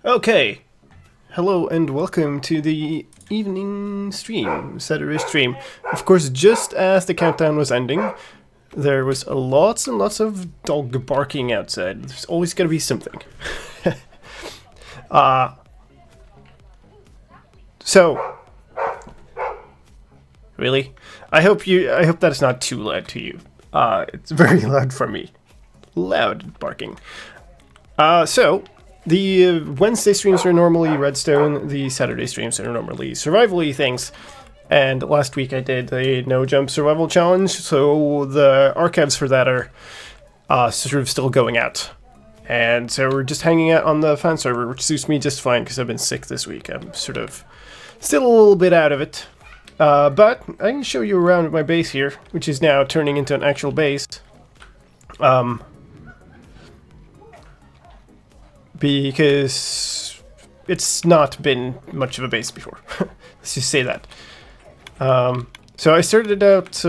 Okay, hello and welcome to the evening stream, Saturday stream. Of course, just as the countdown was ending, there was lots and lots of dog barking outside. There's always going to be something. uh, so, really? I hope that it's not too loud to you. It's very loud for me. Loud barking. The Wednesday streams are normally Redstone, the Saturday streams are normally survival-y things, and last week I did the no-jump survival challenge, so the archives for that are sort of still going out. And so we're just hanging out on the fan server, which suits me just fine because I've been sick this week. I'm sort of still a little bit out of it. But I can show you around my base here, which is now turning into an actual base. Because it's not been much of a base before. Let's just say that. So I started out...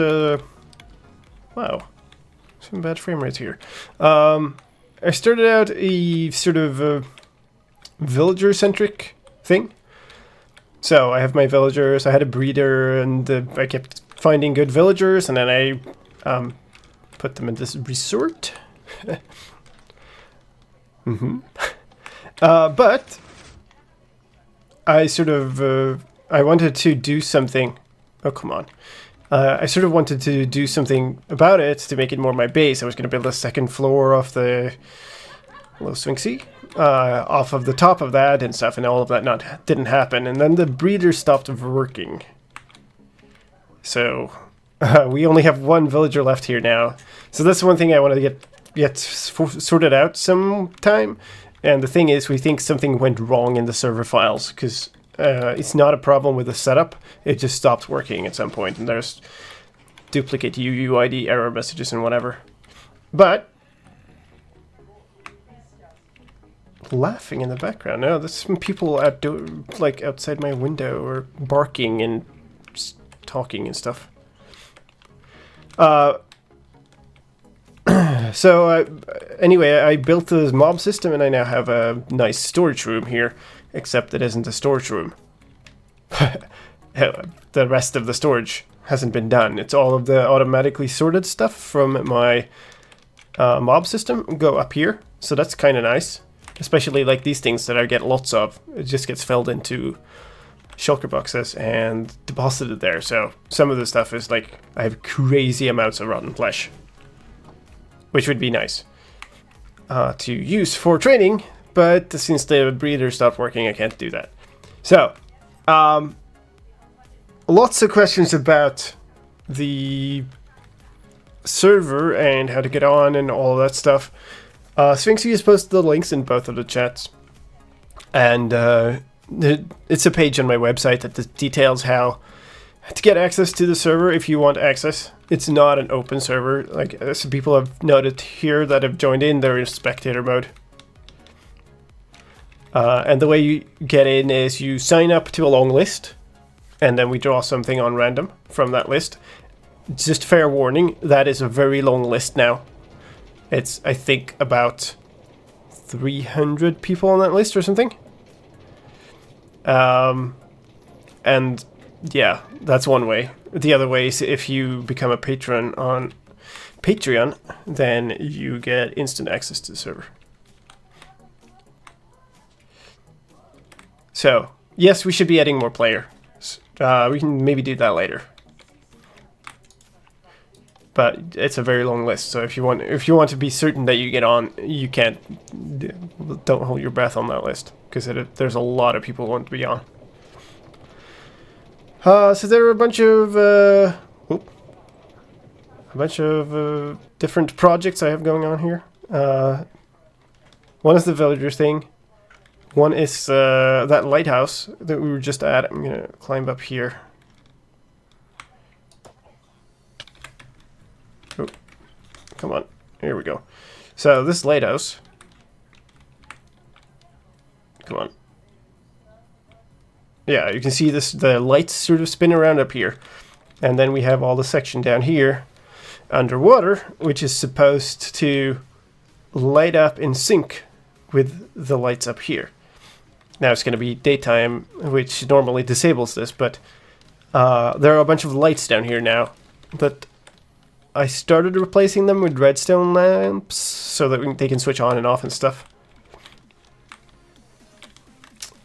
wow. Some bad frame rates here. I started out a sort of villager-centric thing. So I have my villagers, I had a breeder, and I kept finding good villagers, and then I put them in this resort. But I sort of I wanted to do something. Oh, come on. I sort of wanted to do something about it to make it more my base. I was going to build a second floor off the Low Sphinxy, off of the top of that and stuff, and all of that didn't happen. And then the breeder stopped working. So we only have one villager left here now. So that's one thing I wanted to get sorted out sometime. And the thing is, we think something went wrong in the server files, because it's not a problem with the setup, it just stopped working at some point, and there's duplicate UUID error messages and whatever. But, laughing in the background, no, there's some people outside my window, or barking and just talking and stuff. So, anyway, I built this mob system, and I now have a nice storage room here, except it isn't a storage room. The rest of the storage hasn't been done. It's all of the automatically sorted stuff from my mob system go up here, so that's kind of nice. Especially like these things that I get lots of. It just gets filled into shulker boxes and deposited there, so some of the stuff is like, I have crazy amounts of rotten flesh. Which would be nice to use for training, but since the breeder stopped working, I can't do that. So, lots of questions about the server and how to get on and all that stuff. Sphinxy has posted the links in both of the chats, and it's a page on my website that details how to get access to the server if you want access. It's not an open server. Like some people have noted here that have joined in, they're in spectator mode. And the way you get in is you sign up to a long list, and then we draw something on random from that list. Just fair warning, that is a very long list now. It's, I think, about 300 people on that list or something. And yeah, that's one way. The other way is if you become a patron on Patreon, then you get instant access to the server. So, yes, we should be adding more players. We can maybe do that later. But it's a very long list, so if you want to be certain that you get on, you can't. Don't hold your breath on that list, because there's a lot of people who want to be on. So there are a bunch of different projects I have going on here. One is the villagers thing. One is that lighthouse that we were just at. I'm gonna climb up here. Oh, come on, here we go. So this lighthouse. Come on. Yeah, you can see the lights sort of spin around up here. And then we have all the section down here underwater, which is supposed to light up in sync with the lights up here. Now it's going to be daytime, which normally disables this, but there are a bunch of lights down here now. But I started replacing them with redstone lamps so that they can switch on and off and stuff.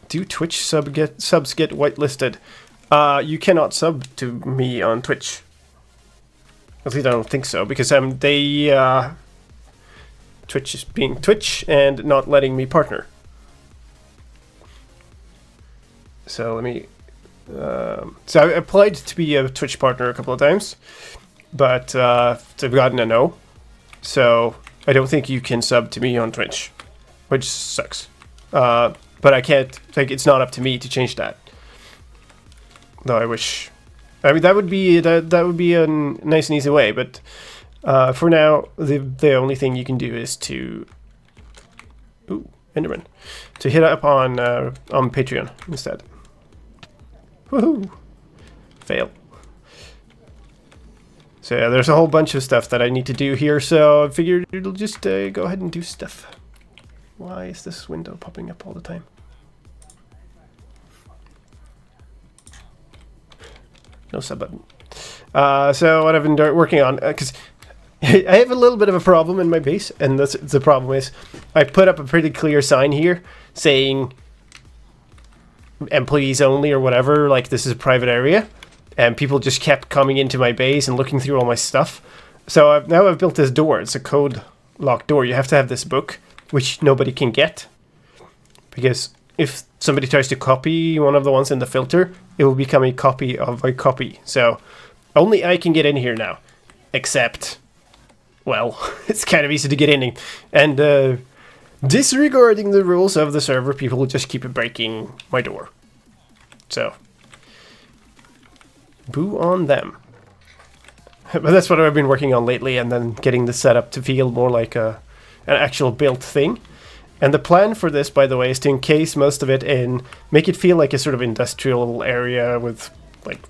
Do Twitch subs get whitelisted? You cannot sub to me on Twitch. At least I don't think so, because Twitch is being Twitch and not letting me partner. So let me. So I applied to be a Twitch partner a couple of times, but I've gotten a no. So I don't think you can sub to me on Twitch, which sucks. But I can't. Like, it's not up to me to change that. Though I wish. I mean, that would be a nice and easy way. But for now, the only thing you can do is to. Ooh, Enderman. To hit up on Patreon instead. Woohoo! Fail. So yeah, there's a whole bunch of stuff that I need to do here, so I figured it'll just go ahead and do stuff. Why is this window popping up all the time? No sub button. So what I've been working on, because I have a little bit of a problem in my base, and the problem is I put up a pretty clear sign here saying employees only or whatever, like this is a private area, and people just kept coming into my base and looking through all my stuff. So now I've built this door. It's a code locked door. You have to have this book, which nobody can get, because if somebody tries to copy one of the ones in the filter, it will become a copy of a copy. So only I can get in here now, except, well, it's kind of easy to get in, and disregarding the rules of the server, people will just keep breaking my door. So, boo on them. But that's what I've been working on lately, and then getting the setup to feel more like an actual built thing. And the plan for this, by the way, is to encase most of it in, make it feel like a sort of industrial area with like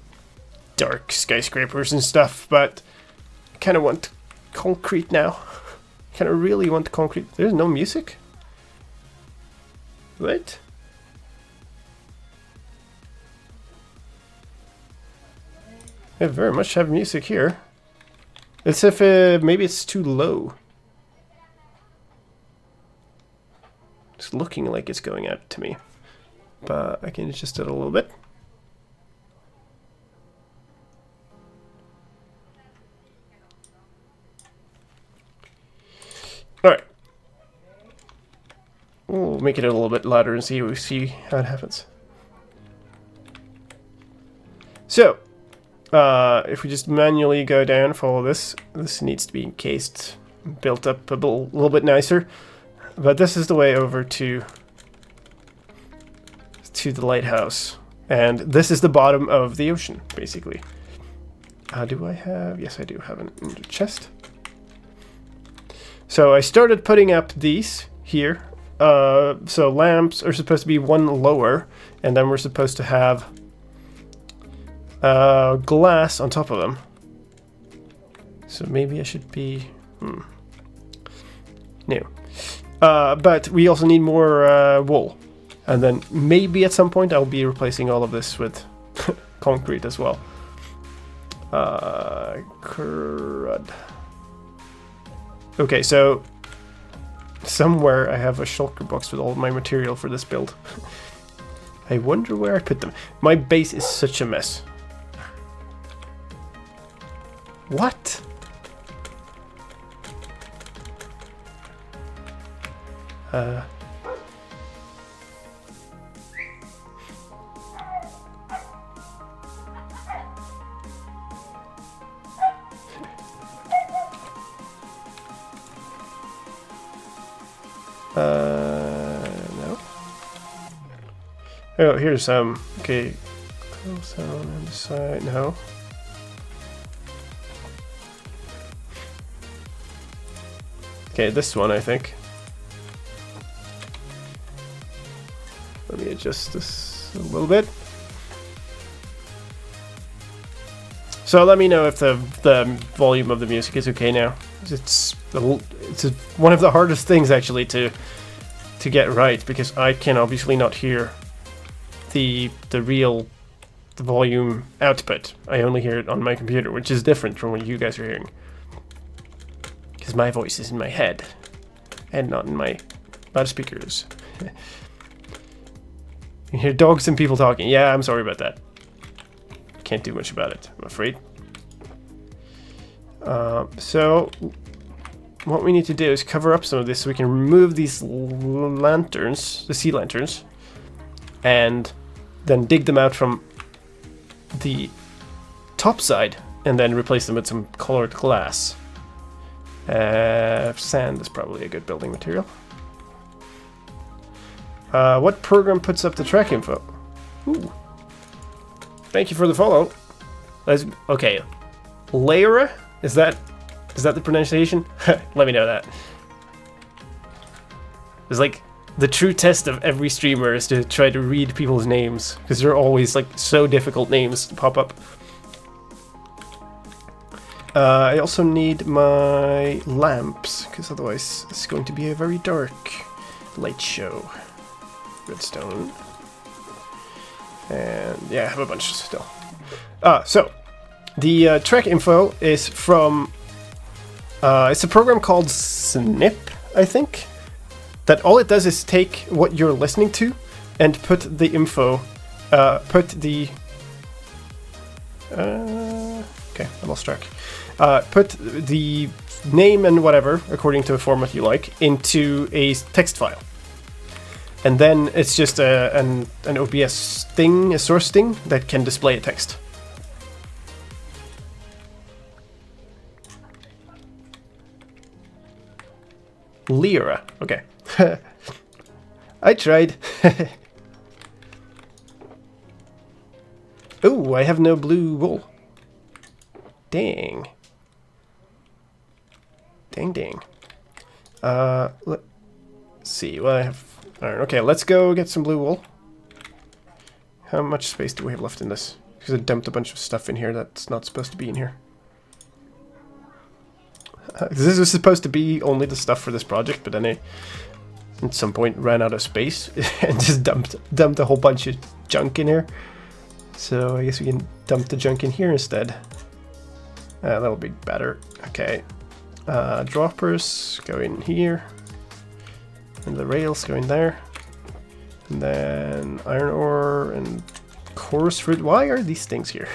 dark skyscrapers and stuff, but I kind of want concrete now. Kind of really want concrete. There's no music? What? I very much have music here. As if maybe it's too low. It's looking like it's going out to me. But I can adjust it a little bit. Alright. We'll make it a little bit louder and see how it happens. So, if we just manually go down, follow this. This needs to be encased, built up a little bit nicer. But this is the way over to the lighthouse. And this is the bottom of the ocean, basically. Do I have... Yes, I do have an ender chest. So I started putting up these here. So lamps are supposed to be one lower, and then we're supposed to have glass on top of them. So maybe I should be... No. But we also need more wool. And then maybe at some point I'll be replacing all of this with concrete as well. Crud. Okay, so somewhere I have a shulker box with all of my material for this build. I wonder where I put them. My base is such a mess. What? No. Oh, here's some. Okay. Close on the side. No. Okay, this one, I think. Let me adjust this a little bit. So let me know if the volume of the music is okay now. It's one of the hardest things actually to to get right, because I can obviously not hear the real volume output. I only hear it on my computer, which is different from what you guys are hearing. Because my voice is in my head and not in my loudspeakers. You hear dogs and people talking. Yeah, I'm sorry about that. Can't do much about it, I'm afraid. So what we need to do is cover up some of this so we can remove these lanterns, the sea lanterns, and then dig them out from the top side and then replace them with some colored glass. Sand is probably a good building material. What program puts up the track info? Ooh. Thank you for the follow. Okay. Lyra? Is that the pronunciation? Let me know that. It's like the true test of every streamer is to try to read people's names, because they're always like so difficult names to pop up. I also need my lamps, because otherwise it's going to be a very dark light show. Redstone. And yeah, I have a bunch still. So the track info is from it's a program called Snip, I think. That all it does is take what you're listening to and put the info, put the okay, I lost track. Put the name and whatever, according to a format you like, into a text file. And then it's just an OBS thing, a source thing, that can display a text. Lyra, okay. I tried. Oh, I have no blue wool. Dang. Dang. Let's see what I have. Alright, okay, let's go get some blue wool. How much space do we have left in this? Because I dumped a bunch of stuff in here that's not supposed to be in here. This was supposed to be only the stuff for this project, but then I, at some point, ran out of space and just dumped a whole bunch of junk in here. So I guess we can dump the junk in here instead. That'll be better. Okay. Droppers go in here. And the rails go in there. And then iron ore and chorus fruit. Why are these things here?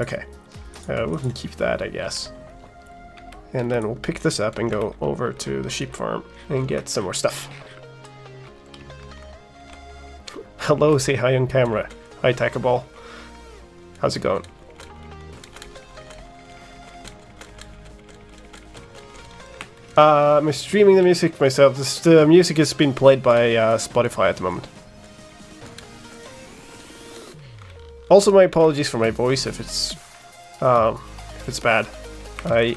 Okay. We can keep that, I guess. And then we'll pick this up and go over to the sheep farm and get some more stuff. Hello, say hi on camera. Hi, Tackaball. How's it going? I'm streaming the music myself. The music is being played by Spotify at the moment. Also, my apologies for my voice if it's bad. I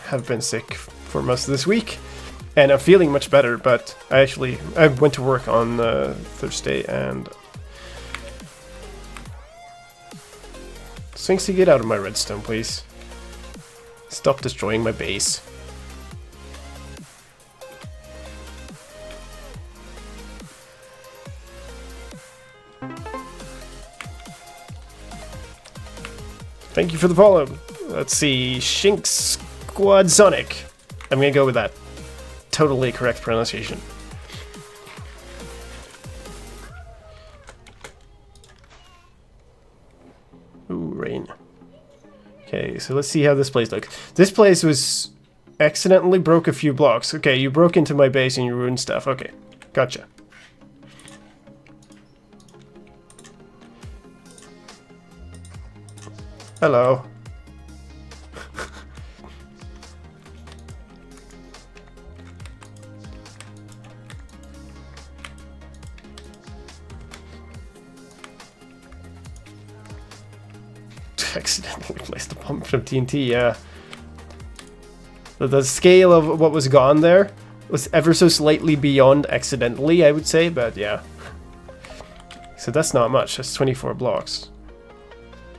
have been sick for most of this week, and I'm feeling much better. But I went to work on Thursday, and Sphinxy, get out of my redstone, please. Stop destroying my base. Thank you for the follow. Let's see, Shink Squad Sonic. I'm gonna go with that. Totally correct pronunciation. Ooh, rain. Okay, so let's see how this place looks. This place was accidentally broke a few blocks. Okay, you broke into my base and you ruined stuff. Okay, gotcha. Hello. Accidentally placed the bomb from TNT, yeah. The scale of what was gone there was ever so slightly beyond accidentally, I would say, but yeah. So that's not much, that's 24 blocks.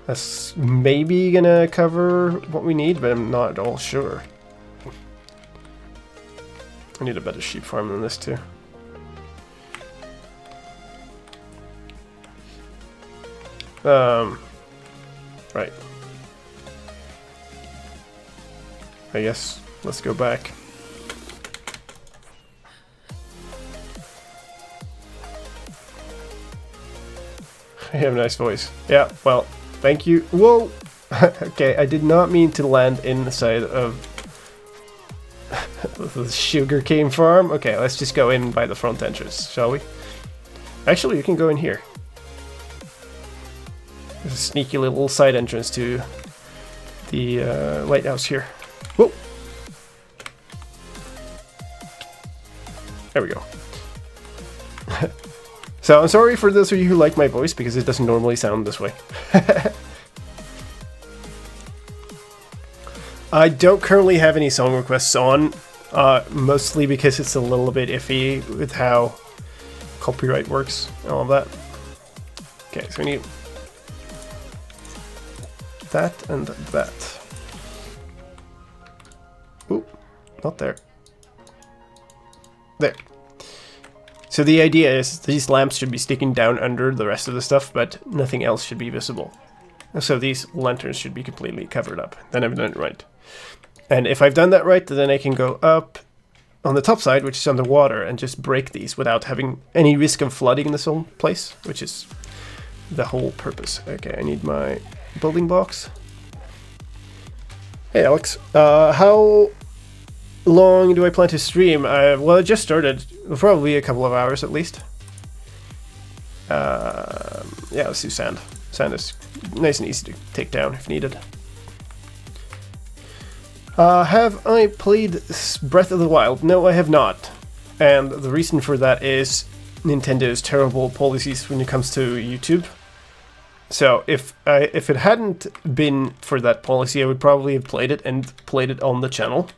That's maybe gonna cover what we need, but I'm not at all sure. I need a better sheep farm than this too. Right. I guess let's go back. You have a nice voice. Yeah, well, thank you. Whoa! Okay, I did not mean to land inside of the sugarcane farm. Okay, let's just go in by the front entrance, shall we? Actually, you can go in here. There's a sneaky little side entrance to the lighthouse here. Whoa! There we go. So I'm sorry for those of you who like my voice, because it doesn't normally sound this way. I don't currently have any song requests on, mostly because it's a little bit iffy with how copyright works and all of that. Okay, so we need that and that. Ooh, not there. There. So the idea is these lamps should be sticking down under the rest of the stuff, but nothing else should be visible. So these lanterns should be completely covered up. Then I've done it right. And if I've done that right, then I can go up on the top side, which is underwater, and just break these without having any risk of flooding this whole place, which is the whole purpose. Okay, I need my building blocks. Hey Alex, how long do I plan to stream? Well, I just started. Probably a couple of hours at least. Yeah, let's do sand. Sand is nice and easy to take down if needed. Have I played Breath of the Wild? No, I have not. And the reason for that is Nintendo's terrible policies when it comes to YouTube. So if it hadn't been for that policy, I would probably have played it and played it on the channel.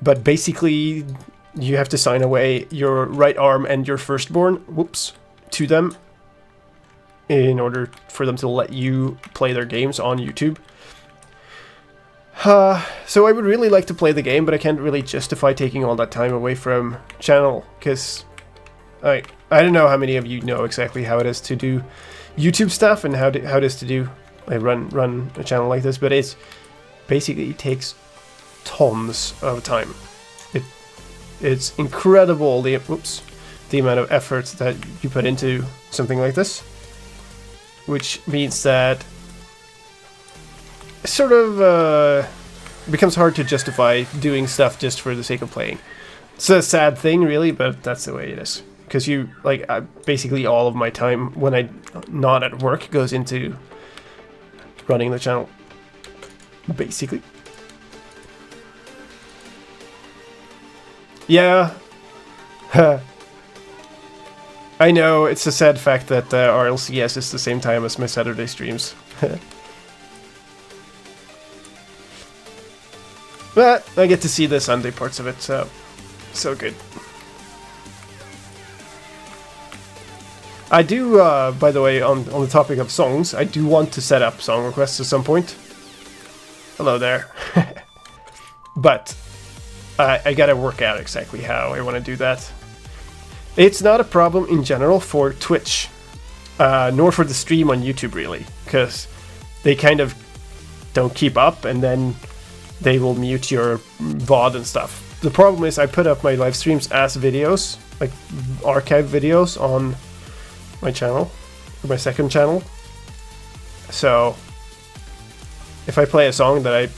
But basically, you have to sign away your right arm and your firstborn, whoops, to them in order for them to let you play their games on YouTube. So I would really like to play the game, but I can't really justify taking all that time away from channel, because I don't know how many of you know exactly how it is to do YouTube stuff and how it is to do run a channel like this, but it's basically it takes tons of time. It's incredible the amount of effort that you put into something like this, which means that it sort of becomes hard to justify doing stuff just for the sake of playing. It's a sad thing, really, but that's the way it is. Because basically all of my time when I'm not at work goes into running the channel, basically. Yeah. I know, it's a sad fact that RLCS is the same time as my Saturday streams. But I get to see the Sunday parts of it, so good. I do, by the way, on the topic of songs, I do want to set up song requests at some point. Hello there. But I gotta work out exactly how I want to do that. It's not a problem in general for Twitch, nor for the stream on YouTube really, because they kind of don't keep up and then they will mute your VOD and stuff. The problem is I put up my live streams as videos, like archive videos on my channel, or my second channel. So if I play a song ooh,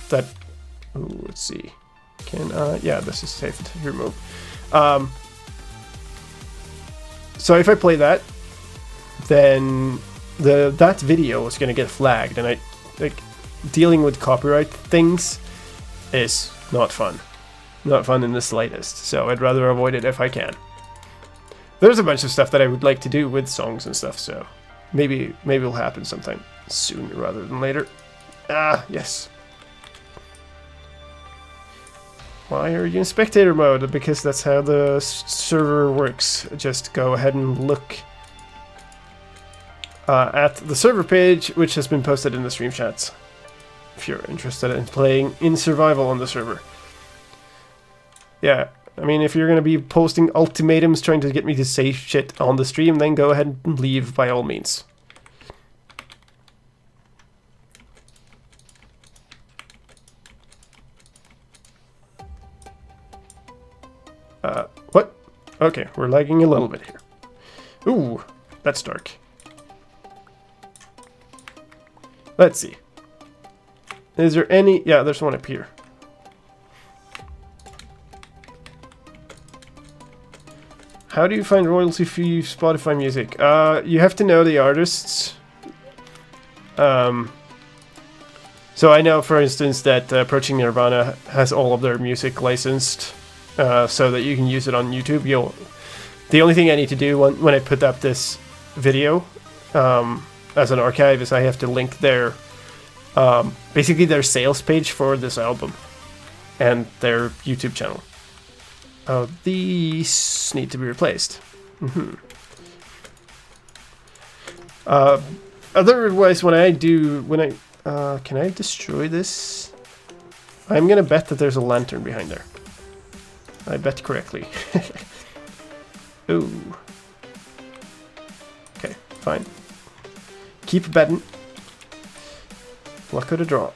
let's see. Yeah, this is safe to remove. So if I play that, then that video is gonna get flagged, and dealing with copyright things is not fun. Not fun in the slightest. So I'd rather avoid it if I can. There's a bunch of stuff that I would like to do with songs and stuff, so maybe it'll happen sometime sooner rather than later. Ah, yes. Why are you in spectator mode? Because that's how the server works. Just go ahead and look at the server page, which has been posted in the stream chats, if you're interested in playing in survival on the server. Yeah, I mean, if you're going to be posting ultimatums trying to get me to say shit on the stream, then go ahead and leave by all means. What? Okay, we're lagging a little bit here. Ooh, that's dark. Let's see. Is there any... Yeah, there's one up here. How do you find royalty-free Spotify music? You have to know the artists. So I know, for instance, that Approaching Nirvana has all of their music licensed, so that you can use it on YouTube. The only thing I need to do when I put up this video as an archive is I have to link their basically their sales page for this album and their YouTube channel. Oh, these need to be replaced. Otherwise, can I destroy this? I'm gonna bet that there's a lantern behind there. I bet correctly. Ooh. Okay, fine. Keep betting. Luck of the draw.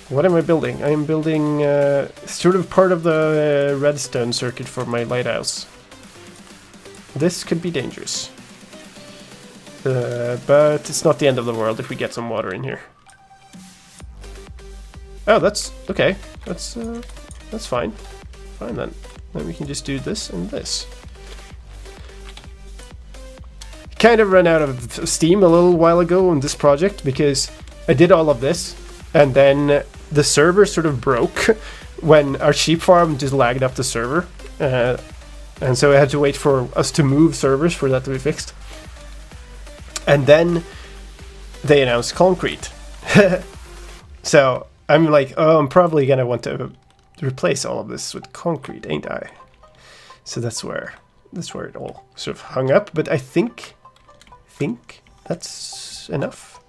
What am I building? I am building sort of part of the redstone circuit for my lighthouse. This could be dangerous. But it's not the end of the world if we get some water in here. Oh, that's okay. That's fine. Fine then. Then we can just do this and this. Kind of ran out of steam a little while ago on this project because I did all of this and then the server sort of broke when our sheep farm just lagged up the server. And so I had to wait for us to move servers for that to be fixed. And then they announced concrete. So I'm like, oh, I'm probably going to want to replace all of this with concrete, ain't I? So that's where it all sort of hung up. But I think that's enough.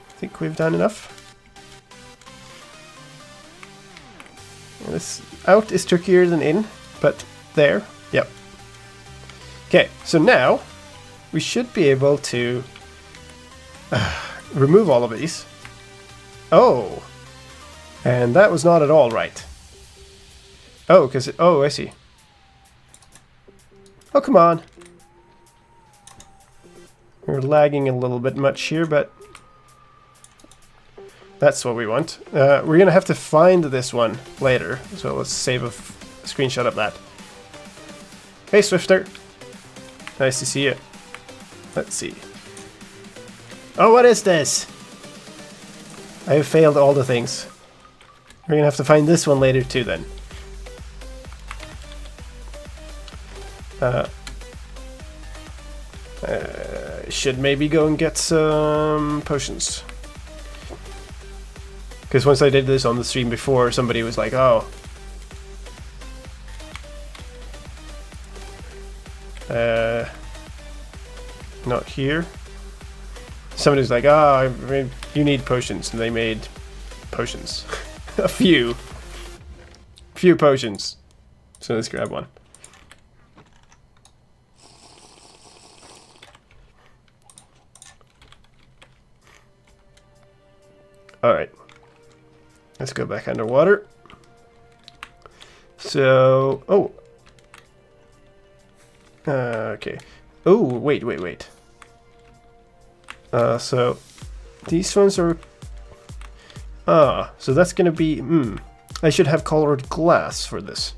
I think we've done enough. This out is trickier than in, but there, yep. Okay, so now we should be able to remove all of these. Oh, and that was not at all right. Oh, I see. Oh, come on. We're lagging a little bit much here, but that's what we want. We're going to have to find this one later, so let's save a screenshot of that. Hey, Swifter. Nice to see you. Let's see. Oh, what is this? I have failed all the things. We're going to have to find this one later too, then. Should maybe go and get some potions. Because once I did this on the stream before, somebody was like, oh. Not here. Somebody was like, oh, I mean, you need potions. And they made potions. A few potions. So let's grab one. Alright. Let's go back underwater. So, oh. Okay. Oh, wait. So these ones are... so that's gonna be... I should have colored glass for this.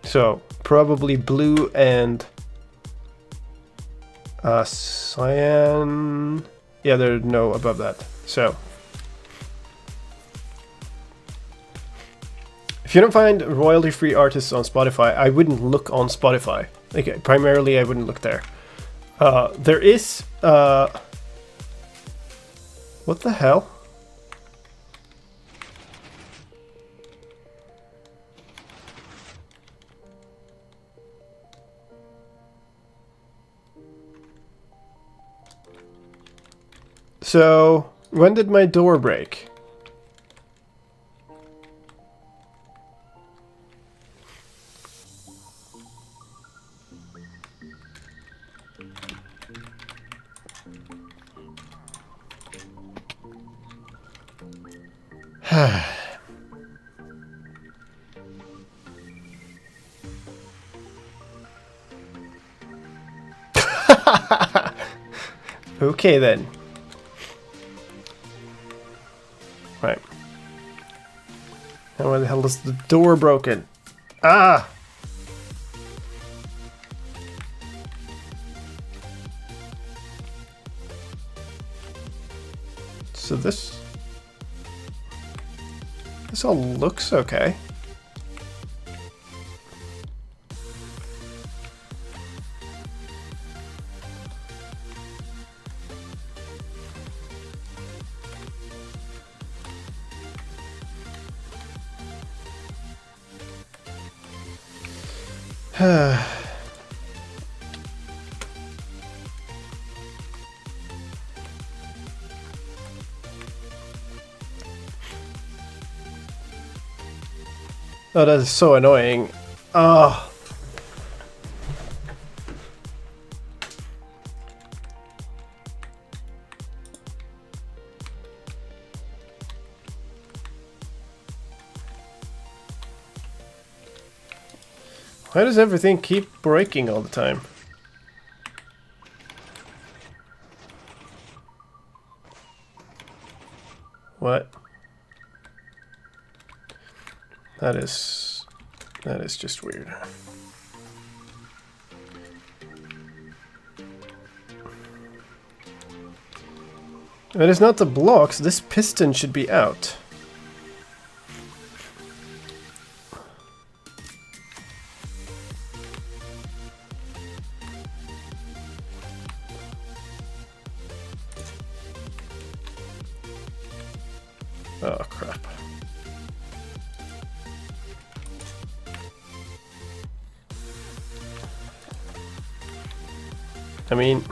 So, probably blue and... cyan... Yeah, there's no above that. So... If you don't find royalty-free artists on Spotify, I wouldn't look on Spotify. Like, primarily, I wouldn't look there. There is... What the hell? So, when did my door break? Okay then. Right. And why the hell is the door broken? Ah! So this all looks okay. Oh, that is so annoying. Oh. Why does everything keep breaking all the time? What? That is just weird. It is not the blocks, this piston should be out. Oh crap. I mean,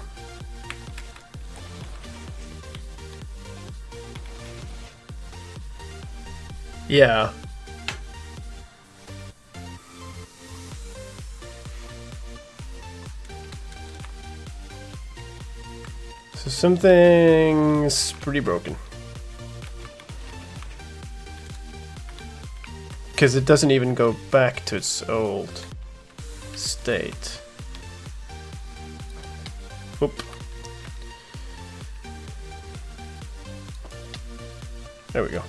yeah. So something's pretty broken. Because it doesn't even go back to its old state. Oop. There we go.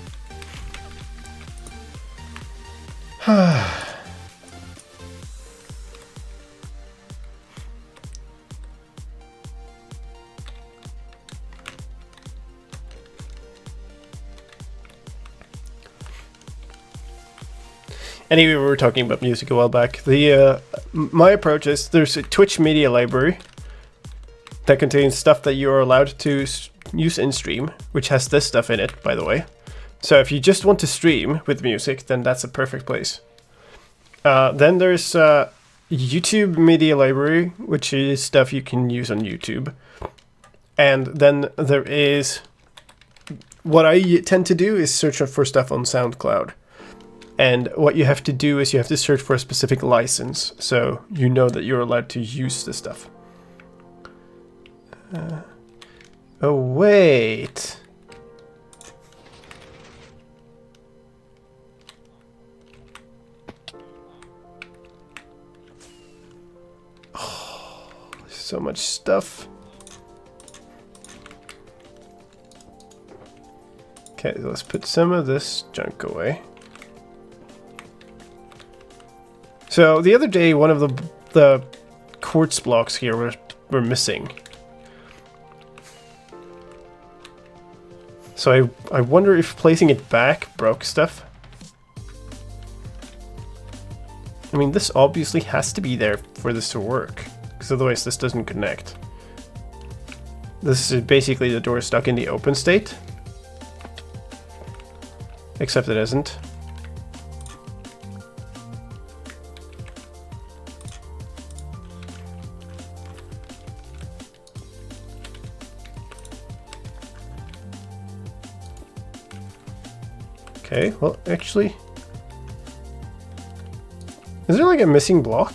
Anyway, we were talking about music a while back. My approach is there's a Twitch media library that contains stuff that you are allowed to use in stream, which has this stuff in it, by the way. So if you just want to stream with music, then that's a perfect place. Then there's YouTube media library, which is stuff you can use on YouTube. And then there is, what I tend to do is search for stuff on SoundCloud. And what you have to do is you have to search for a specific license, so you know that you're allowed to use the stuff. Oh, wait. Oh, there's so much stuff. Okay, let's put some of this junk away. So the other day, one of the quartz blocks here were missing. So I wonder if placing it back broke stuff. I mean, this obviously has to be there for this to work, because otherwise this doesn't connect. This is basically the door stuck in the open state. Except it isn't. Okay, well, actually... Is there like a missing block?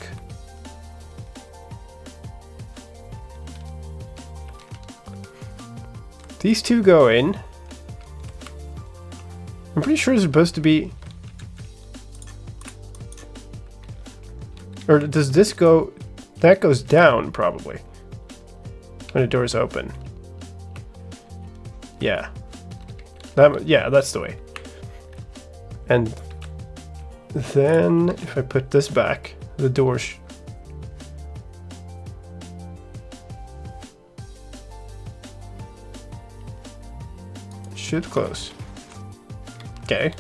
These two go in. I'm pretty sure it's supposed to be... Or does this go... That goes down, probably. When the door's open. Yeah. Yeah, that's the way. And then, if I put this back, the door should close. Okay.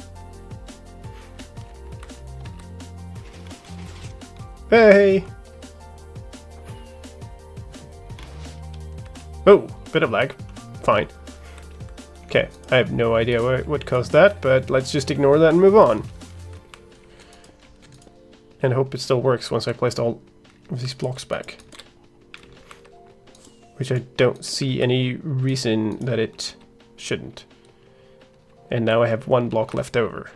Hey! Oh, bit of lag. Fine. Okay, I have no idea what caused that, but let's just ignore that and move on. And hope it still works once I placed all of these blocks back. Which I don't see any reason that it shouldn't. And now I have one block left over.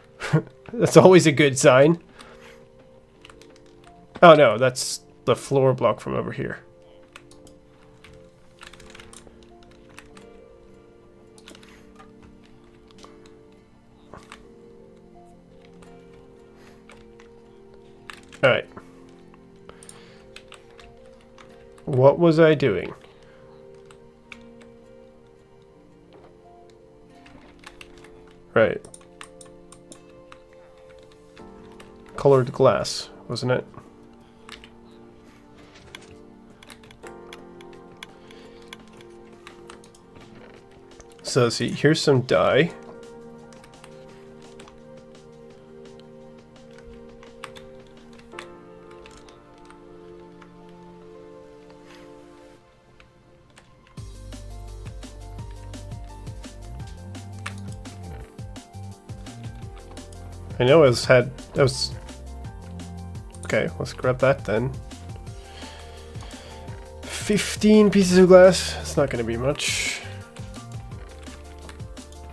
That's always a good sign. Oh no, that's the floor block from over here. Alright. What was I doing? Right. Colored glass, wasn't it? So see, here's some dye. I know I was okay, let's grab that then. 15 pieces of glass, it's not gonna be much.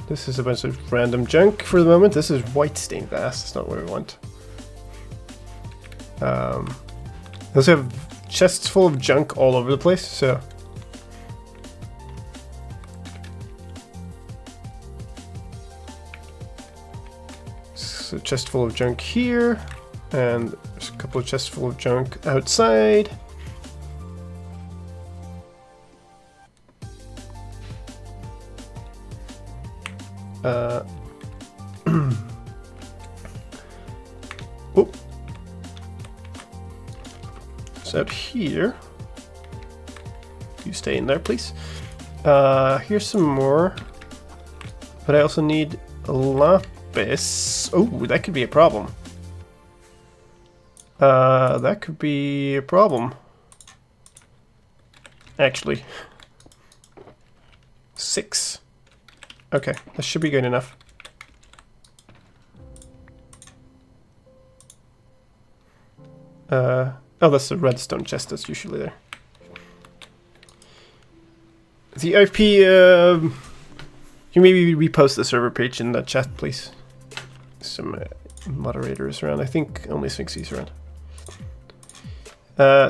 This is a bunch of random junk for the moment. This is white stained glass, that's not what we want. I also have chests full of junk all over the place, so a chest full of junk here, and there's a couple of chests full of junk outside. Oh, it's out here. You stay in there, please. Here's some more, but I also need a lapis. Oh, that could be a problem. That could be a problem. Actually. 6. Okay, that should be good enough. Oh, that's the redstone chest that's usually there. The IP, you maybe repost the server page in the chat, please. Some moderators around. I think only Sphinxy's around.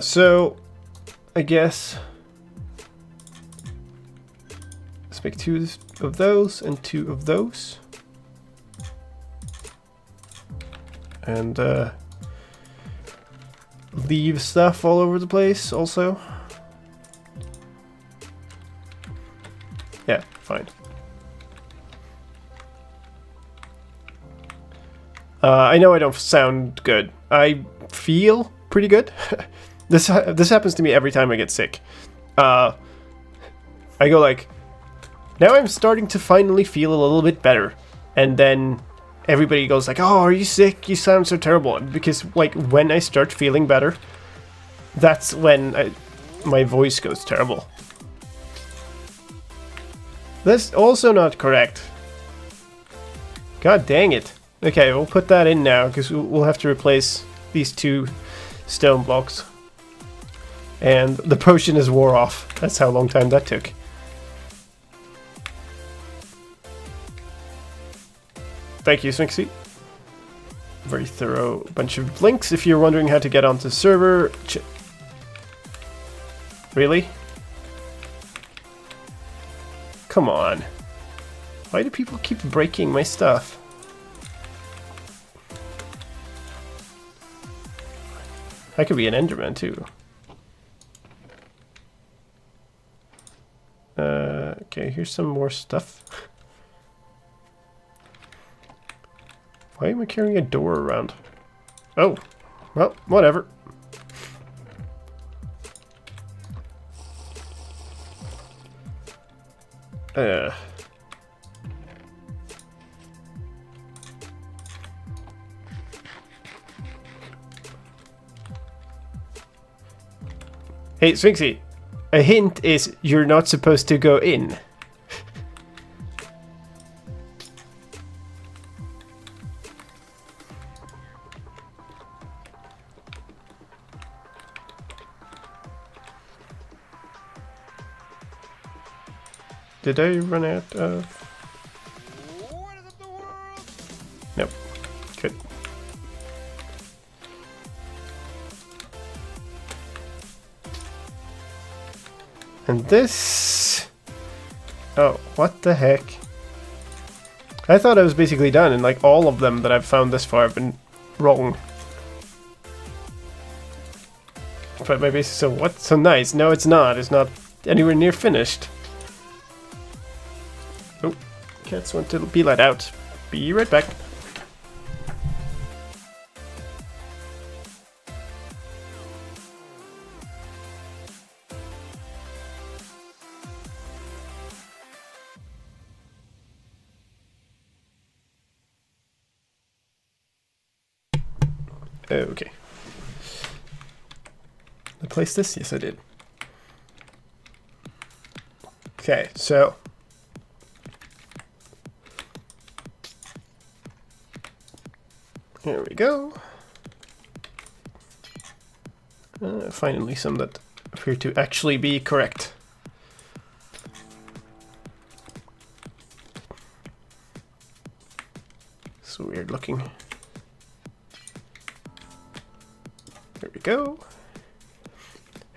So, I guess let's make 2 of those and 2 of those. And leave stuff all over the place also. Yeah, fine. I know I don't sound good. I feel pretty good. This happens to me every time I get sick. I go like, now I'm starting to finally feel a little bit better, and then everybody goes like, oh, are you sick? You sound so terrible. Because like when I start feeling better, that's when my voice goes terrible. That's also not correct. God dang it. Okay, we'll put that in now, because we'll have to replace these 2 stone blocks. And the potion is wore off. That's how long time that took. Thank you, Sphinxy. Very thorough bunch of links if you're wondering how to get onto the server. Really? Come on. Why do people keep breaking my stuff? I could be an Enderman too. Okay, here's some more stuff. Why am I carrying a door around? Oh, well, whatever. Hey, Sphinxy, a hint is you're not supposed to go in. Did I run out of... Nope. Good. And this... Oh, what the heck? I thought I was basically done, and like all of them that I've found this far have been wrong. But my base is so what? So nice. No, it's not. It's not anywhere near finished. Oh, cats want to be let out. Be right back. Okay. Did I place this? Yes, I did. Okay, so there we go. Finally, some that appear to actually be correct. So weird looking. There we go.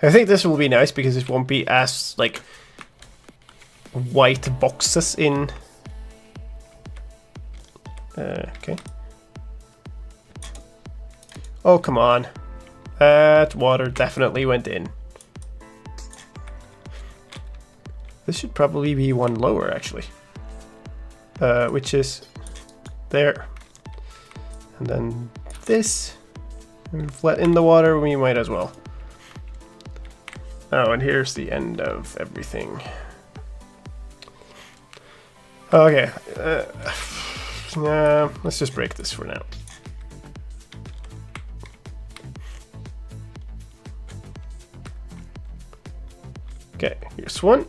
I think this will be nice because it won't be as like white boxes in. Okay. Oh, come on. That water definitely went in. This should probably be one lower, actually. Which is there. And then this. And we've let in the water, we might as well. Oh, and here's the end of everything. Okay. Let's just break this for now. Okay, here's one.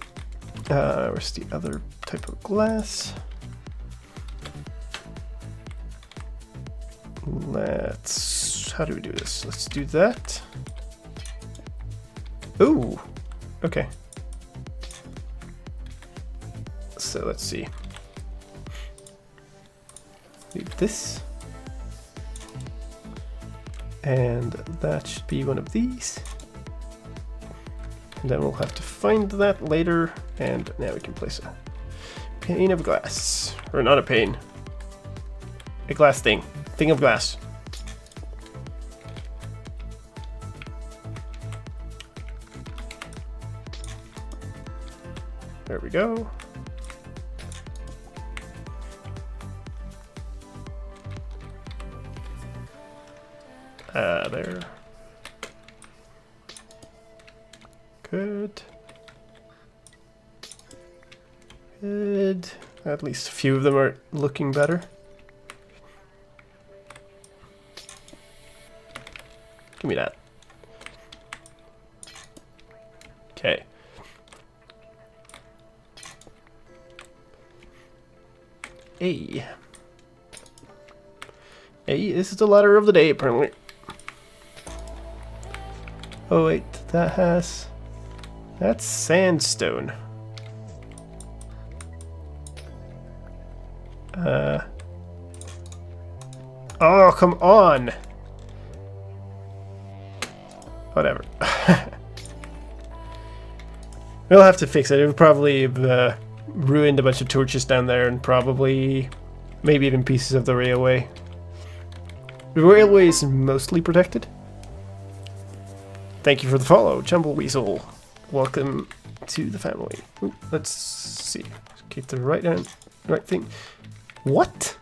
Where's the other type of glass? How do we do this? Let's do that. Ooh, okay. So let's see. Leave this. And that should be one of these. And then we'll have to find that later. And now we can place a pane of glass. Or not a pane. A glass thing. Thing of glass. There we go. There. Good. Good. At least a few of them are looking better. Give me that. Okay. A. This is the letter of the day, apparently. Oh wait, that's sandstone. Oh, come on. Whatever. We'll have to fix it. It would probably ruined a bunch of torches down there and probably maybe even pieces of the railway. The railway is mostly protected. Thank you for the follow, Chumbleweasel. Welcome to the family. Ooh, let's see. Get the right thing. What?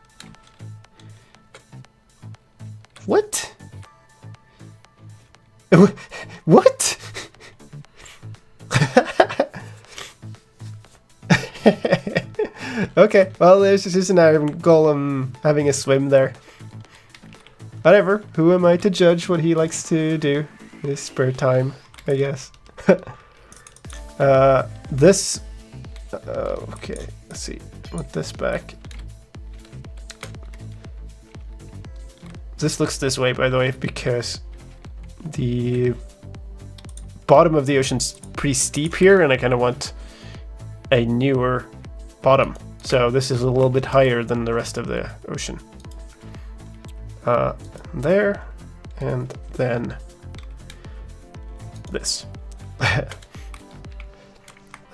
What? What? Okay, well, there's just an iron golem having a swim there. Whatever, who am I to judge what he likes to do in his spare time, I guess. This... okay, let's see. Put this back. This looks this way, by the way, because the bottom of the ocean's pretty steep here, and I kind of want a newer bottom. So this is a little bit higher than the rest of the ocean. There, and then this. That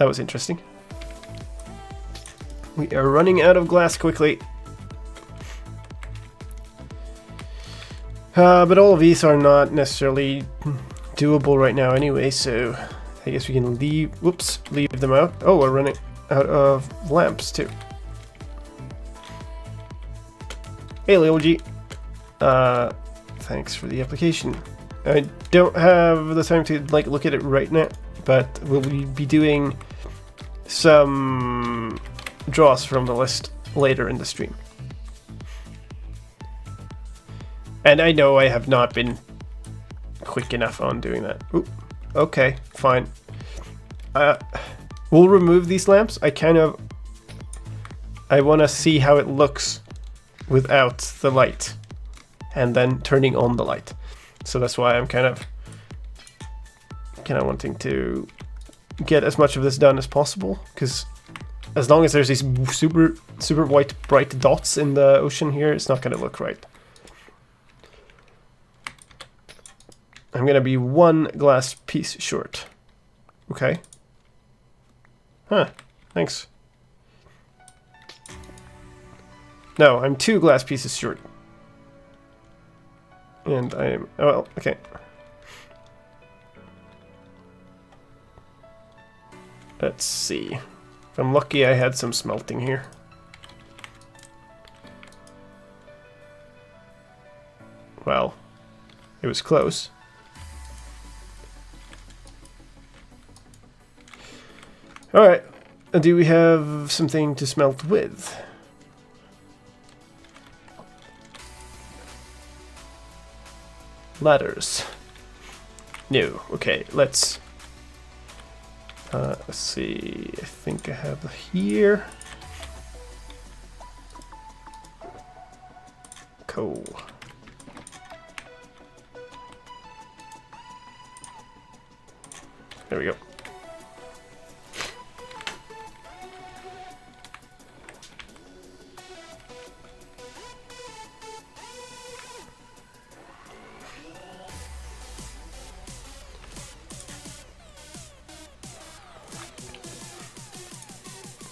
was interesting. We are running out of glass quickly. But all of these are not necessarily doable right now anyway, so I guess we can leave them out. Oh, we're running out of lamps too. Hey, Lil G. Thanks for the application. I don't have the time to look at it right now, but we'll be doing some draws from the list later in the stream. And I know I have not been quick enough on doing that. Ooh, okay, fine. We'll remove these lamps. I want to see how it looks without the light and then turning on the light. So that's why I'm kind of wanting to get as much of this done as possible, because as long as there's these super white bright dots in the ocean here, it's not going to look right. I'm going to be one glass piece short. Okay. Huh, thanks. No, I'm 2 glass pieces short. And I am... oh, well, okay. Let's see. If I'm lucky, I had some smelting here. Well, it was close. Alright, do we have something to smelt with? Ladders. No, okay, let's see, I think I have here. Coal. There we go.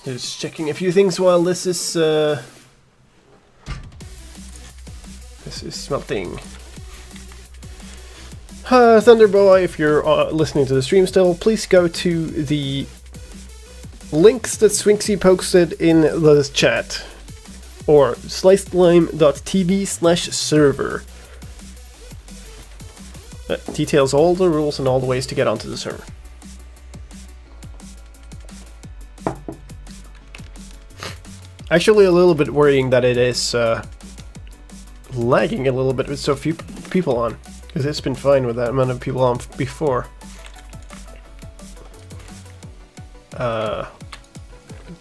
Just checking a few things while this is smelting. Thunderboy, if you're listening to the stream still, please go to the links that Swinksy posted in the chat, or slicedlime.tv/server. That details all the rules and all the ways to get onto the server. Actually, a little bit worrying that it is lagging a little bit with so few people on, because it's been fine with that amount of people on before.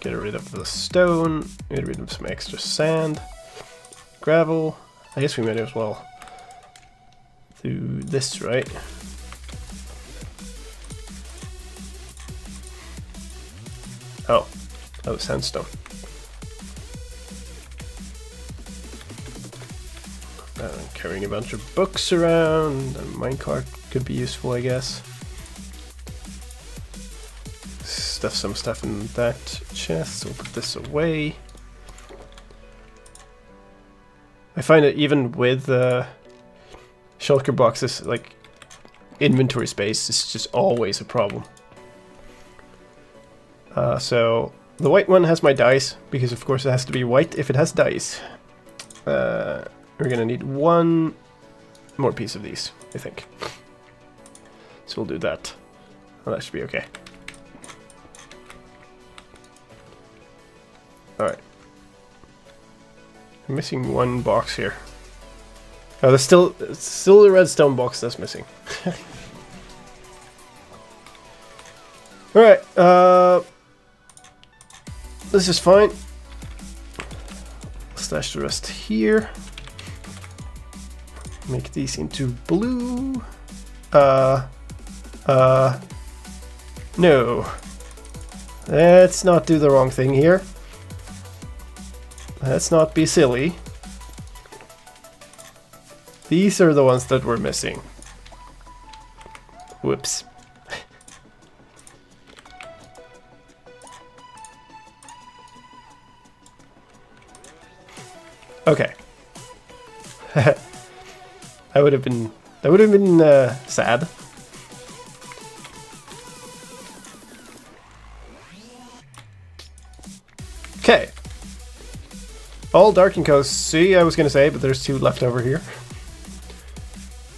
Get rid of the stone, get rid of some extra sand, gravel. I guess we might as well do this, right? Oh, that was sandstone. Carrying a bunch of books around, a minecart could be useful, I guess. Stuff some stuff in that chest, so we'll put this away. I find that even with shulker boxes, like, inventory space is just always a problem. So the white one has my dice, because of course it has to be white if it has dice. We're gonna need one more piece of these, I think. So we'll do that. Well, that should be okay. Alright. I'm missing one box here. Oh, there's still a redstone box that's missing. Alright, this is fine. Stash the rest here. Make these into blue. No. Let's not do the wrong thing here. Let's not be silly. These are the ones that we're missing. Whoops. Okay. That would have been sad. Okay. All dark and coast. See, I was gonna say, but there's 2 left over here.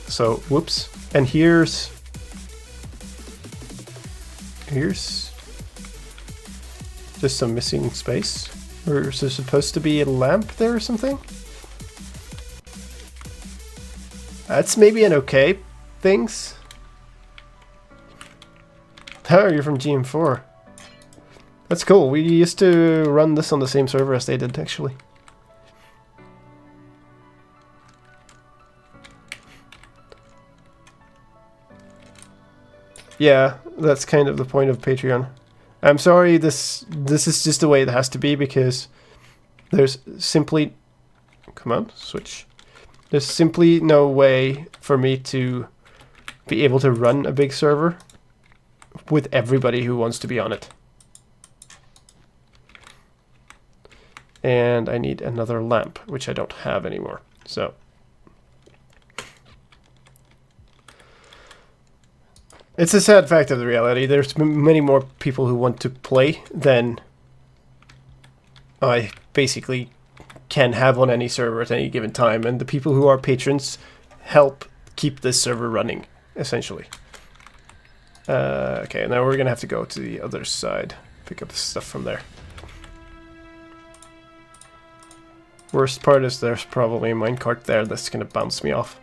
So, whoops. And here's just some missing space. Or is there supposed to be a lamp there or something? That's maybe an okay things. Oh, you're from GM4. That's cool. We used to run this on the same server as they did, actually. Yeah, that's kind of the point of Patreon. I'm sorry, this is just the way it has to be, because there's simply... Come on, switch. There's simply no way for me to be able to run a big server with everybody who wants to be on it. And I need another lamp, which I don't have anymore. So... It's a sad fact of the reality. There's many more people who want to play than I basically can have on any server at any given time. And the people who are patrons help keep this server running, essentially. Okay, now we're going to have to go to the other side. Pick up the stuff from there. Worst part is there's probably a minecart there that's going to bounce me off.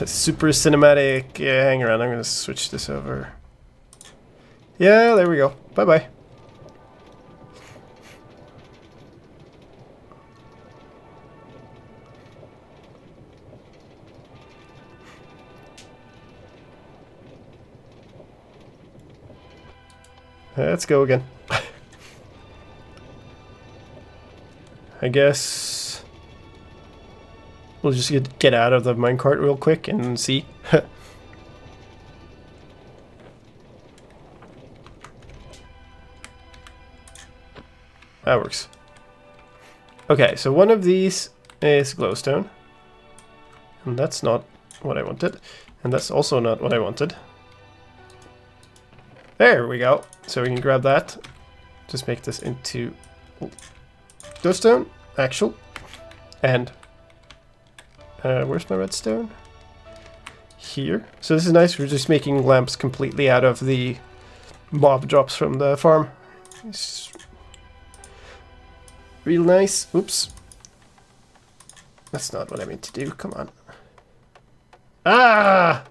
Super cinematic. Yeah, hang around. I'm going to switch this over. Yeah, there we go. Bye-bye. Let's go again. I guess... We'll just get out of the minecart real quick and see. That works. Okay, so one of these is glowstone. And that's not what I wanted. And that's also not what I wanted. There we go. So we can grab that. Just make this into glowstone. Actual. And... where's my redstone? Here. So this is nice. We're just making lamps completely out of the mob drops from the farm. It's real nice. Oops. That's not what I meant to do. Come on. Ah!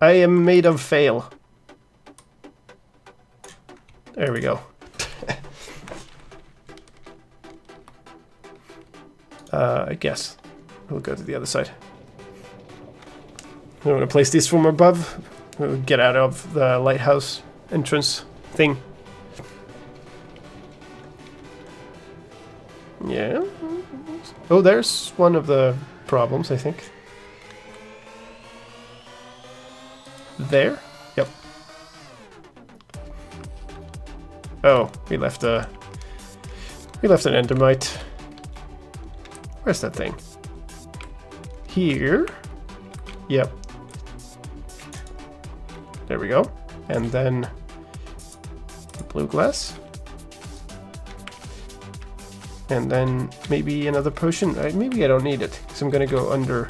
I am made of fail. There we go. I guess. We'll go to the other side. I want to place these from above. We'll get out of the lighthouse entrance thing. Yeah. Oh, there's one of the problems, I think. There? Yep. Oh, we left an endermite. Where's that thing? Here. Yep. There we go. And then the blue glass. And then maybe another potion. Maybe I don't need it, because I'm going to go under.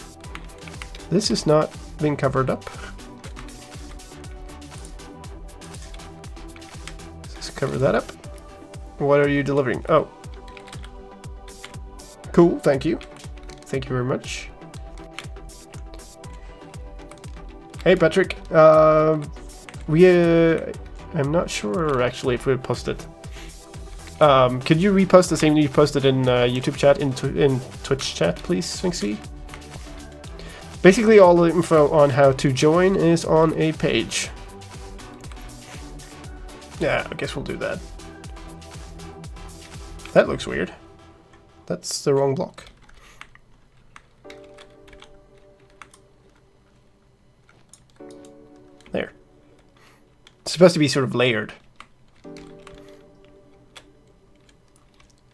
This is not being covered up. Let's cover that up. What are you delivering? Oh. Cool, thank you. Thank you very much. Hey Patrick, I'm not sure actually if we posted. Could you repost the same you posted in YouTube chat, in Twitch chat, please, Sphinxy? Basically, all the info on how to join is on a page. Yeah, I guess we'll do that. That looks weird. That's the wrong block. There. It's supposed to be sort of layered.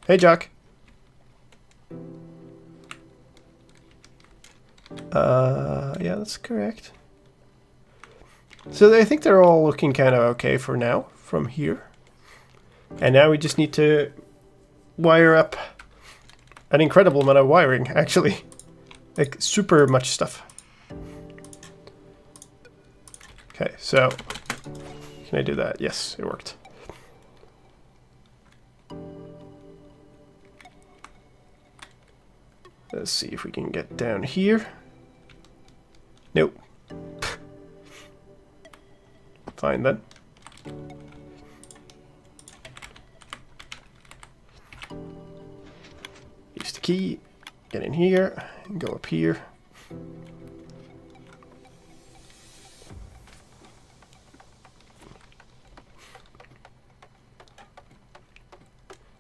Hey, Jock. Yeah, that's correct. So I think they're all looking kind of okay for now from here. And now we just need to wire up an incredible amount of wiring, actually. Like, super much stuff. Okay, so can I do that? Yes, it worked. Let's see if we can get down here. Nope. Fine then. Use the key, get in here, and go up here.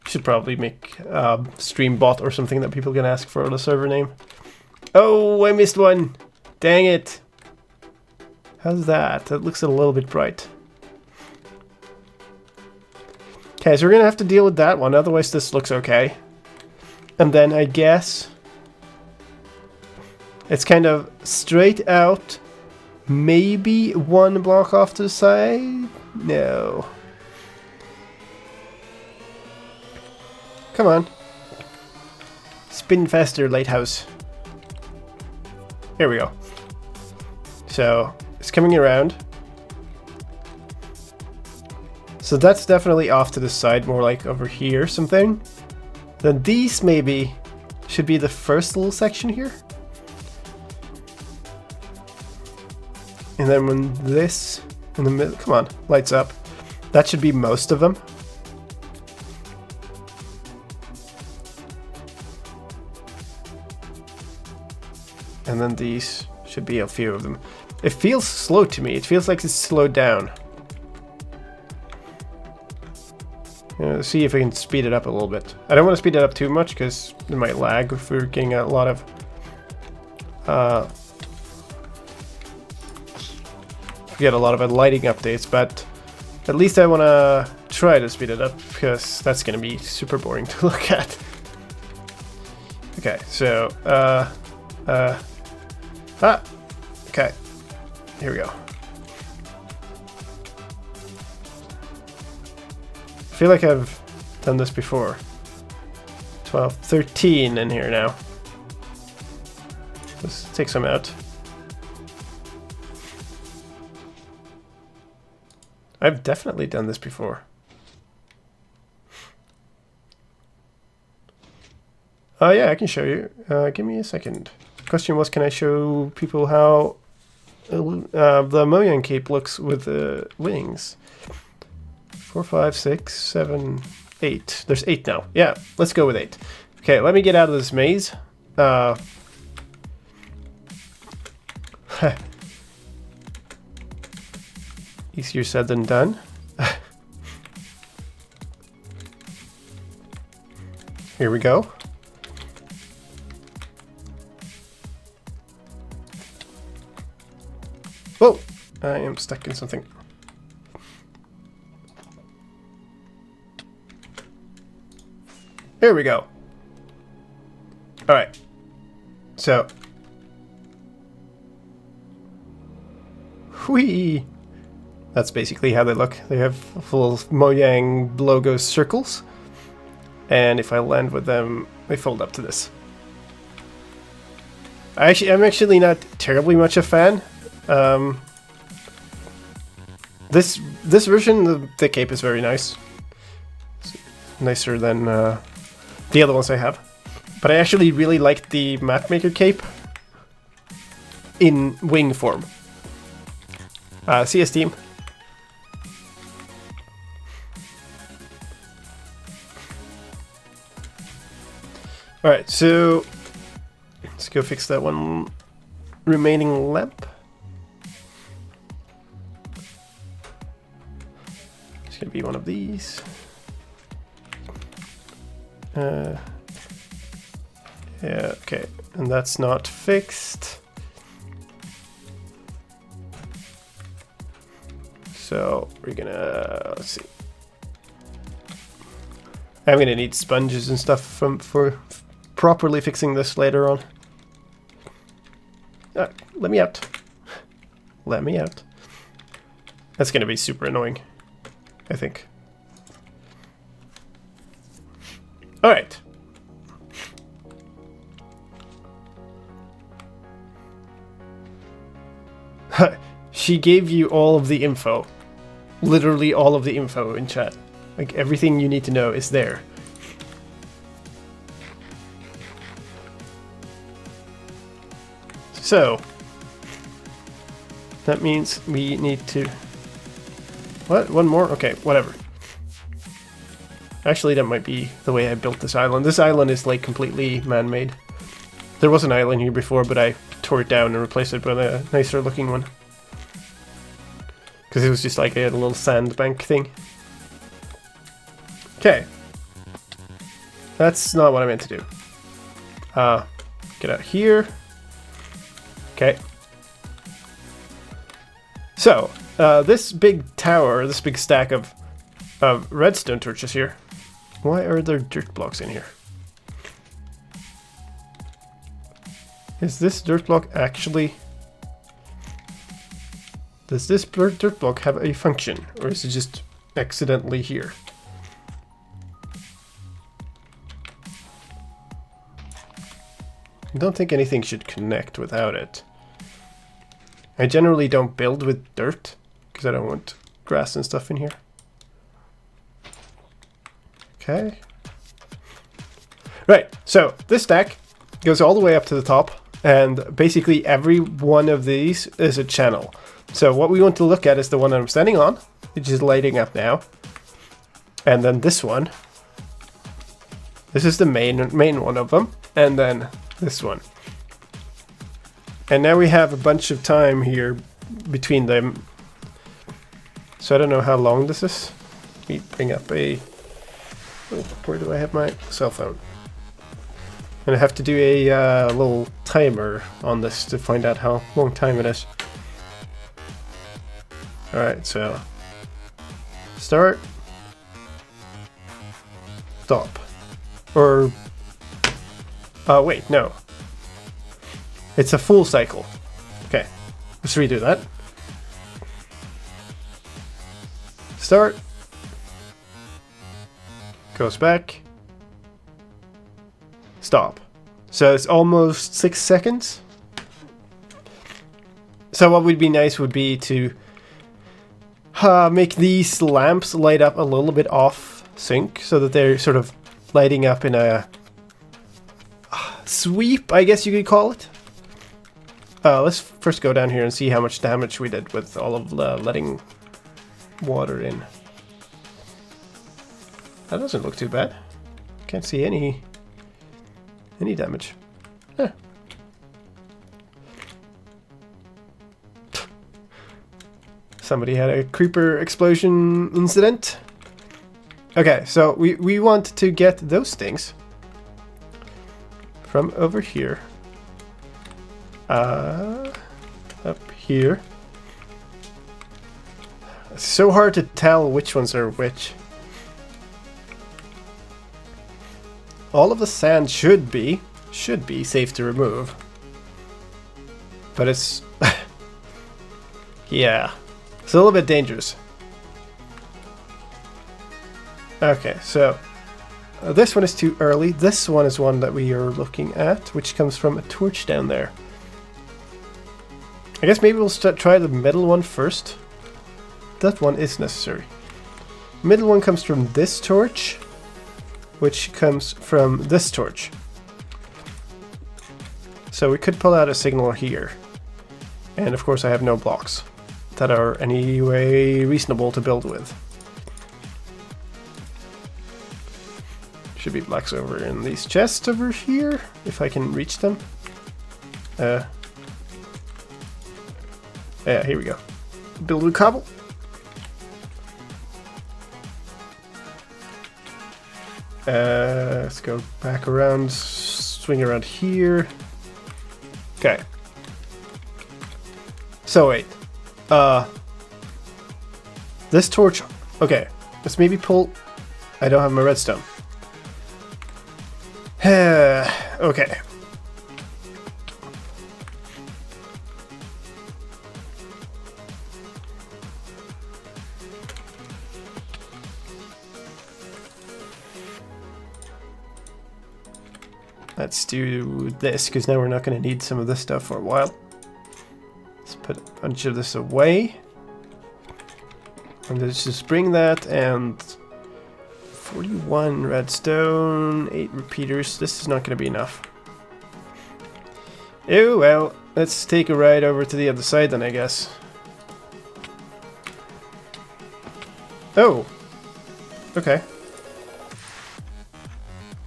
Should probably make stream bot or something that people can ask for the server name. Oh, I missed one. Dang it. How's that? That looks a little bit bright. Okay, so we're gonna have to deal with that one. Otherwise, this looks okay. And then I guess it's kind of straight out. Maybe one block off to the side. No. Come on. Spin faster, Lighthouse. Here we go. So, it's coming around. So that's definitely off to the side, more like over here something. Then these maybe should be the first little section here. And then when this in the middle, come on, lights up. That should be most of them. And then these should be a few of them. It feels slow to me. It feels like it's slowed down. Let's see if I can speed it up a little bit. I don't want to speed it up too much because it might lag if we're getting a lot of lighting updates, but at least I want to try to speed it up because that's going to be super boring to look at. Okay, so okay, here we go. I feel like I've done this before. 12, 13 in here now. Let's take some out. I've definitely done this before. Oh yeah, I can show you. Give me a second. The question was, can I show people how the Mojang cape looks with the wings? 4, 5, 6, 7, 8. There's 8 now. Yeah, let's go with 8. Okay, let me get out of this maze. Easier said than done. Here we go. Whoa! I am stuck in something. Here we go. Alright. So. Whee! That's basically how they look. They have full Mojang logo circles. And if I land with them, they fold up to this. I'm actually not terribly much a fan. This version, the cape is very nice. It's nicer than the other ones I have. But I actually really like the Mapmaker cape in wing form. See you, Steam. Alright, so let's go fix that one remaining lamp. It's gonna be one of these. Yeah, okay, and that's not fixed. So we're gonna, let's see. I'm gonna need sponges and stuff for properly fixing this later on. Let me out. Let me out. That's gonna be super annoying, I think. Alright. She gave you all of the info. Literally all of the info in chat. Like, everything you need to know is there. So, that means we need to... What? One more? Okay, whatever. Actually, that might be the way I built this island. This island is, like, completely man-made. There was an island here before, but I tore it down and replaced it with a nicer looking one. Because it was just like a little sandbank thing. Okay. That's not what I meant to do. Get out here. Okay. So, this big tower, this big stack of redstone torches here. Why are there dirt blocks in here? Is this dirt block actually... Does this dirt block have a function? Or is it just accidentally here? I don't think anything should connect without it. I generally don't build with dirt, because I don't want grass and stuff in here. Okay. Right, so this stack goes all the way up to the top, and basically every one of these is a channel. So what we want to look at is the one that I'm standing on, which is lighting up now. And then this one. This is the main one of them. And then this one. And now we have a bunch of time here between them. So I don't know how long this is. Let me bring up a... Oh, where do I have my cell phone? And I have to do a little timer on this to find out how long time it is. Alright, so... Start. Stop. Or... wait, no. It's a full cycle. Okay, let's redo that. Start. Goes back. Stop. So it's almost 6 seconds. So what would be nice would be to make these lamps light up a little bit off sync so that they're sort of lighting up in a sweep, I guess you could call it. Let's first go down here and see how much damage we did with all of letting water in. That doesn't look too bad. Can't see any damage. Huh. Somebody had a creeper explosion incident. Okay, so we want to get those things from over here. Up here. It's so hard to tell which ones are which. all of the sand should be safe to remove. But it's yeah, it's a little bit dangerous. Okay, so this one is too early. This one is one that we are looking at, which comes from a torch down there. I guess maybe we'll try the middle one first. That one is necessary. Middle one comes from this torch, which comes from this torch. So we could pull out a signal here. And of course I have no blocks that are any way reasonable to build with. Should be blocks over in these chests over here, if I can reach them. Yeah, here we go. Build with cobble. Let's go back around, swing around here. Okay. So wait. This torch. Okay. Let's maybe pull. I don't have my redstone. Okay. Let's do this, because now we're not going to need some of this stuff for a while. Let's put a bunch of this away. And let's just bring that, and 41 redstone, 8 repeaters. This is not going to be enough. Oh well, let's take a ride over to the other side then, I guess. Oh! Okay.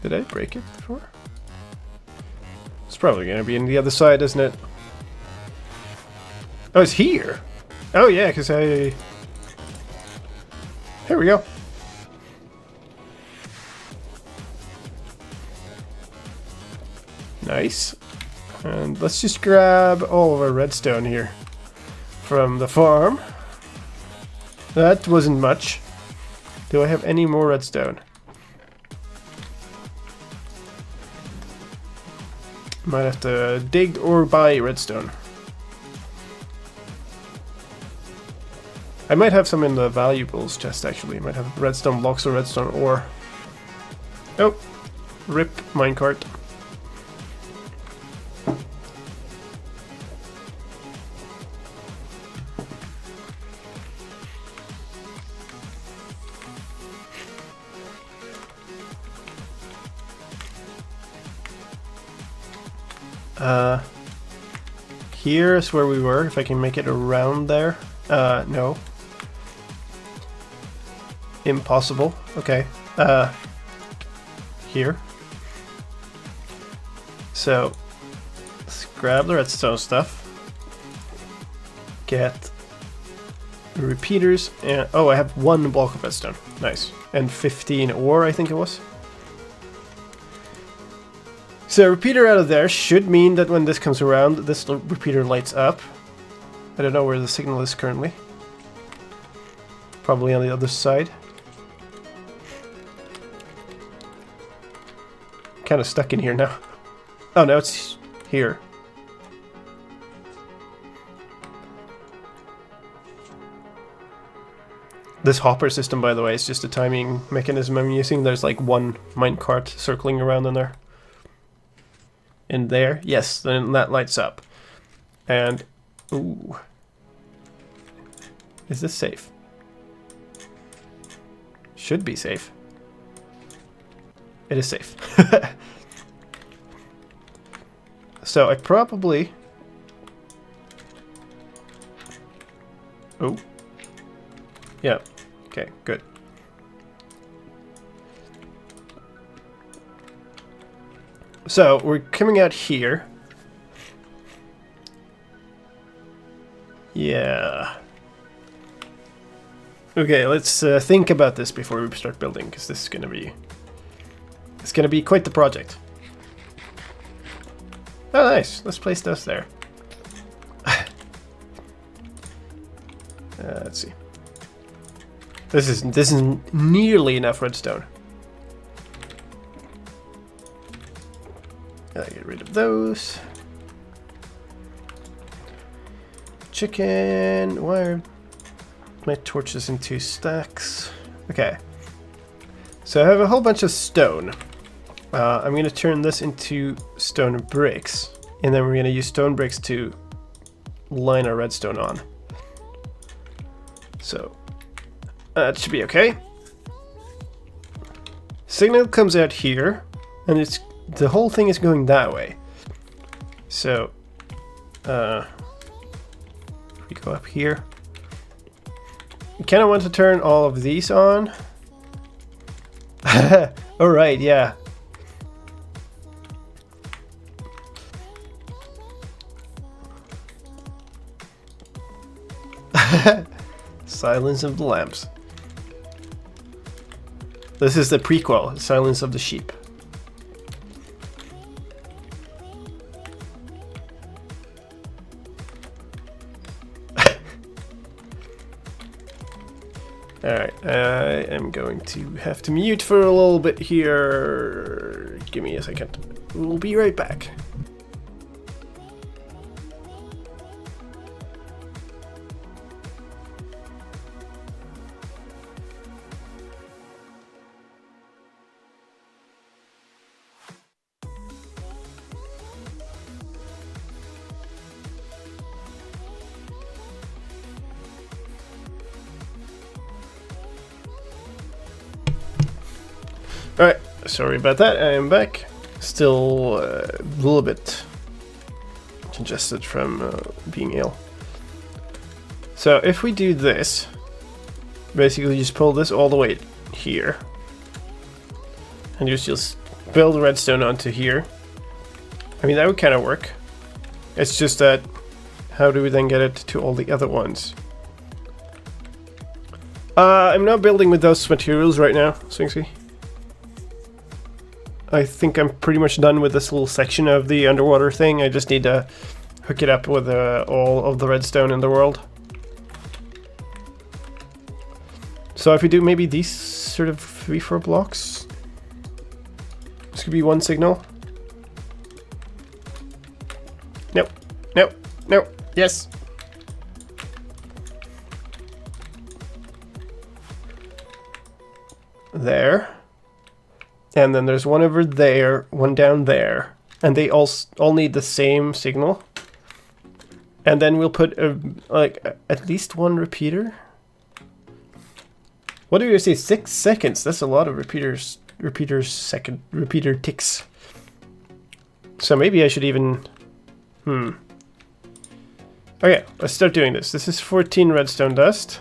Did I break it before? It's probably going to be on the other side, isn't it? Oh, it's here! Oh yeah, because I... Here we go. Nice. And let's just grab all of our redstone here from the farm. That wasn't much. Do I have any more redstone? Might have to dig or buy redstone. I might have some in the valuables chest actually. I might have redstone blocks or redstone ore. Oh, rip minecart. Here's where we were, if I can make it around there. No. Impossible. Okay. Here. So, let's grab the redstone stuff. Get the repeaters, and oh, I have 1 block of redstone. Nice. And 15 ore, I think it was. So a repeater out of there should mean that when this comes around, this repeater lights up. I don't know where the signal is currently. Probably on the other side. Kind of stuck in here now. Oh no, it's here. This hopper system, by the way, is just a timing mechanism I'm using. There's like 1 minecart circling around in there. In there, yes, then that lights up. And, ooh. Is this safe? Should be safe. It is safe. So I probably... Oh. Yeah, okay, good. So, we're coming out here. Yeah. Okay, let's think about this before we start building, because this is gonna be... It's gonna be quite the project. Oh, nice. Let's place those there. Let's see. This is nearly enough redstone. Get rid of those. Chicken. Why are my torches in 2 stacks? Okay. So I have a whole bunch of stone. I'm going to turn this into stone bricks. And then we're going to use stone bricks to line our redstone on. So that should be okay. Signal comes out here, and the whole thing is going that way. So we go up here. You kind of want to turn all of these on. All right, yeah. Silence of the Lambs. This is the prequel, Silence of the Sheep. Alright, I am going to have to mute for a little bit here. Give me a second. We'll be right back. Alright, sorry about that, I am back. Still a little bit congested from being ill. So if we do this, basically just pull this all the way here. And just build redstone onto here. I mean, that would kind of work. It's just that, how do we then get it to all the other ones? I'm not building with those materials right now, Swingsy. I think I'm pretty much done with this little section of the underwater thing. I just need to hook it up with all of the redstone in the world. So if we do maybe these sort of 3-4 blocks, this could be one signal. Nope, nope, nope, yes. There. And then there's one over there, one down there, and they all need the same signal. And then we'll put like at least one repeater. What do you say? 6 seconds? That's a lot of repeater ticks. So maybe I should even. Okay, let's start doing this. This is 14 redstone dust.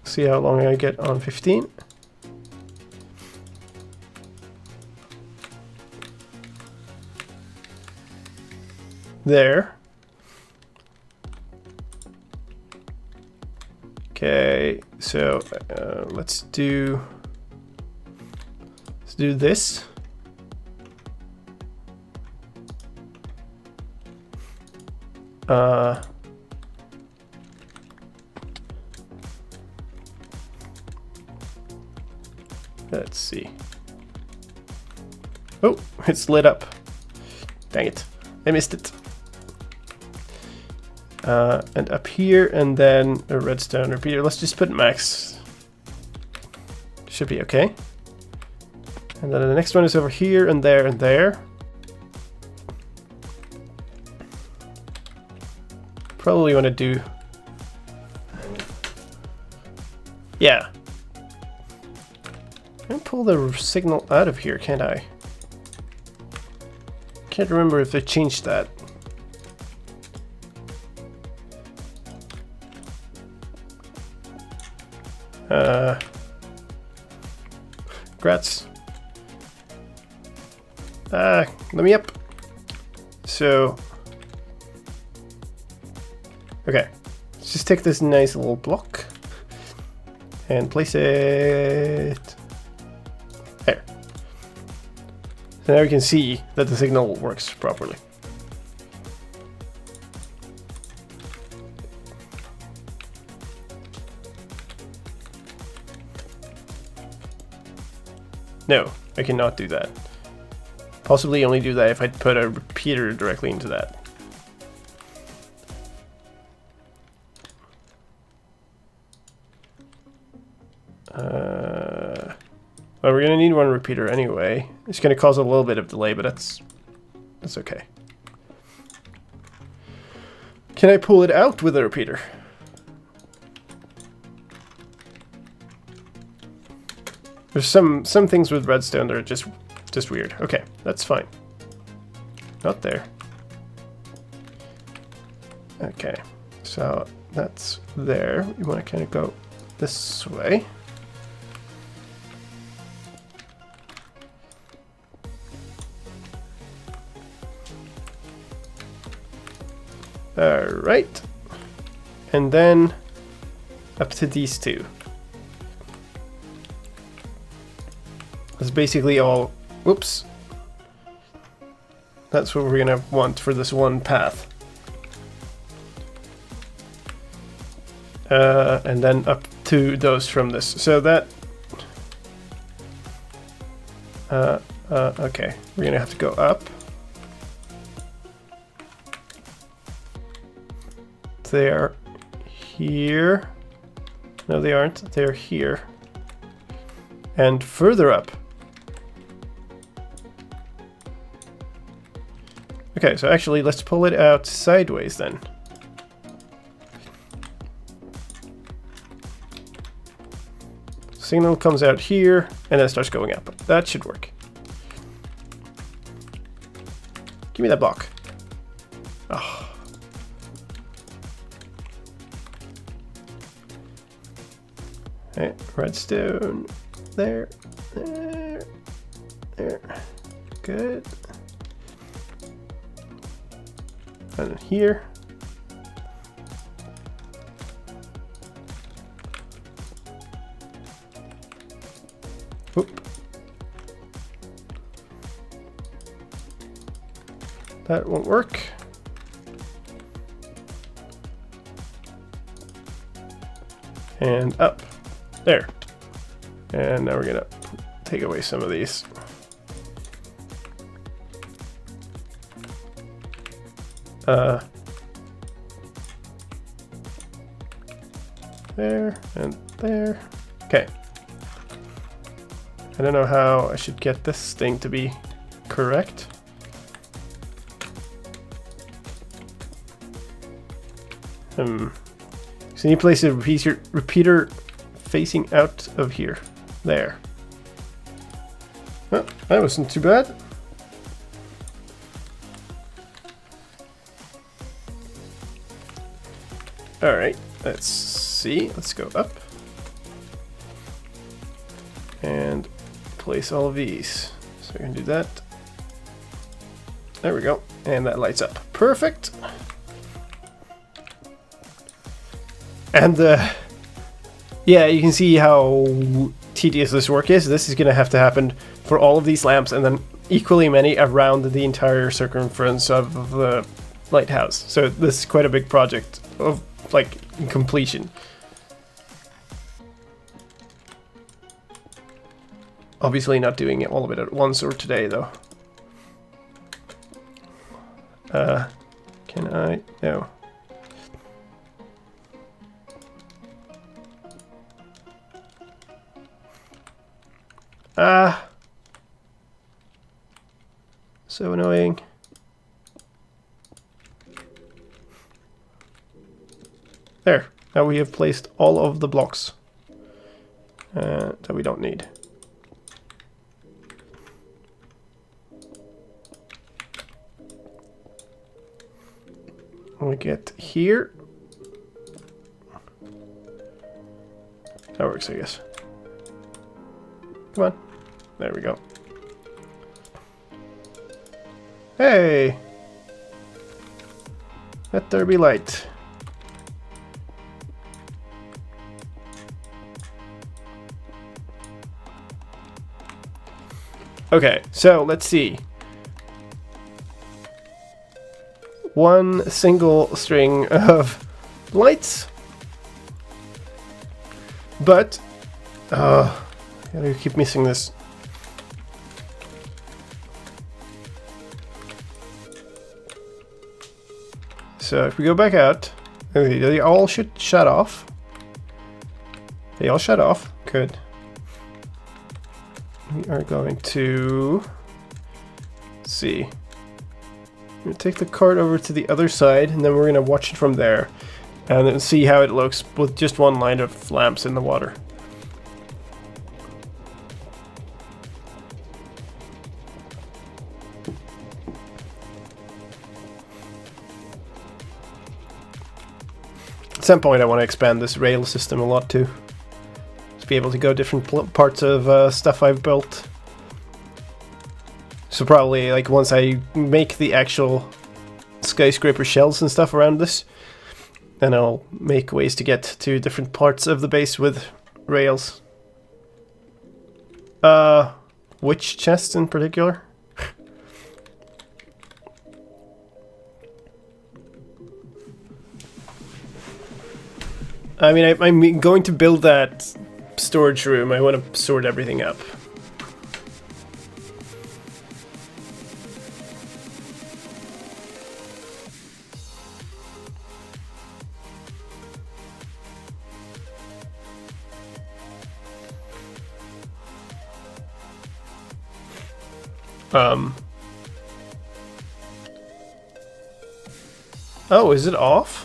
See how long I get on 15. There. Okay, so let's do this. Let's see. Oh, it's lit up. Dang it, I missed it. And up here, and then a redstone repeater. Let's just put max. Should be okay. And then the next one is over here, and there, and there. Probably want to do. Yeah. I can pull the signal out of here, can't I? Can't remember if they changed that. Grats. Let me up. So, okay, let's just take this nice little block and place it there. So now we can see that the signal works properly. No, I cannot do that. possibly only do that if I put a repeater directly into that. Well, we're gonna need one repeater anyway. It's gonna cause a little bit of delay, but that's okay. Can I pull it out with a repeater? There's some things with redstone that are just weird. Okay, that's fine. Not there. Okay, so that's there. You want to kind of go this way. All right, and then up to these two. That's basically all. Whoops. That's what we're gonna want for this one path. And then up to those from this. So that. Okay, we're gonna have to go up. They're here. No, they aren't. They're here. And further up. Okay, so actually, let's pull it out sideways then. Signal comes out here, and then it starts going up. That should work. Give me that block. Oh. Okay, redstone. There. Good. And then here. Oop. That won't work. And up. There. And now we're gonna take away some of these. There and there. Okay. I don't know how I should get this thing to be correct. So you need to place a repeater facing out of here. There. Well, that wasn't too bad. Alright, let's see. Let's go up. And place all of these. So we're going to do that. There we go. And that lights up. Perfect. And yeah, you can see how tedious this work is. This is going to have to happen for all of these lamps and then equally many around the entire circumference of the lighthouse. So this is quite a big project of like completion. Obviously not doing all of it at once or today though. Can I? No. So annoying. There. Now we have placed all of the blocks that we don't need. We get here. That works, I guess. Come on. There we go. Hey! Let there be light. Okay, so let's see. One single string of lights, but I gotta keep missing this. So if we go back out, they all should shut off. They all shut off. Good. We are going to see. We're going to take the cart over to the other side, and then we're going to watch it from there, and then see how it looks with just one line of lamps in the water. At some point I want to expand this rail system a lot too. Be able to go different parts of stuff I've built. So probably like once I make the actual skyscraper shells and stuff around this, then I'll make ways to get to different parts of the base with rails. Which chests in particular? I mean, I'm going to build that storage room. I want to sort everything up. Oh, is it off?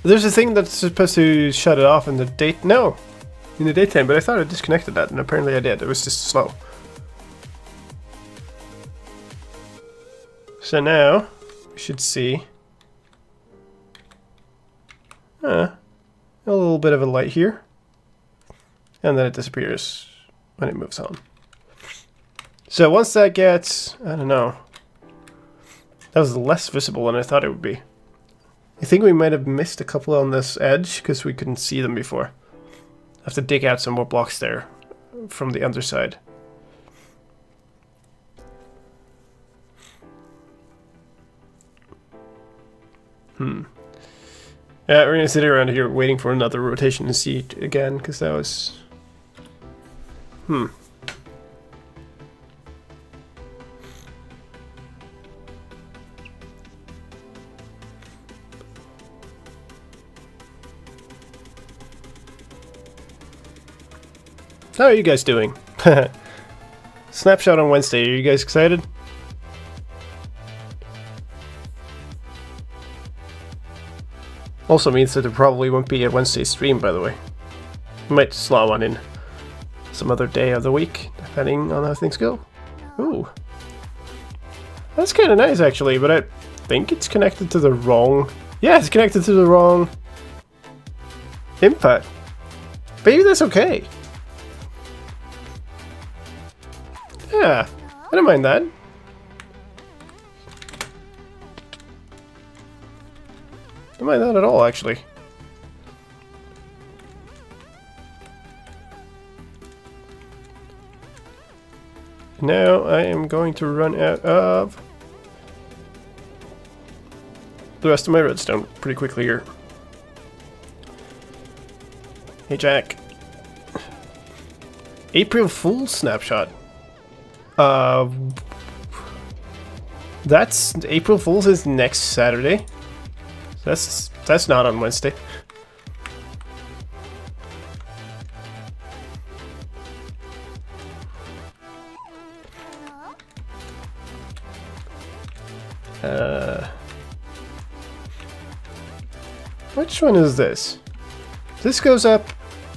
There's a thing that's supposed to shut it off in the in the daytime, but I thought I disconnected that, and apparently I did. It was just slow. So now, we should see a little bit of a light here, and then it disappears when it moves on. So once that gets, I don't know, that was less visible than I thought it would be. I think we might have missed a couple on this edge because we couldn't see them before. I have to dig out some more blocks there from the underside. Yeah, we're gonna sit around here waiting for another rotation to see it again because that was... How are you guys doing? Snapshot on Wednesday. Are you guys excited? Also means that there probably won't be a Wednesday stream, by the way. We might slot one in some other day of the week, depending on how things go. Ooh. That's kind of nice, actually, but I think it's connected to the wrong... Yeah, it's connected to the wrong input. Maybe that's okay. Yeah, I don't mind that. I don't mind that at all, actually. Now I am going to run out of the rest of my redstone pretty quickly here. Hey Jack. April Fool's snapshot. That's April Fool's is next Saturday. That's not on Wednesday. Which one is this? This goes up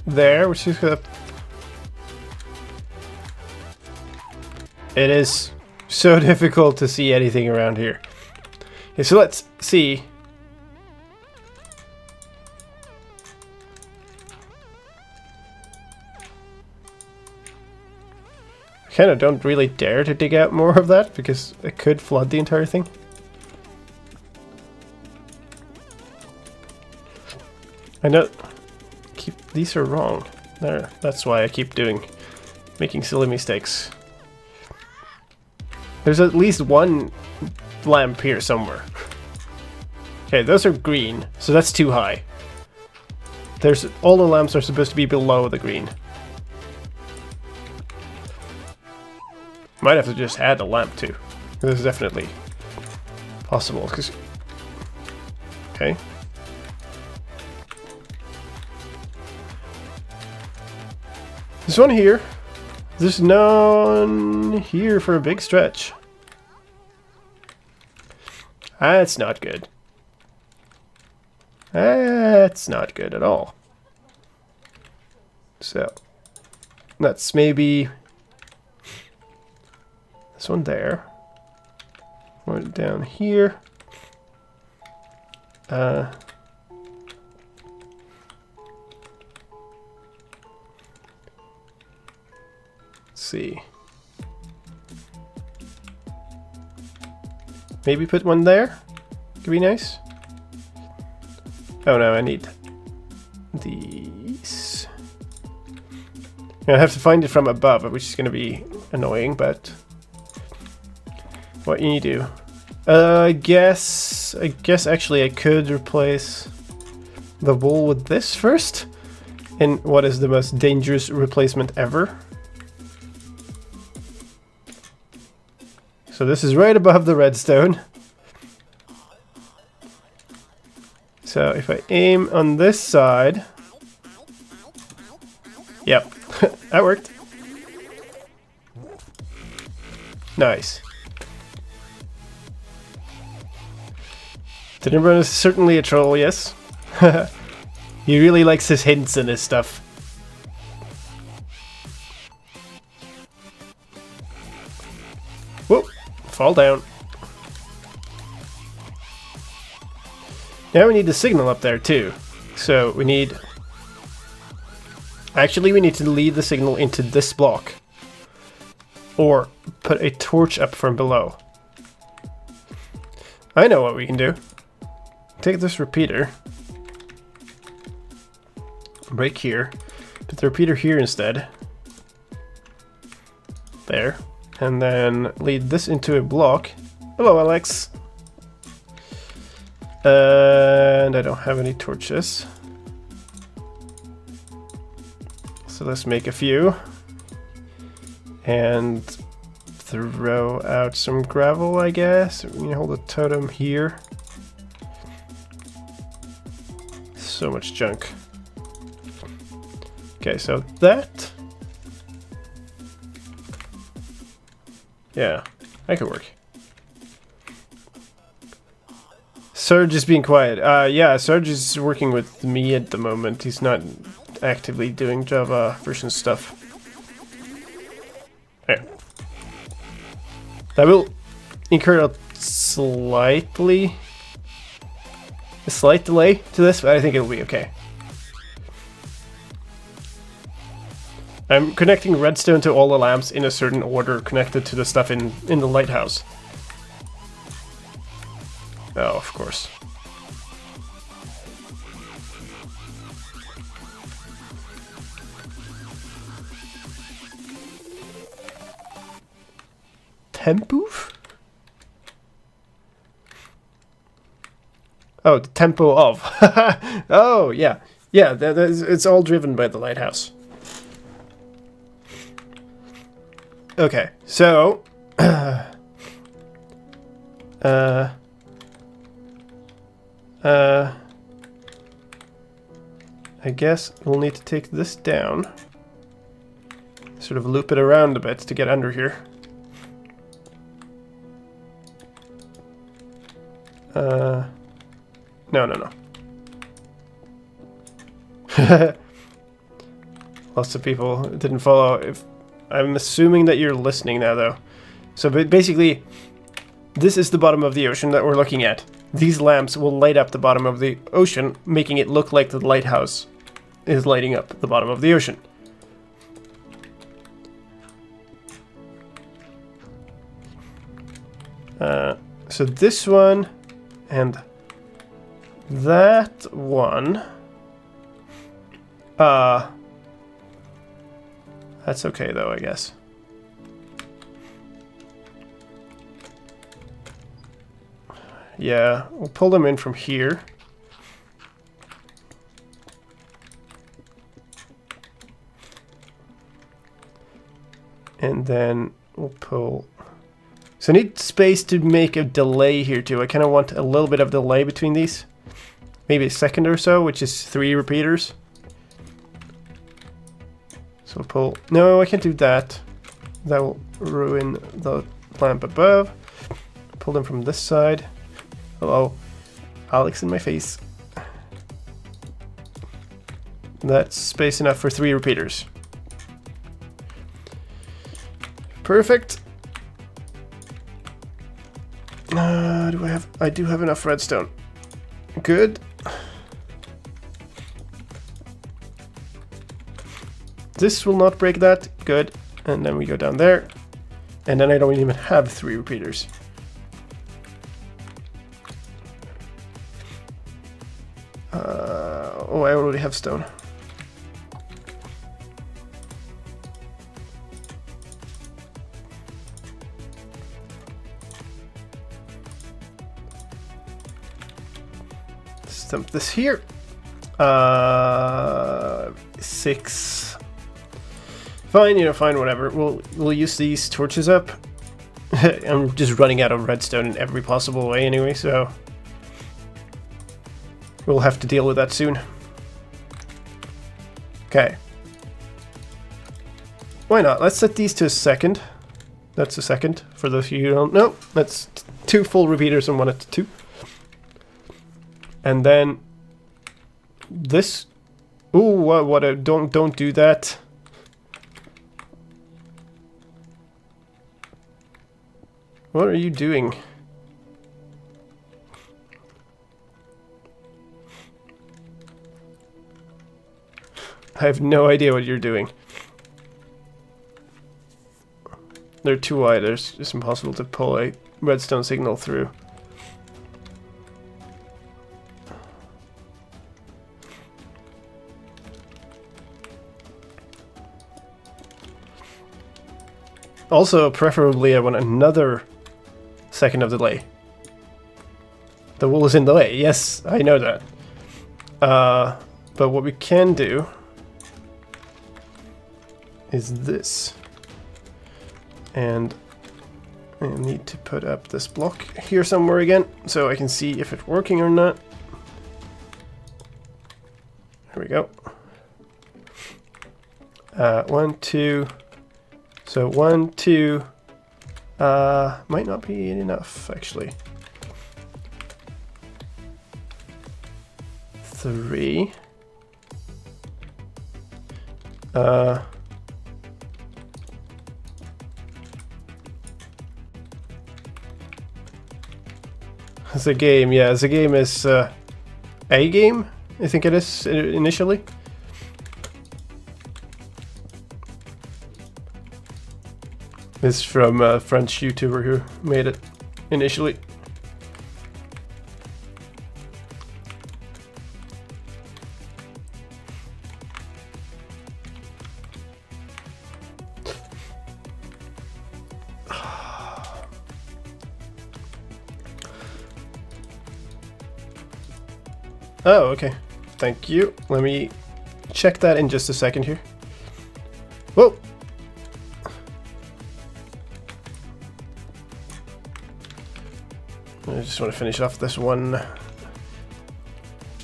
there, which is up. It is so difficult to see anything around here. Okay, so let's see. I kind of don't really dare to dig out more of that because it could flood the entire thing. I know. These are wrong. There. That's why I keep making silly mistakes. There's at least one lamp here somewhere. Okay, those are green, so that's too high. All the lamps are supposed to be below the green. Might have to just add a lamp too. This is definitely possible because Okay. This one here. There's none here for a big stretch. That's not good. That's not good at all. So, that's maybe this one there. One down here. Let's see. Maybe put one there. Could be nice. Oh no, I need these. I have to find it from above, which is going to be annoying, but what you do? I guess actually I could replace the wall with this first, in what is the most dangerous replacement ever. So this is right above the redstone. So if I aim on this side, yep, that worked. Nice. Tinderburn is certainly a troll, yes. He really likes his hints and his stuff. Whoop, fall down. Now we need the signal up there too. So we need... Actually, we need to lead the signal into this block. Or put a torch up from below. I know what we can do. Take this repeater. Break here. Put the repeater here instead. There. And then lead this into a block. Hello, Alex. And I don't have any torches. So let's make a few. And throw out some gravel, I guess. We can hold a totem here. So much junk. Okay, so that... Yeah, that could work. Serge is being quiet. Yeah, Serge is working with me at the moment. He's not actively doing Java version stuff. There. That will incur a slight delay to this, but I think it'll be okay. I'm connecting redstone to all the lamps in a certain order connected to the stuff in the lighthouse. Oh, of course. Tempo? Oh, the tempo of. Oh, yeah. Yeah, it's all driven by the lighthouse. Okay, so... I guess we'll need to take this down. Sort of loop it around a bit to get under here. No. Lots of people didn't follow. I'm assuming that you're listening now, though. So basically, this is the bottom of the ocean that we're looking at. These lamps will light up the bottom of the ocean, making it look like the lighthouse is lighting up the bottom of the ocean. So this one and that one, that's okay though, I guess. Yeah, we'll pull them in from here. And then we'll pull... So I need space to make a delay here too. I kind of want a little bit of delay between these. maybe a second or so, which is 3 repeaters. So pull. No, I can't do that. That will ruin the lamp above. Pull them from this side. Hello. Alex in my face. That's space enough for 3 repeaters. Perfect. Do I have? I do have enough redstone. Good. This will not break that. Good. And then we go down there. And then I don't even have 3 repeaters. Oh, I already have stone. Dump this here. 6. Fine, you know, fine, whatever. We'll use these torches up. I'm just running out of redstone in every possible way anyway, so we'll have to deal with that soon. Okay. Why not? Let's set these to a second. That's a second, for those of you who don't know. That's 2 full repeaters and 1 at 2. And then this. Ooh, what? Don't do that. What are you doing? I have no idea what you're doing. They're too wide. It's impossible to pull a redstone signal through. Also, preferably I want another second of delay. The wool is in delay. Yes, I know that. But what we can do is this. And I need to put up this block here somewhere again so I can see if it's working or not. There we go. 1, 2. So 1, 2, might not be enough actually. 3. The game, yeah, the game is a game, I think it is initially. This is from a French YouTuber who made it initially. Oh, okay. Thank you. Let me check that in just a second here. Whoa! I just want to finish off this one.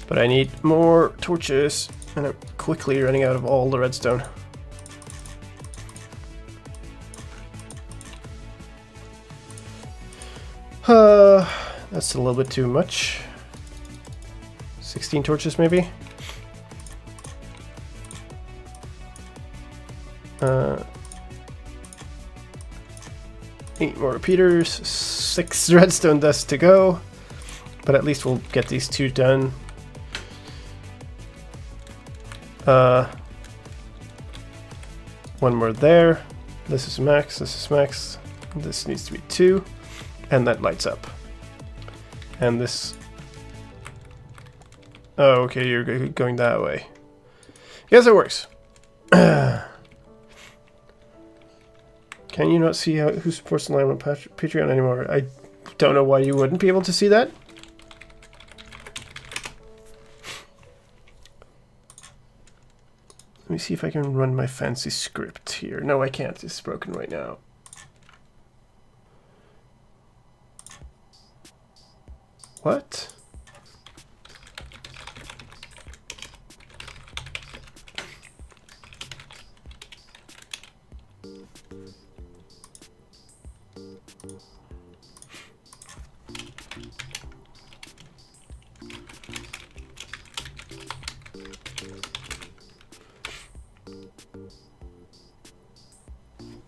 But I need more torches, and I'm quickly running out of all the redstone. That's a little bit too much. 16 torches maybe? 8 more repeaters, 6 redstone dust to go, but at least we'll get these 2 done. 1 more there. This is max, this is max. This needs to be 2, and that lights up. And this... Oh, okay, you're going that way. Yes, it works. Can you not see who supports the line on Patreon anymore? I don't know why you wouldn't be able to see that. Let me see if I can run my fancy script here. No, I can't. It's broken right now. What?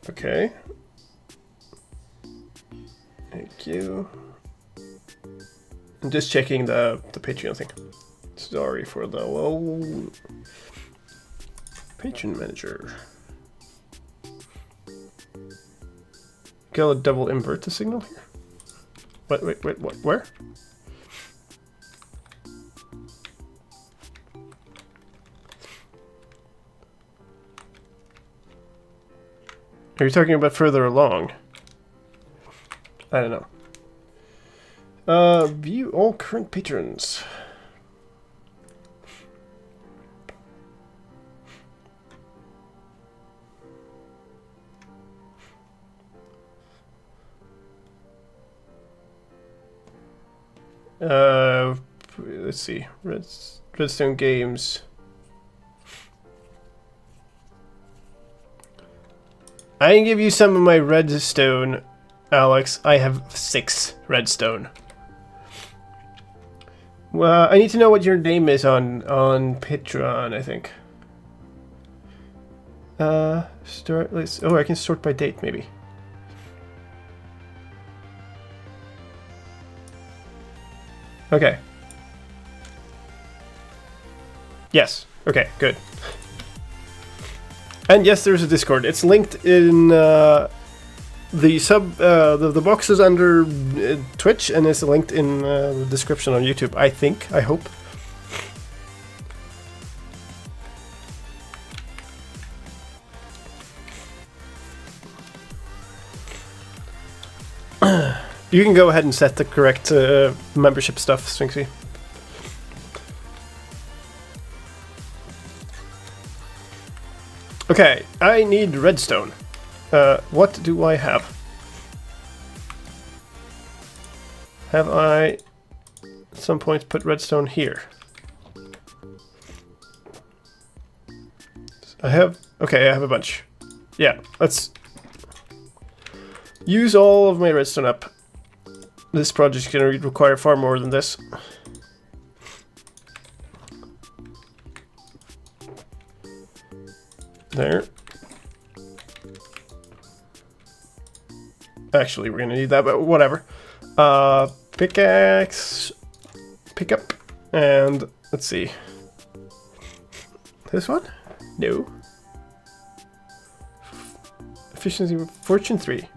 Okay. Thank you. I'm just checking the Patreon thing. Sorry for the low Patreon manager. Got a double invert the signal here. Wait, what? Where? Are you talking about further along? I don't know. View all current patrons. Let's see. Redstone Games. I can give you some of my redstone, Alex. I have 6 redstone. Well, I need to know what your name is on Patreon, I think. I can sort by date, maybe. Okay. Yes. Okay, good. And yes, there's a Discord. It's linked in the box is under Twitch and it's linked in the description on YouTube. I think. I hope. You can go ahead and set the correct membership stuff, Sphinxy. Okay, I need redstone. What do I have? Have I at some point put redstone here? Okay, I have a bunch. Yeah, let's use all of my redstone up. This project is going to require far more than this. There. Actually, we're gonna need that, but whatever. Pickaxe, pick up, and let's see. This one? No. Efficiency, fortune 3.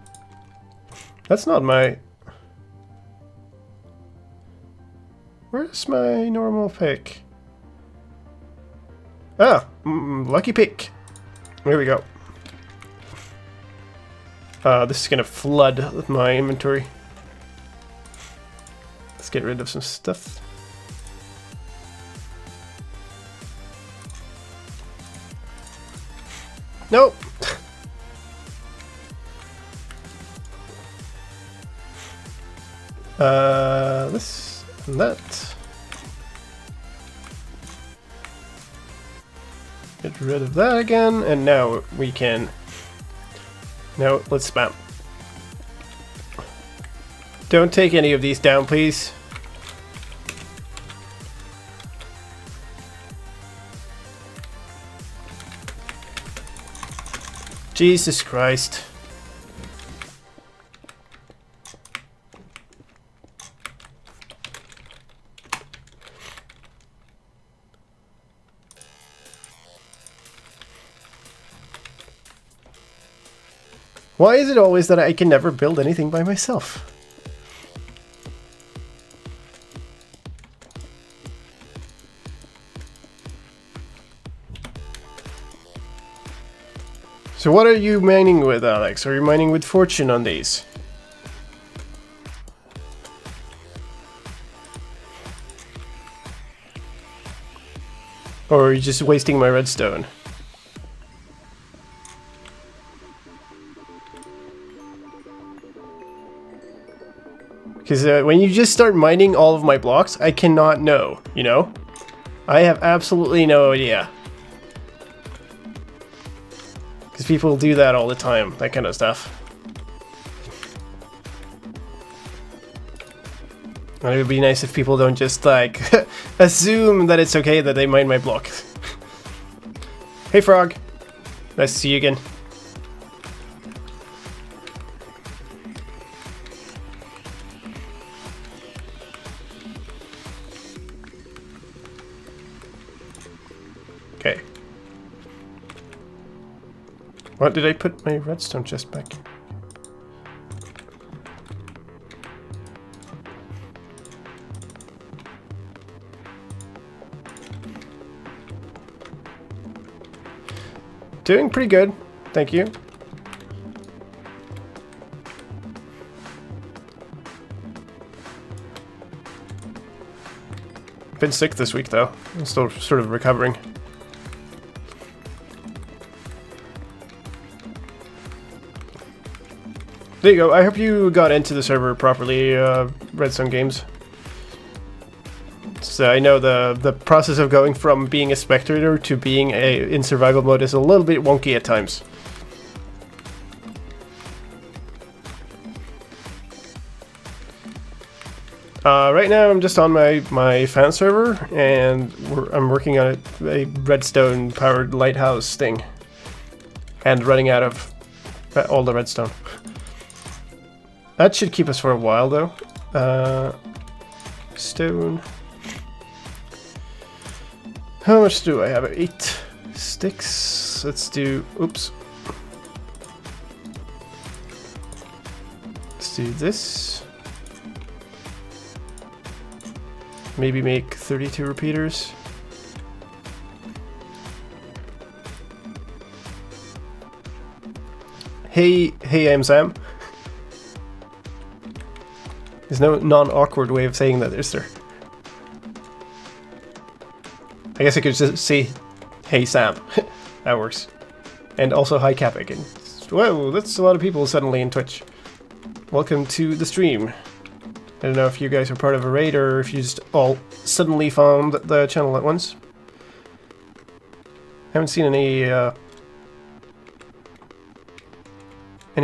That's not my... Where's my normal pick? Ah, lucky pick. There we go. This is gonna flood my inventory. Let's get rid of some stuff. Nope. This and that. Get rid of that again, and now we can... No, let's spam. Don't take any of these down, please. Jesus Christ. Why is it always that I can never build anything by myself? So what are you mining with, Alex? Are you mining with fortune on these? Or are you just wasting my redstone? Because when you just start mining all of my blocks, I cannot know, you know? I have absolutely no idea. Because people do that all the time, that kind of stuff. And it would be nice if people don't just, like, assume that it's okay that they mine my blocks. Hey, Frog. Nice to see you again. Okay. What did I put my redstone chest back? Doing pretty good, thank you. Been sick this week though. I'm still sort of recovering. There you go. I hope you got into the server properly, Redstone Games. So I know the process of going from being a spectator to being in survival mode is a little bit wonky at times. Right now I'm just on my fan server, and I'm working on a redstone powered lighthouse thing, and running out of all the redstone. That should keep us for a while though. Stone. How much do I have? 8 sticks. Let's do. Oops. Let's do this. Maybe make 32 repeaters. Hey, I'm Sam. There's no non-awkward way of saying that, is there? I guess I could just say, hey Sam. That works. And also hi Capic. And whoa, that's a lot of people suddenly in Twitch. Welcome to the stream. I don't know if you guys are part of a raid or if you just all suddenly found the channel at once. Haven't seen any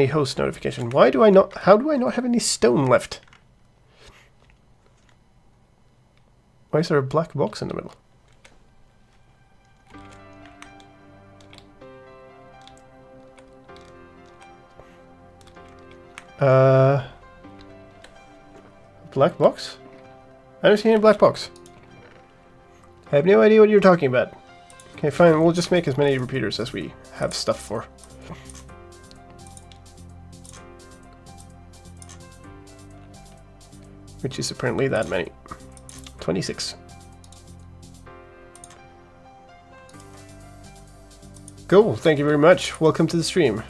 host notification. Why do I not? How do I not have any stone left? Why is there a black box in the middle? Black box? I don't see any black box. I have no idea what you're talking about. Okay, fine, we'll just make as many repeaters as we have stuff for. Which is apparently that many. 26. Cool, thank you very much. Welcome to the stream.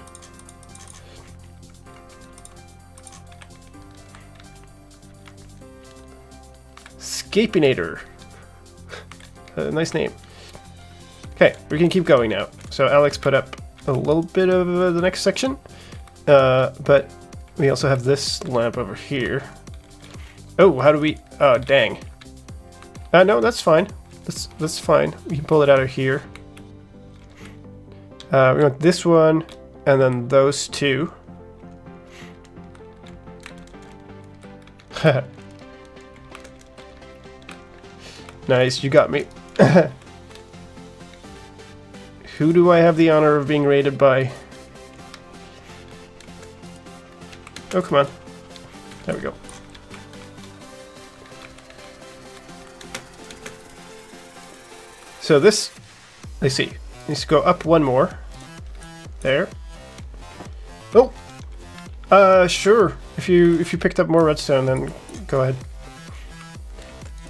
Scapinator. Nice name. Okay, we can keep going now. So Alex put up a little bit of the next section, but we also have this lamp over here. Oh, how do we? Oh, dang. No, that's fine. That's fine. We can pull it out of here. We want this one, and then those two. Nice, you got me. Who do I have the honor of being raided by? Oh, come on. There we go. So this, let's see, needs to go up one more. There. Oh, sure. If you picked up more redstone, then go ahead.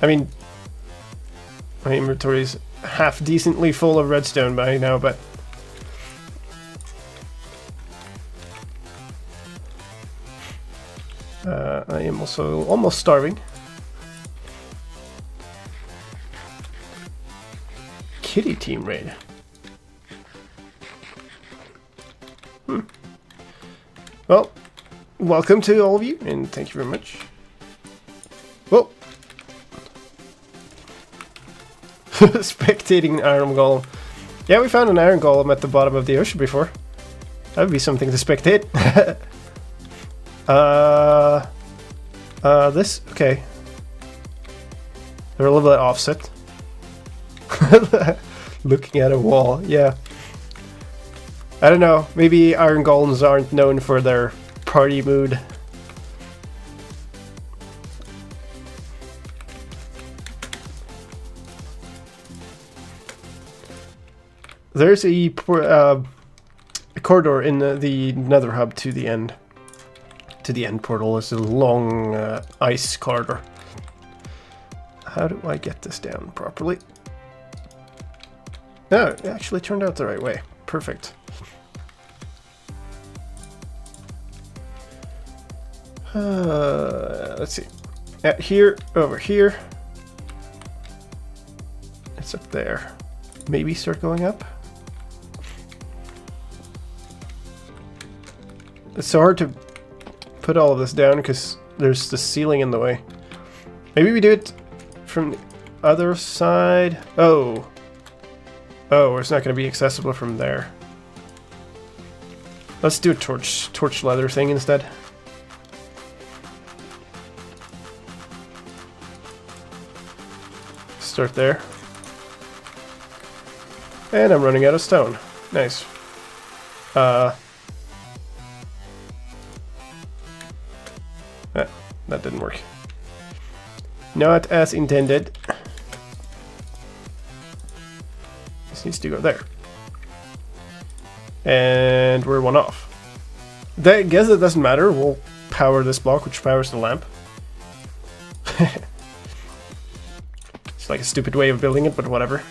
I mean, my inventory is half decently full of redstone by now, but I am also almost starving. Kitty team raid. Well, welcome to all of you, and thank you very much. Whoa! Spectating iron golem. Yeah, we found an iron golem at the bottom of the ocean before. That would be something to spectate. This, okay. They're a little bit offset. Looking at a wall, yeah. I don't know, maybe iron golems aren't known for their party mood. There's a corridor in the nether hub to the end. To the end portal. It's a long ice corridor. How do I get this down properly? No, it actually turned out the right way. Perfect. Let's see. Here, over here. It's up there. Maybe start going up. It's so hard to put all of this down because there's the ceiling in the way. Maybe we do it from the other side. Oh. Oh, it's not going to be accessible from there. Let's do a torch leather thing instead. Start there. And I'm running out of stone. Nice. That didn't work. Not as intended. This needs to go there. And we're one off. I guess it doesn't matter. We'll power this block, which powers the lamp. It's like a stupid way of building it, but whatever.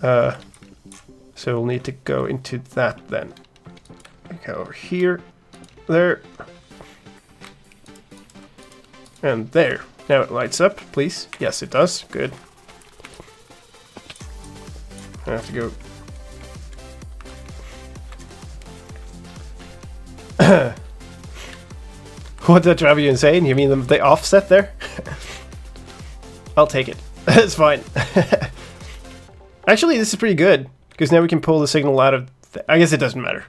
So we'll need to go into that then. Go over here, there, and there. Now it lights up, please. Yes, it does. Good. I have to go. What did that drive you insane? You mean the offset there? I'll take it. It's fine. Actually, this is pretty good, because now we can pull the signal out of... I guess it doesn't matter.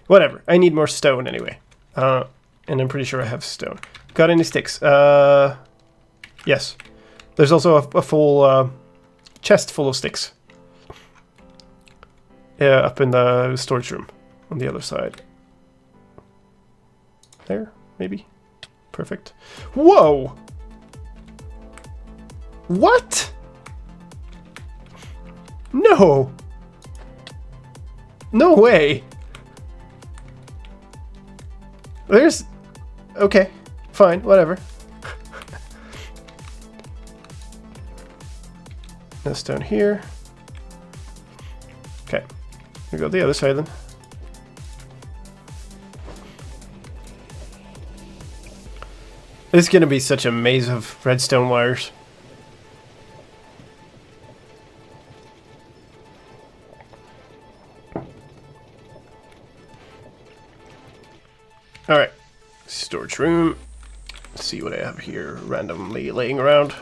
Whatever. I need more stone anyway. And I'm pretty sure I have stone. Got any sticks? Yes. There's also a full chest full of sticks. Yeah, up in the storage room on the other side. There, maybe. Perfect. Whoa! What? No! No way! There's... Okay, fine, whatever. That's down here. Okay, we go the other side then. This is gonna be such a maze of redstone wires. Alright, storage room. Let's see what I have here randomly laying around.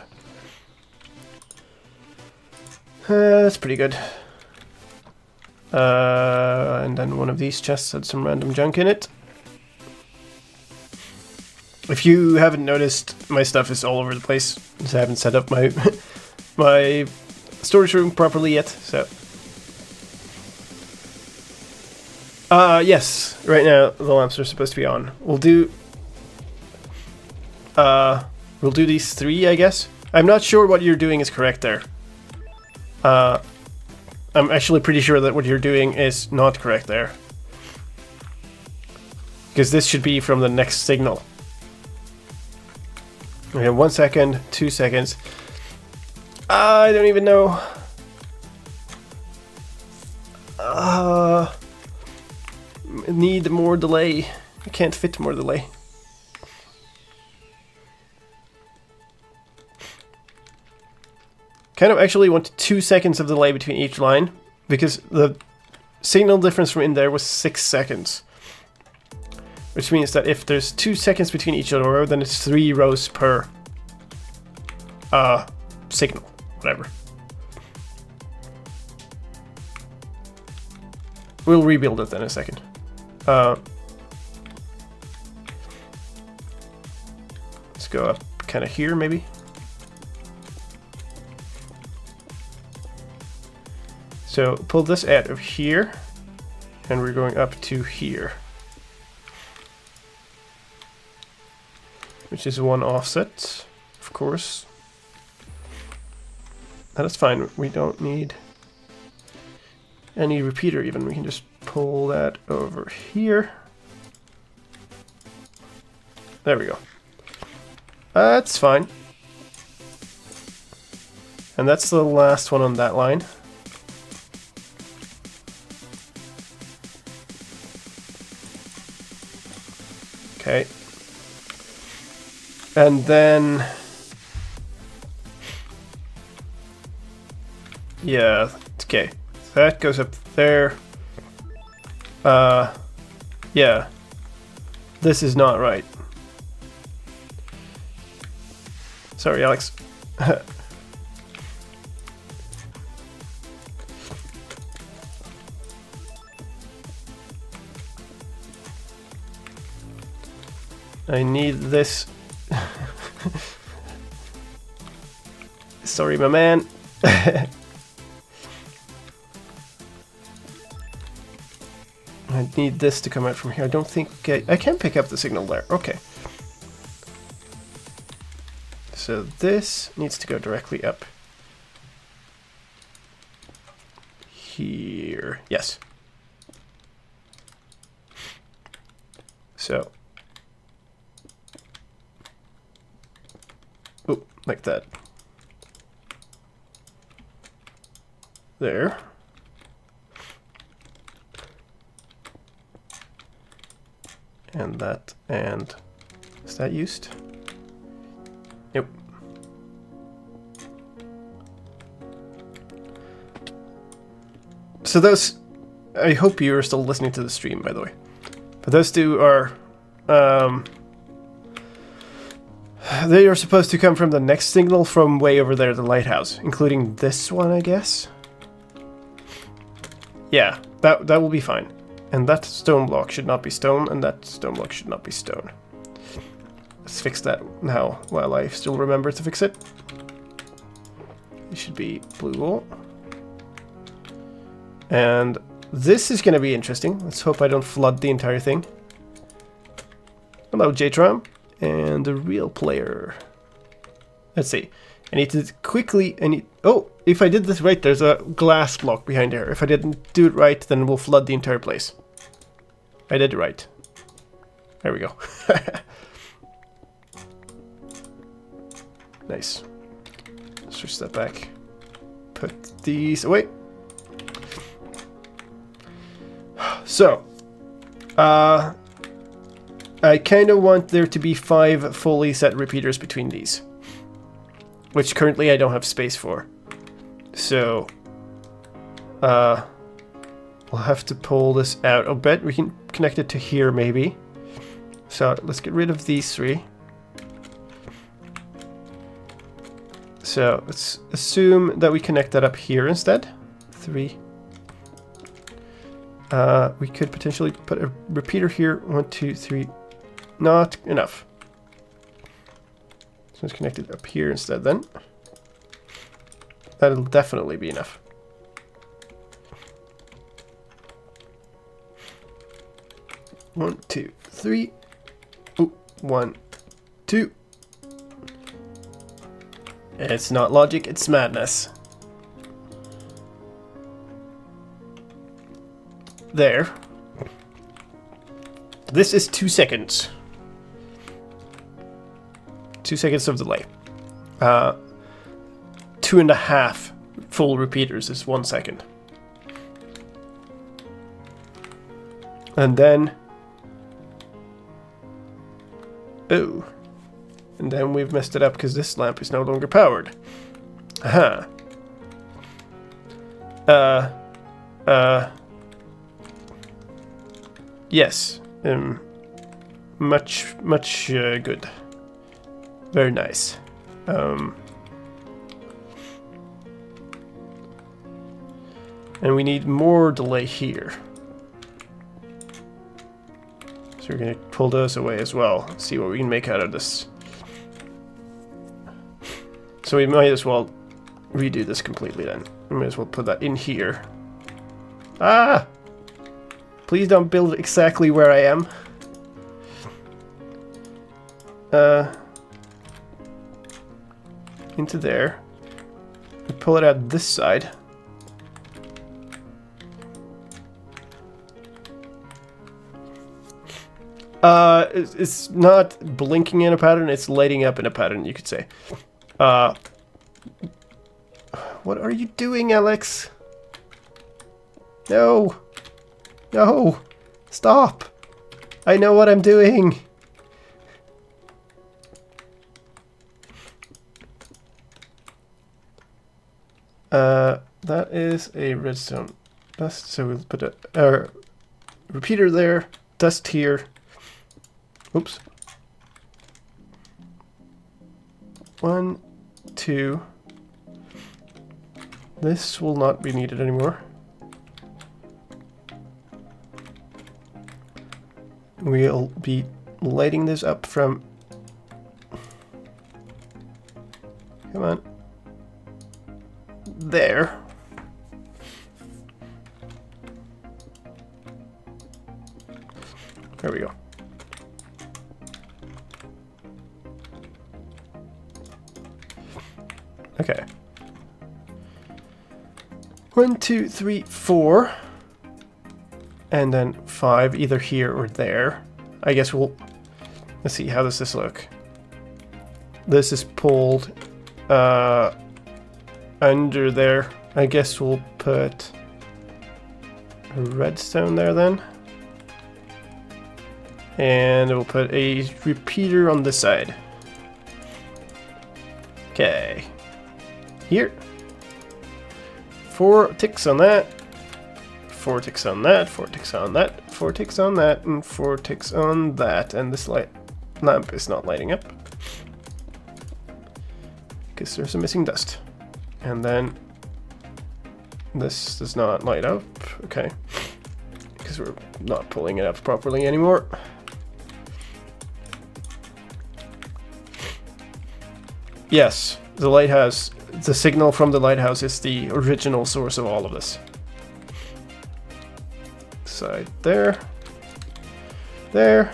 That's pretty good. And then one of these chests had some random junk in it. If you haven't noticed, my stuff is all over the place, because I haven't set up my my storage room properly yet, so... yes, right now the lamps are supposed to be on. We'll do these 3, I guess. I'm not sure what you're doing is correct there. I'm actually pretty sure that what you're doing is not correct there. Because this should be from the next signal. Okay, 1 second, 2 seconds. I don't even know. Need more delay. I can't fit more delay. Kind of actually want 2 seconds of delay between each line, because the signal difference from in there was 6 seconds. Which means that if there's 2 seconds between each row, then it's 3 rows per signal. Whatever. We'll rebuild it in a second. Let's go up kind of here, maybe. So pull this out of here, and we're going up to here, which is 1 offset, of course. That's fine. We don't need any repeater even. We can just pull that over here. There we go. That's fine. And that's the last one on that line. Okay. And then... yeah, okay. That goes up there. Yeah. This is not right. Sorry, Alex. I need this. Sorry, my man. I need this to come out from here. I don't think I can pick up the signal there. Okay. So this needs to go directly up here. Yes. So. Oh, like that. There. And that, and is that used? Nope. So those, I hope you are still listening to the stream, by the way. But those two are, they are supposed to come from the next signal from way over there, the lighthouse, including this one, I guess. Yeah, that will be fine. And that stone block should not be stone, and that stone block should not be stone. Let's fix that now, while I still remember to fix it. It should be blue wool. And this is going to be interesting. Let's hope I don't flood the entire thing. Hello, JTram. And the real player. Let's see. I need to quickly... oh, if I did this right, there's a glass block behind there. If I didn't do it right, then we'll flood the entire place. I did it right. There we go. Nice. Switch that back. Put these away. So, I kind of want there to be 5 fully set repeaters between these, which currently I don't have space for. So, we'll have to pull this out a bit. We can connect it to here maybe. So let's get rid of these 3. So let's assume that we connect that up here instead. 3. We could potentially put a repeater here. 1, 2, 3. Not enough. So let's connect it up here instead then. That'll definitely be enough. One, 2, 3. Ooh, 1, 2. It's not logic, it's madness. There. This is 2 seconds. 2 seconds of delay. 2.5 full repeaters is 1 second. And then... oh. And then we've messed it up because this lamp is no longer powered. Aha. Yes. Much good. Very nice. And we need more delay here. So we're going to pull those away as well. See what we can make out of this. So we might as well redo this completely then. We might as well put that in here. Ah! Please don't build exactly where I am. Into there. pull it out this side. It's not blinking in a pattern, it's lighting up in a pattern, you could say. What are you doing, Alex? No! No! Stop! I know what I'm doing! That is a redstone dust, so we'll put a repeater there, dust here. Oops. 1, 2. This will not be needed anymore. We'll be lighting this up from... Come on. There. There we go. Okay. 1, 2, 3, 4. And then 5, either here or there. I guess we'll... Let's see, how does this look? This is pulled under there. I guess we'll put a redstone there then. And we'll put a repeater on this side. Okay. Here. 4 ticks on that. 4 ticks on that. 4 ticks on that. 4 ticks on that. And 4 ticks on that. And this lamp is not lighting up. Because there's a missing dust. And then this does not light up. Okay. Because we're not pulling it up properly anymore. Yes, the lighthouse, the signal from the lighthouse is the original source of all of this. Side there. There.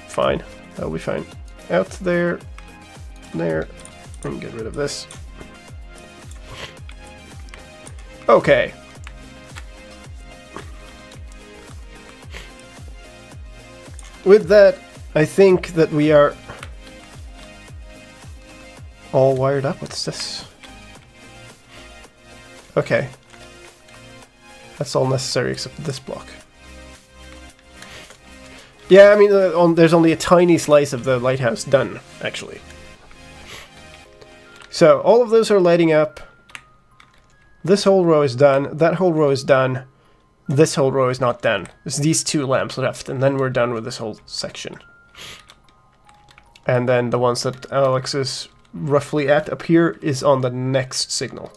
Fine. That'll be fine. Out there. There. And get rid of this. Okay. With that, I think that we are all wired up. What's this? Okay. That's all necessary except for this block. Yeah, I mean, there's only a tiny slice of the lighthouse done, actually. So, all of those are lighting up. This whole row is done. That whole row is done. This whole row is not done. There's these 2 lamps left, and then we're done with this whole section. And then the ones that Alex is roughly at up here is on the next signal.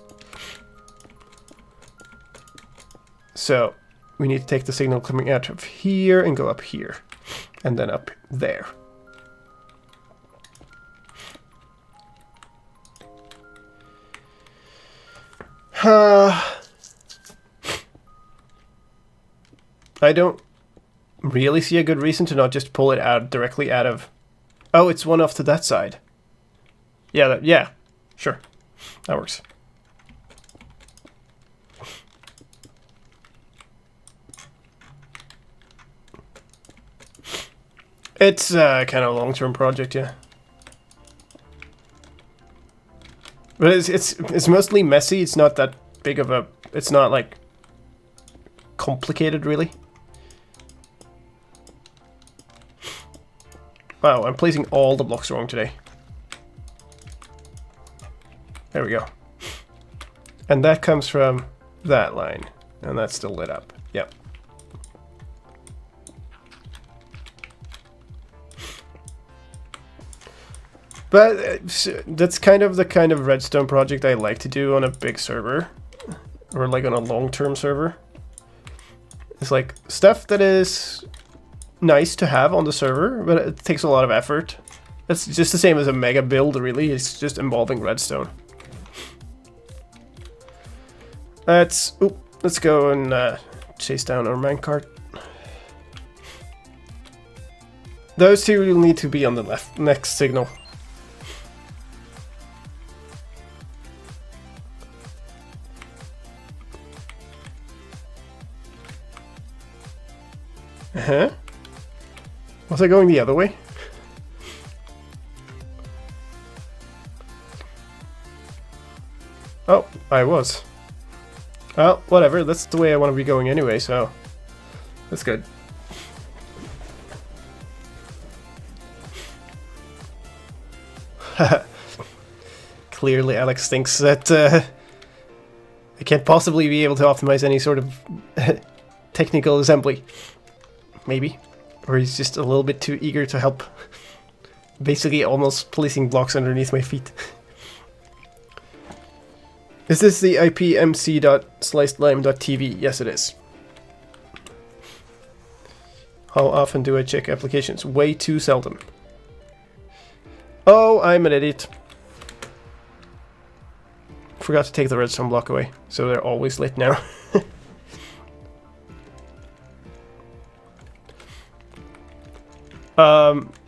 So we need to take the signal coming out of here and go up here. And then up there. I don't really see a good reason to not just pull it out directly out of... Oh, it's one off to that side. Yeah, yeah, sure. That works. It's kind of a long-term project, yeah. But it's mostly messy. It's not that big of a... It's not, like, complicated, really. Wow, I'm placing all the blocks wrong today. There we go. And that comes from that line. And that's still lit up. Yep. But that's kind of the redstone project I like to do on a big server. Or like on a long-term server. It's like stuff that is nice to have on the server, but it takes a lot of effort. It's just the same as a mega build, really. It's just involving redstone. Let's go and chase down our minecart. Those 2 will need to be on the next signal. Was I going the other way? Oh, I was. Well, whatever. That's the way I want to be going anyway, so that's good. Clearly, Alex thinks that I can't possibly be able to optimize any sort of technical assembly. Maybe. Or he's just a little bit too eager to help. Basically almost placing blocks underneath my feet. Is this the ipmc.slicedlime.tv? Yes, it is. How often do I check applications? Way too seldom. Oh, I'm an idiot. Forgot to take the redstone block away, so they're always lit now.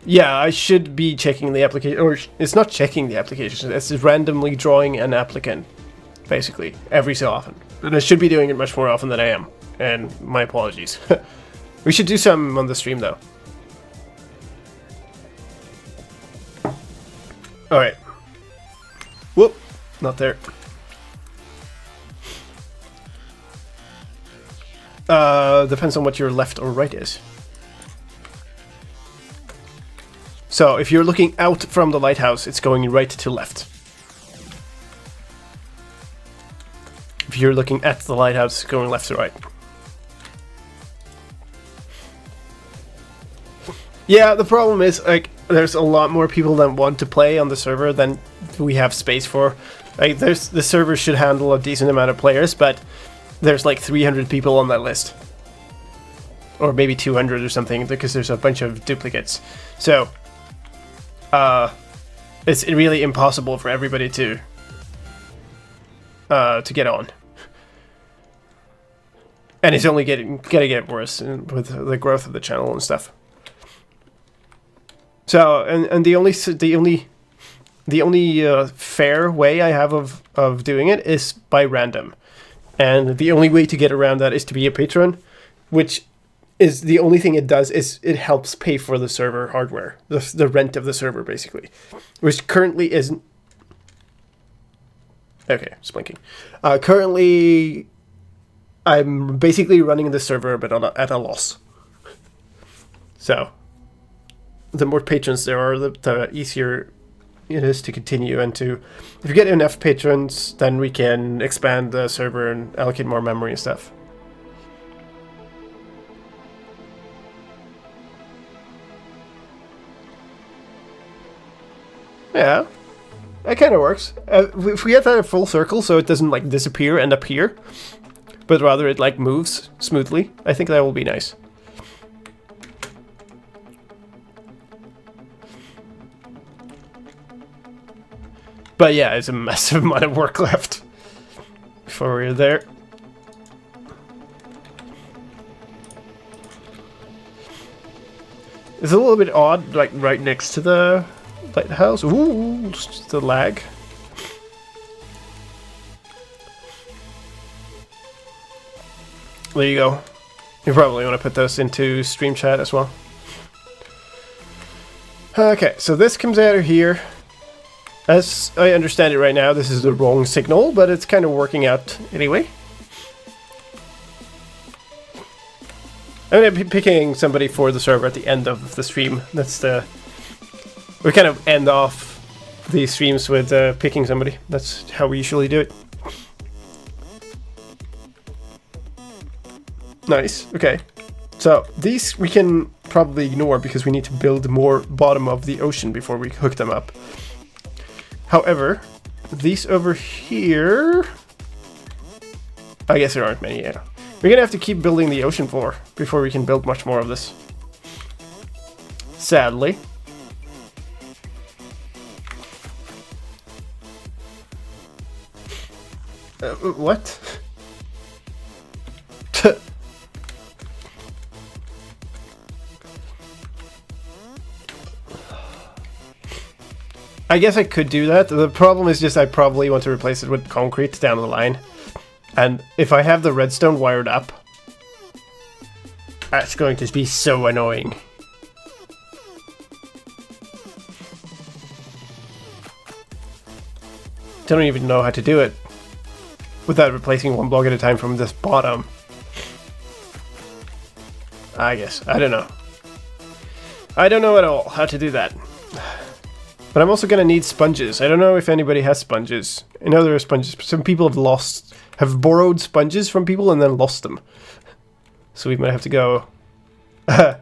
Yeah, I should be checking the application, or it's not checking the application, it's randomly drawing an applicant, basically, every so often. And I should be doing it much more often than I am, and my apologies. We should do some on the stream, though. Alright. Whoop, not there. Depends on what your left or right is. So, if you're looking out from the lighthouse, it's going right to left. If you're looking at the lighthouse, it's going left to right. Yeah, the problem is, like, there's a lot more people that want to play on the server than we have space for. Like, the server should handle a decent amount of players, but there's like 300 people on that list. Or maybe 200 or something, because there's a bunch of duplicates. So, it's really impossible for everybody to get on. And it's only gonna get worse with the growth of the channel and stuff. So, and the only fair way I have of doing it is by random. And the only way to get around that is to be a patron, which is the only thing it does is it helps pay for the server hardware, the rent of the server, basically, which currently isn't. Okay, it's blinking. Currently, I'm basically running the server, but at a loss. So, the more patrons there are, the easier it is to continue, and to, if you get enough patrons, then we can expand the server and allocate more memory and stuff. Yeah, that kind of works. If we get that in full circle, so it doesn't like disappear and appear, but rather it like moves smoothly, I think that will be nice. But yeah, it's a massive amount of work left before we're there. It's a little bit odd, like right next to the lighthouse. Ooh, the lag. There you go. You probably want to put those into stream chat as well. Okay, so this comes out of here. As I understand it right now, this is the wrong signal, but it's kind of working out anyway. I'm going to be picking somebody for the server at the end of the stream. That's the... We kind of end off the streams with picking somebody. That's how we usually do it. Nice, okay. So, these we can probably ignore because we need to build more bottom of the ocean before we hook them up. However, these over here... I guess there aren't many, yeah. We're gonna have to keep building the ocean floor before we can build much more of this. Sadly. What? I guess I could do that. The problem is just I probably want to replace it with concrete down the line. And if I have the redstone wired up, that's going to be so annoying. Don't even know how to do it without replacing one block at a time from this bottom. I guess. I don't know. I don't know at all how to do that. But I'm also gonna need sponges. I don't know if anybody has sponges. I know there are sponges. Some people have borrowed sponges from people and then lost them. So we might have to go... might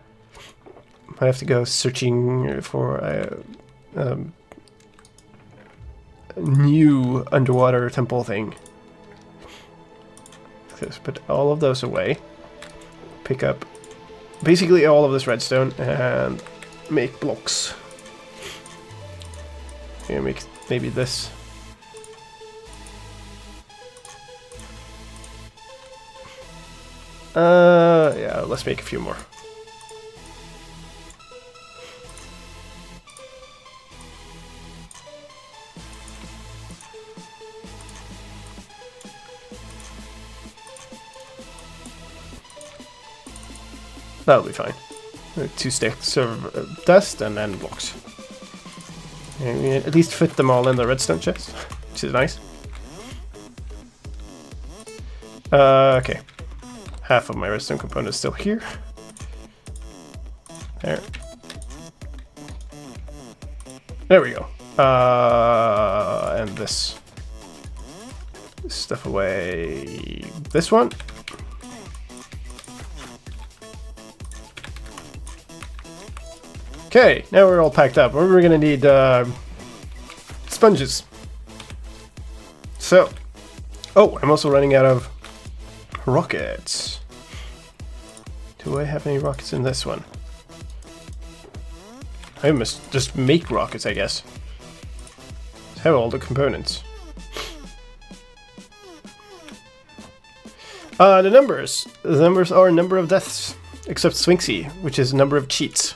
have to go searching for a new underwater temple thing. Let's put all of those away. Pick up basically all of this redstone and make blocks. Here, make maybe this. Yeah, let's make a few more. That'll be fine. 2 sticks of dust and then blocks. And we at least fit them all in the redstone chest, which is nice. Okay. Half of my redstone component is still here. There. There we go. And this stuff away. This one. Okay, now we're all packed up. We're gonna need sponges. So, oh, I'm also running out of rockets. Do I have any rockets in this one? I must just make rockets, I guess. I have all the components. The numbers. The numbers are number of deaths, except Swinksy, which is number of cheats.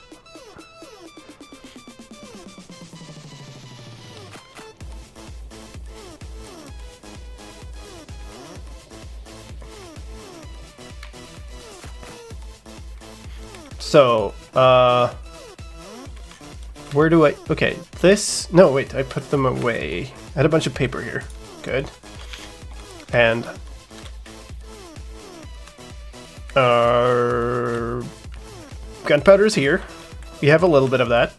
So, where do I... Okay, this... No, wait, I put them away. I had a bunch of paper here. Good. And... gunpowder is here. We have a little bit of that.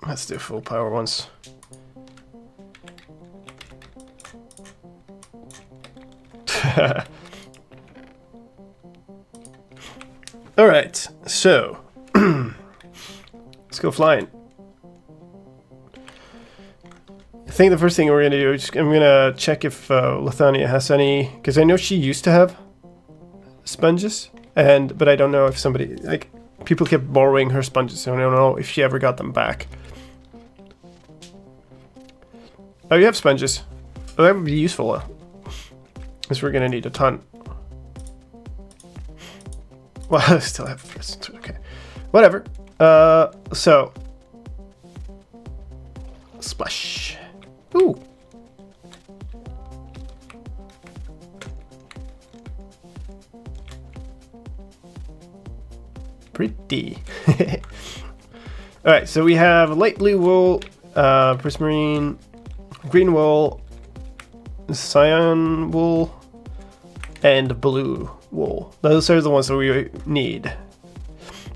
Let's do full power once. Alright, so let's go flying. I think the first thing we're gonna do is I'm gonna check if Lithania has any, because I know she used to have sponges, but I don't know if somebody, like, people kept borrowing her sponges, so I don't know if she ever got them back. Oh, you have sponges. Oh, that would be useful, because we're gonna need a ton. Well, I still have first. Okay, whatever. So splash. Ooh. Pretty. All right, so we have light blue wool, prismarine, green wool, cyan wool, and blue wool. Those are the ones that we need.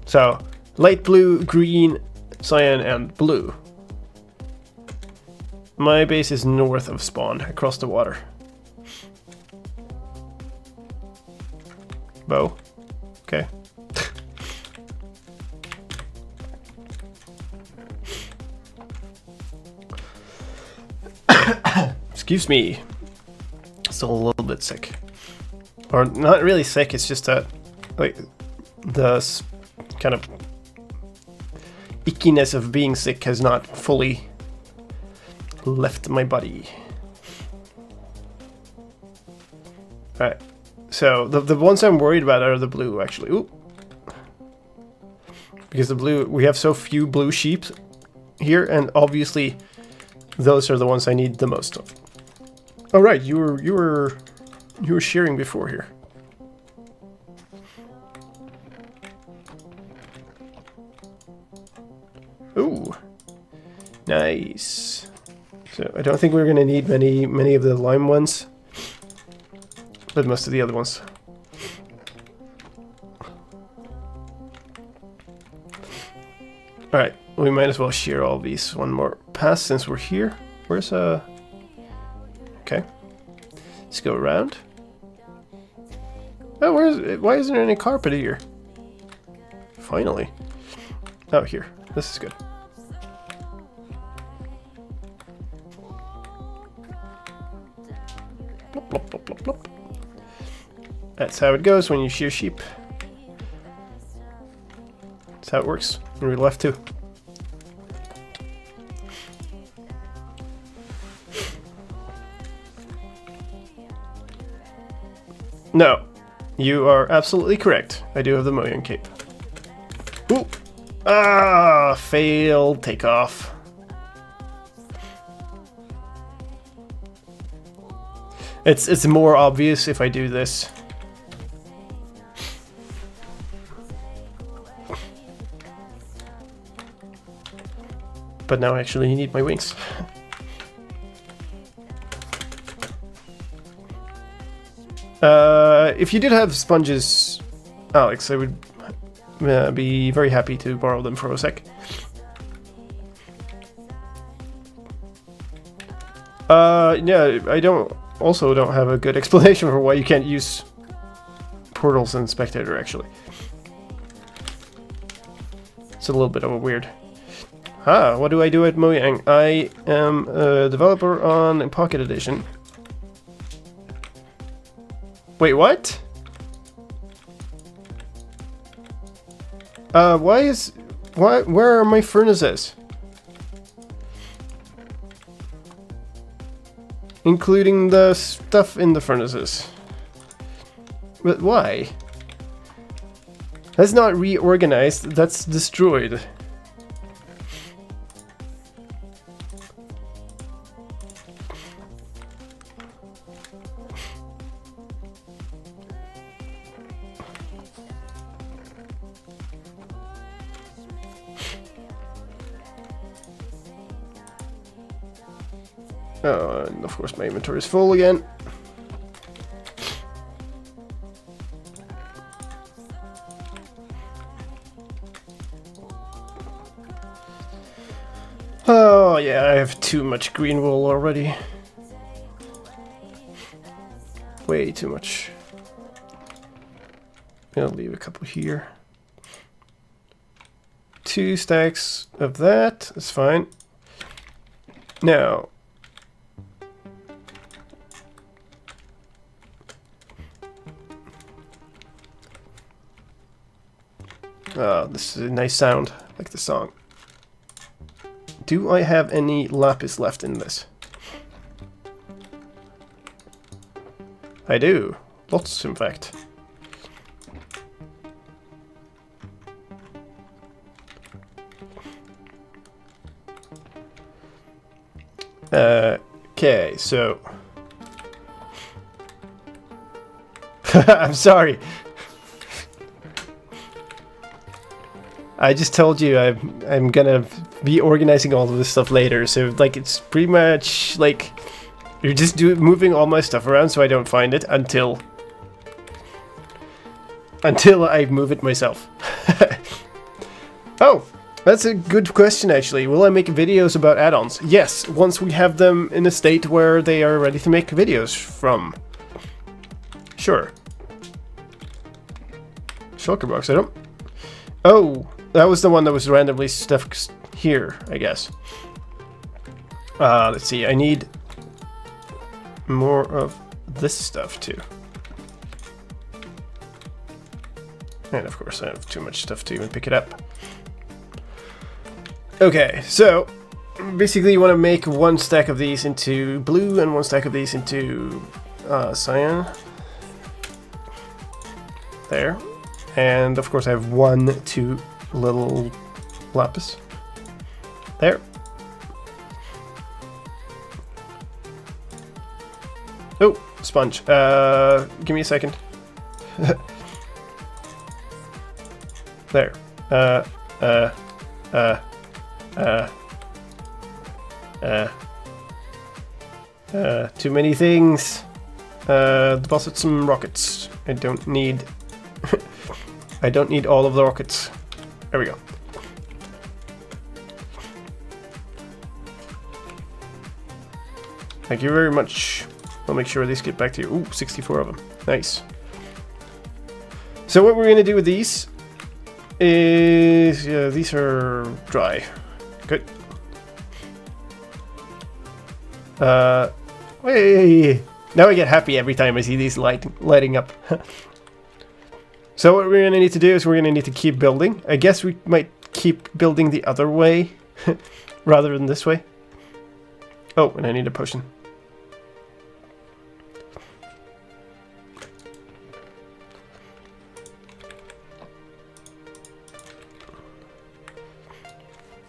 So light blue, green, cyan, and blue. My base is north of spawn, across the water. Bow. Okay. Excuse me. Still a little bit sick. Or not really sick, it's just that, like, the kind of ickiness of being sick has not fully left my body. Alright, so the ones I'm worried about are the blue, actually. Ooh. Because the blue, we have so few blue sheep here, and obviously those are the ones I need the most of. Oh right, you were sharing before here. Nice. So I don't think we're gonna need many of the lime ones, but most of the other ones. Alright, we might as well share all these one more pass since we're here. Where's okay. Let's go around. Oh, why isn't there any carpet here? Finally. Oh, here. This is good. Plop, plop, plop, plop, plop. That's how it goes when you shear sheep. That's how it works. In real life too. No, you are absolutely correct. I do have the Mojang cape. Ooh! Ah! Failed takeoff. It's more obvious if I do this. But now I actually need my wings. If you did have sponges, Alex, I would be very happy to borrow them for a sec. Yeah, I don't have a good explanation for why you can't use portals in Spectator, actually. It's a little bit of a weird. What do I do at Mojang? I am a developer on Pocket Edition. Wait, what? Where are my furnaces? Including the stuff in the furnaces. But why? That's not reorganized, that's destroyed. Oh, and of course my inventory is full again. Oh yeah, I have too much green wool already. Way too much. I'll leave a couple here. 2 stacks of that, that's fine. Now, this is a nice sound, like the song. Do I have any lapis left in this? I do. Lots, in fact. Okay, so... I'm sorry. I just told you I'm gonna be organizing all of this stuff later, so like it's pretty much like you're just moving all my stuff around so I don't find it until I move it myself. Oh, that's a good question actually. Will I make videos about add-ons? Yes, once we have them in a state where they are ready to make videos from. Sure. Shulker box, I don't... Oh! That was the one that was randomly stuck here, I guess. Let's see, I need more of this stuff too. And of course I have too much stuff to even pick it up. Okay, so basically you want to make 1 stack of these into blue and 1 stack of these into cyan. There. And of course I have 1, 2 little lapis. There. Oh, sponge. Give me a second. There. Too many things. Deposit some rockets. I don't need... I don't need all of the rockets. There we go. Thank you very much. I'll make sure these get back to you. Ooh, 64 of them. Nice. So what we're going to do with these is... Yeah, these are dry. Good. Hey! Now I get happy every time I see these lighting up. So what we're going to need to do is we're going to need to keep building. I guess we might keep building the other way rather than this way. Oh, and I need a potion.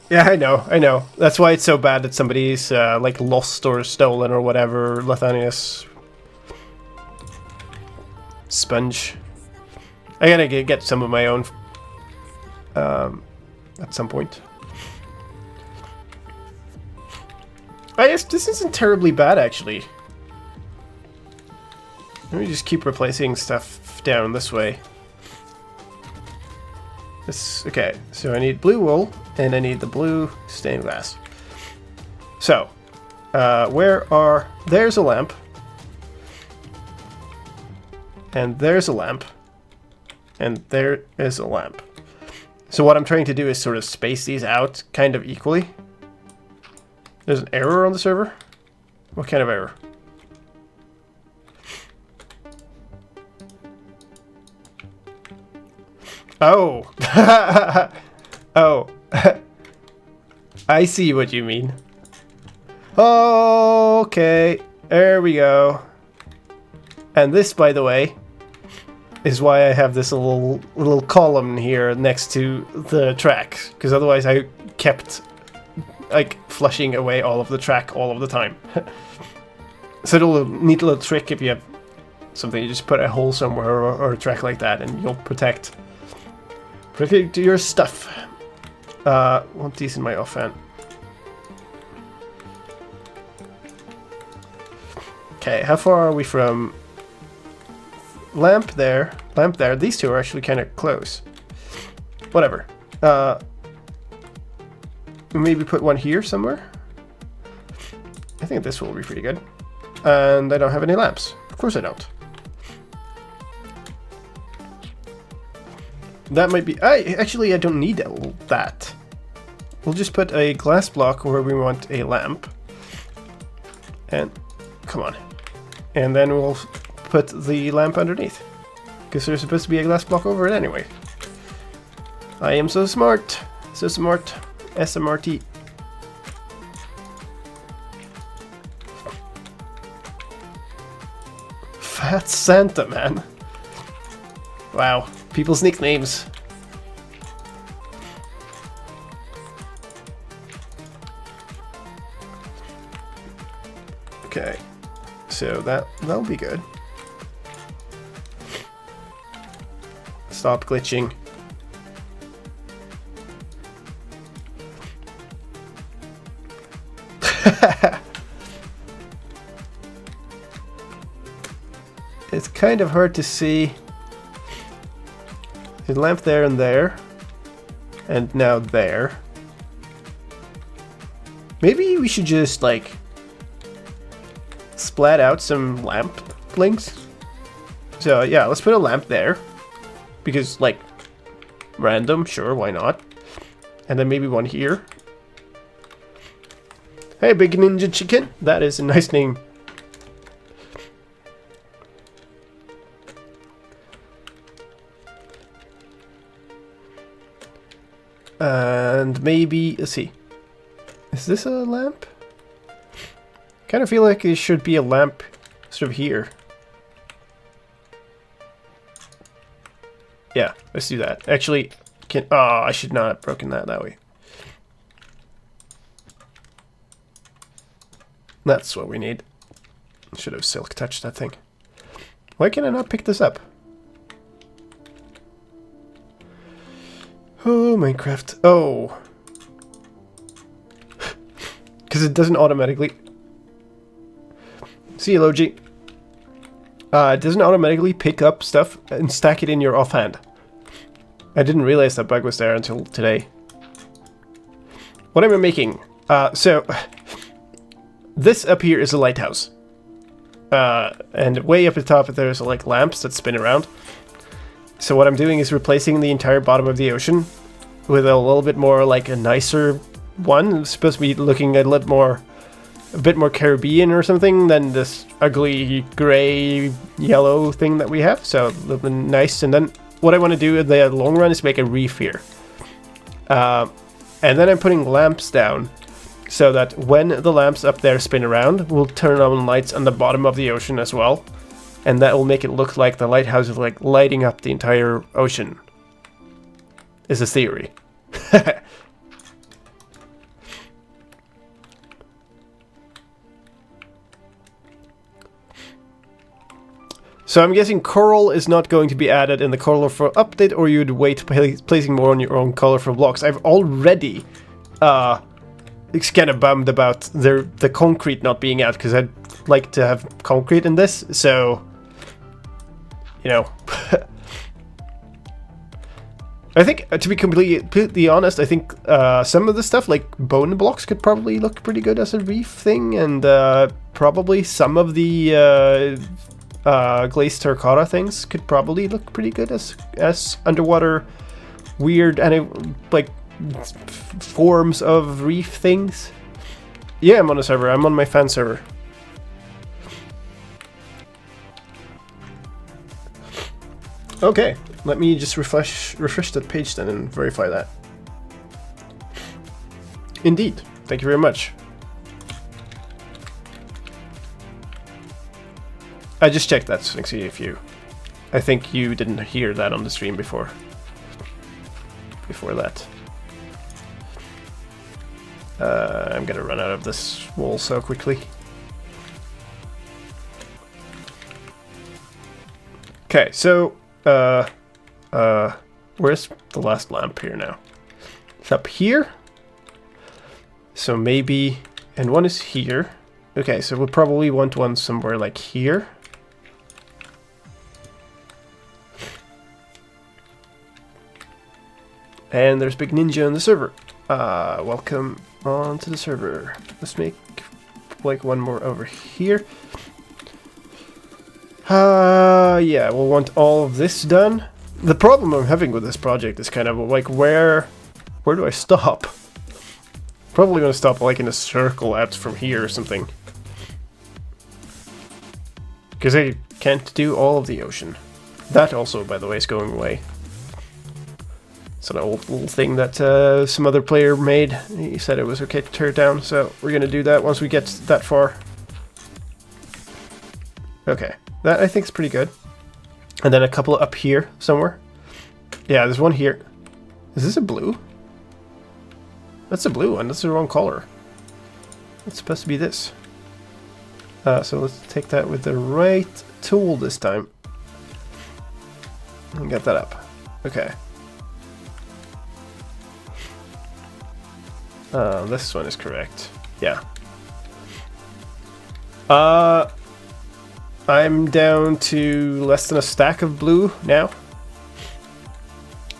Yeah, I know. That's why it's so bad that somebody's like lost or stolen or whatever. Lethanius sponge. I gotta get some of my own at some point. I guess this isn't terribly bad actually. Let me just keep replacing stuff down this way. Okay, so I need blue wool, and I need the blue stained glass. So, there's a lamp. And there's a lamp. And there is a lamp. So what I'm trying to do is sort of space these out kind of equally. There's an error on the server? What kind of error? Oh. Oh. I see what you mean. Okay. There we go. And this, by the way, is why I have this little column here next to the track. Because otherwise I kept like flushing away all of the track all of the time. So a neat little trick if you have something, you just put a hole somewhere or a track like that and you'll protect your stuff. Want these in my offhand. Okay, how far are we from lamp there? Lamp there. These two are actually kind of close. Whatever. Maybe put one here somewhere. I think this will be pretty good. And I don't have any lamps. Of course I don't. That might be... Actually, I don't need that. We'll just put a glass block where we want a lamp. And... come on. And then we'll put the lamp underneath. Because there's supposed to be a glass block over it anyway. I am so smart. So smart. SMRT. Fat Santa, man. Wow. People's nicknames. Okay. So that'll be good. Stop glitching. It's kind of hard to see. The lamp there and there. And now there. Maybe we should just like splat out some lamp links. So yeah, let's put a lamp there. Because like random, sure, why not? And then maybe one here. Hey, Big Ninja Chicken. That is a nice name. And maybe, let's see. Is this a lamp? Kind of feel like it should be a lamp sort of here. Yeah, let's do that. Actually, I should not have broken that way. That's what we need. Should have silk touched that thing. Why can I not pick this up? Oh, Minecraft. Oh. Because because it doesn't automatically... See you, Logi. It doesn't automatically pick up stuff and stack it in your offhand. I didn't realize that bug was there until today. What am I making? So, this up here is a lighthouse. And way up at the top there's like lamps that spin around. So what I'm doing is replacing the entire bottom of the ocean with a little bit more like a nicer one. It's supposed to be looking a bit more Caribbean or something than this ugly gray yellow thing that we have. So a little bit nice. And then what I want to do in the long run is make a reef here. And then I'm putting lamps down so that when the lamps up there spin around, we'll turn on lights on the bottom of the ocean as well. And that will make it look like the lighthouse is like lighting up the entire ocean. Is a theory. So I'm guessing coral is not going to be added in the colorful update, or you'd wait placing more on your own colorful blocks. I've already kind of bummed about the concrete not being out, because I'd like to have concrete in this, so you know. I think, to be completely honest, I think some of the stuff, like bone blocks, could probably look pretty good as a reef thing, and probably some of the glazed terracotta things could probably look pretty good as underwater weird like forms of reef things. Yeah, I'm on a server. I'm on my fan server. Okay, let me just refresh that page then and verify that. Indeed, thank you very much. I just checked that to see if I think you didn't hear that on the stream before that. I'm gonna run out of this wall so quickly. Okay, so where's the last lamp here now? It's up here. So maybe, and one is here. Okay, so we'll probably want one somewhere like here. And there's Big Ninja on the server. Welcome onto the server. Let's make like one more over here. Yeah, we'll want all of this done. The problem I'm having with this project is kind of like where do I stop? Probably gonna stop like in a circle out from here or something. Because I can't do all of the ocean. That also, by the way, is going away. It's an old little thing that some other player made. He said it was okay to tear it down, so we're gonna do that once we get that far. Okay, that I think is pretty good. And then a couple up here somewhere. Yeah, there's one here. Is this a blue? That's a blue one. That's the wrong color. It's supposed to be this. So let's take that with the right tool this time. And get that up. Okay. This one is correct. Yeah. I'm down to less than a stack of blue now.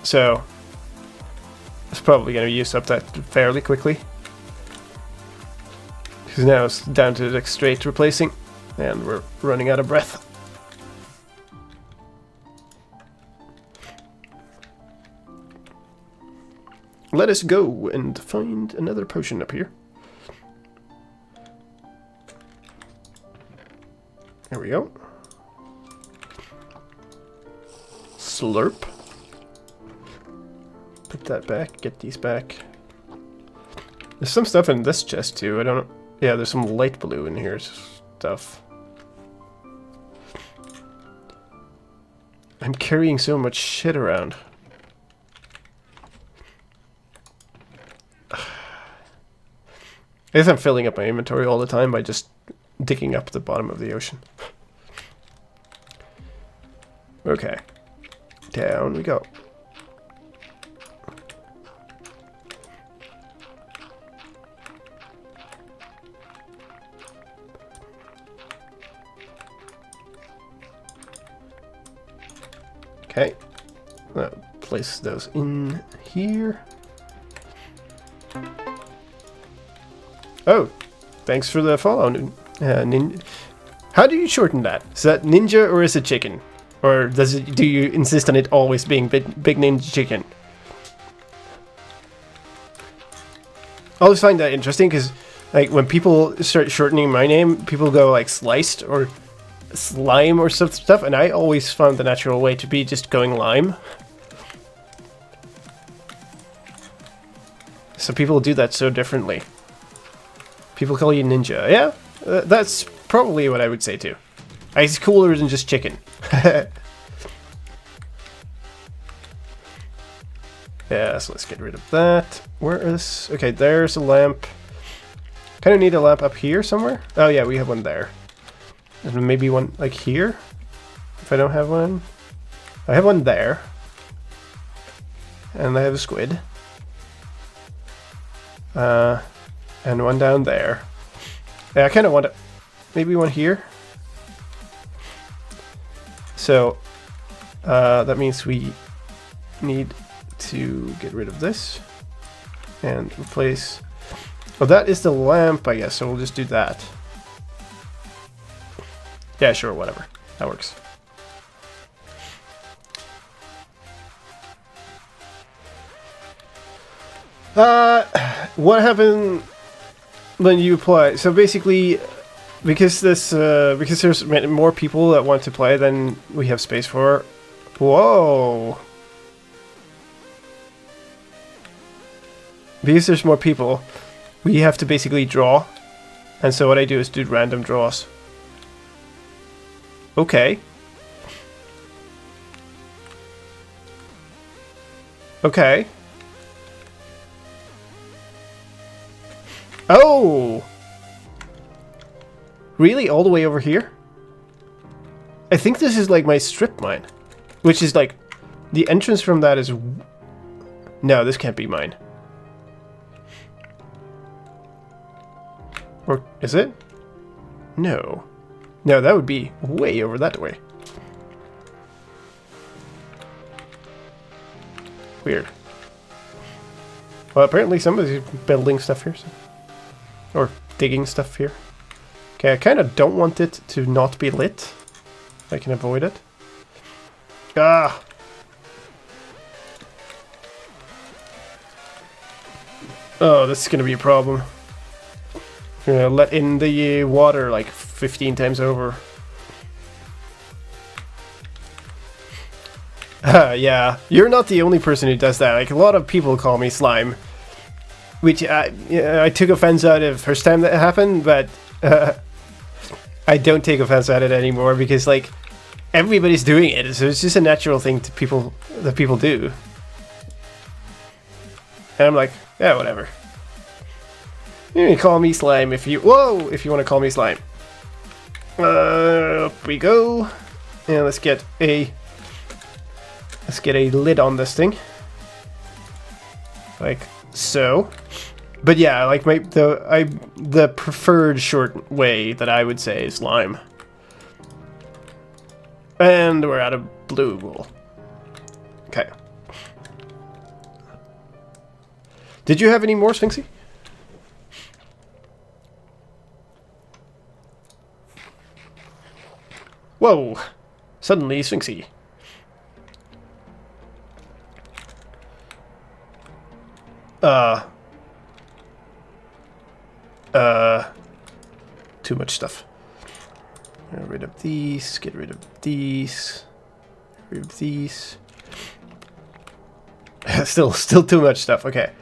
So it's probably going to use up that fairly quickly. Because now it's down to like straight replacing, and we're running out of breath. Let us go and find another potion up here. There we go. Slurp. Put that back, get these back. There's some stuff in this chest too, I don't know. Yeah, there's some light blue in here stuff. I'm carrying so much shit around. I guess I'm filling up my inventory all the time by just digging up the bottom of the ocean. Okay. Down we go. Okay. Place those in here. Oh, thanks for the follow. How do you shorten that? Is that ninja or is it chicken? Or do you insist on it always being big ninja chicken? I always find that interesting because, like, when people start shortening my name, people go like sliced or slime or stuff, and I always found the natural way to be just going lime. So people do that so differently. People call you ninja. Yeah, that's probably what I would say too. It's cooler than just chicken. Yeah, so let's get rid of that. Where is... Okay, there's a lamp. Kind of need a lamp up here somewhere. Oh yeah, we have one there. And maybe one like here? If I don't have one. I have one there. And I have a squid. And one down there. Yeah, I kind of want to... Maybe one here. So, that means we need to get rid of this. And replace... Oh, that is the lamp, I guess, so we'll just do that. Yeah, sure, whatever. That works. What happened when you play? So basically, because there's more people that want to play than we have space for. Whoa! Because there's more people, we have to basically draw, and so what I do is do random draws. Okay. Okay. Oh! Really? All the way over here? I think this is like my strip mine. Which is like... The entrance from that is... No, this can't be mine. Or is it? No. No, that would be way over that way. Weird. Well, apparently somebody's building stuff here. So. Or digging stuff here. Okay, I kind of don't want it to not be lit. If I can avoid it. Ah! Oh, this is going to be a problem. I'm going to let in the water like 15 times over. Yeah, you're not the only person who does that. Like, a lot of people call me slime. Which I took offense at it the first time that happened, but I don't take offense at it anymore because, like, everybody's doing it, so it's just a natural thing that people do. And I'm like, yeah, whatever. You can call me slime if you want to call me slime. Up we go, and let's get a lid on this thing, like so. But yeah, like the preferred short way that I would say is lime. And we're out of blue wool. Okay. Did you have any more, Sphinxy? Whoa! Suddenly Sphinxy. Too much stuff. Get rid of these, get rid of these, get rid of these. still too much stuff, okay.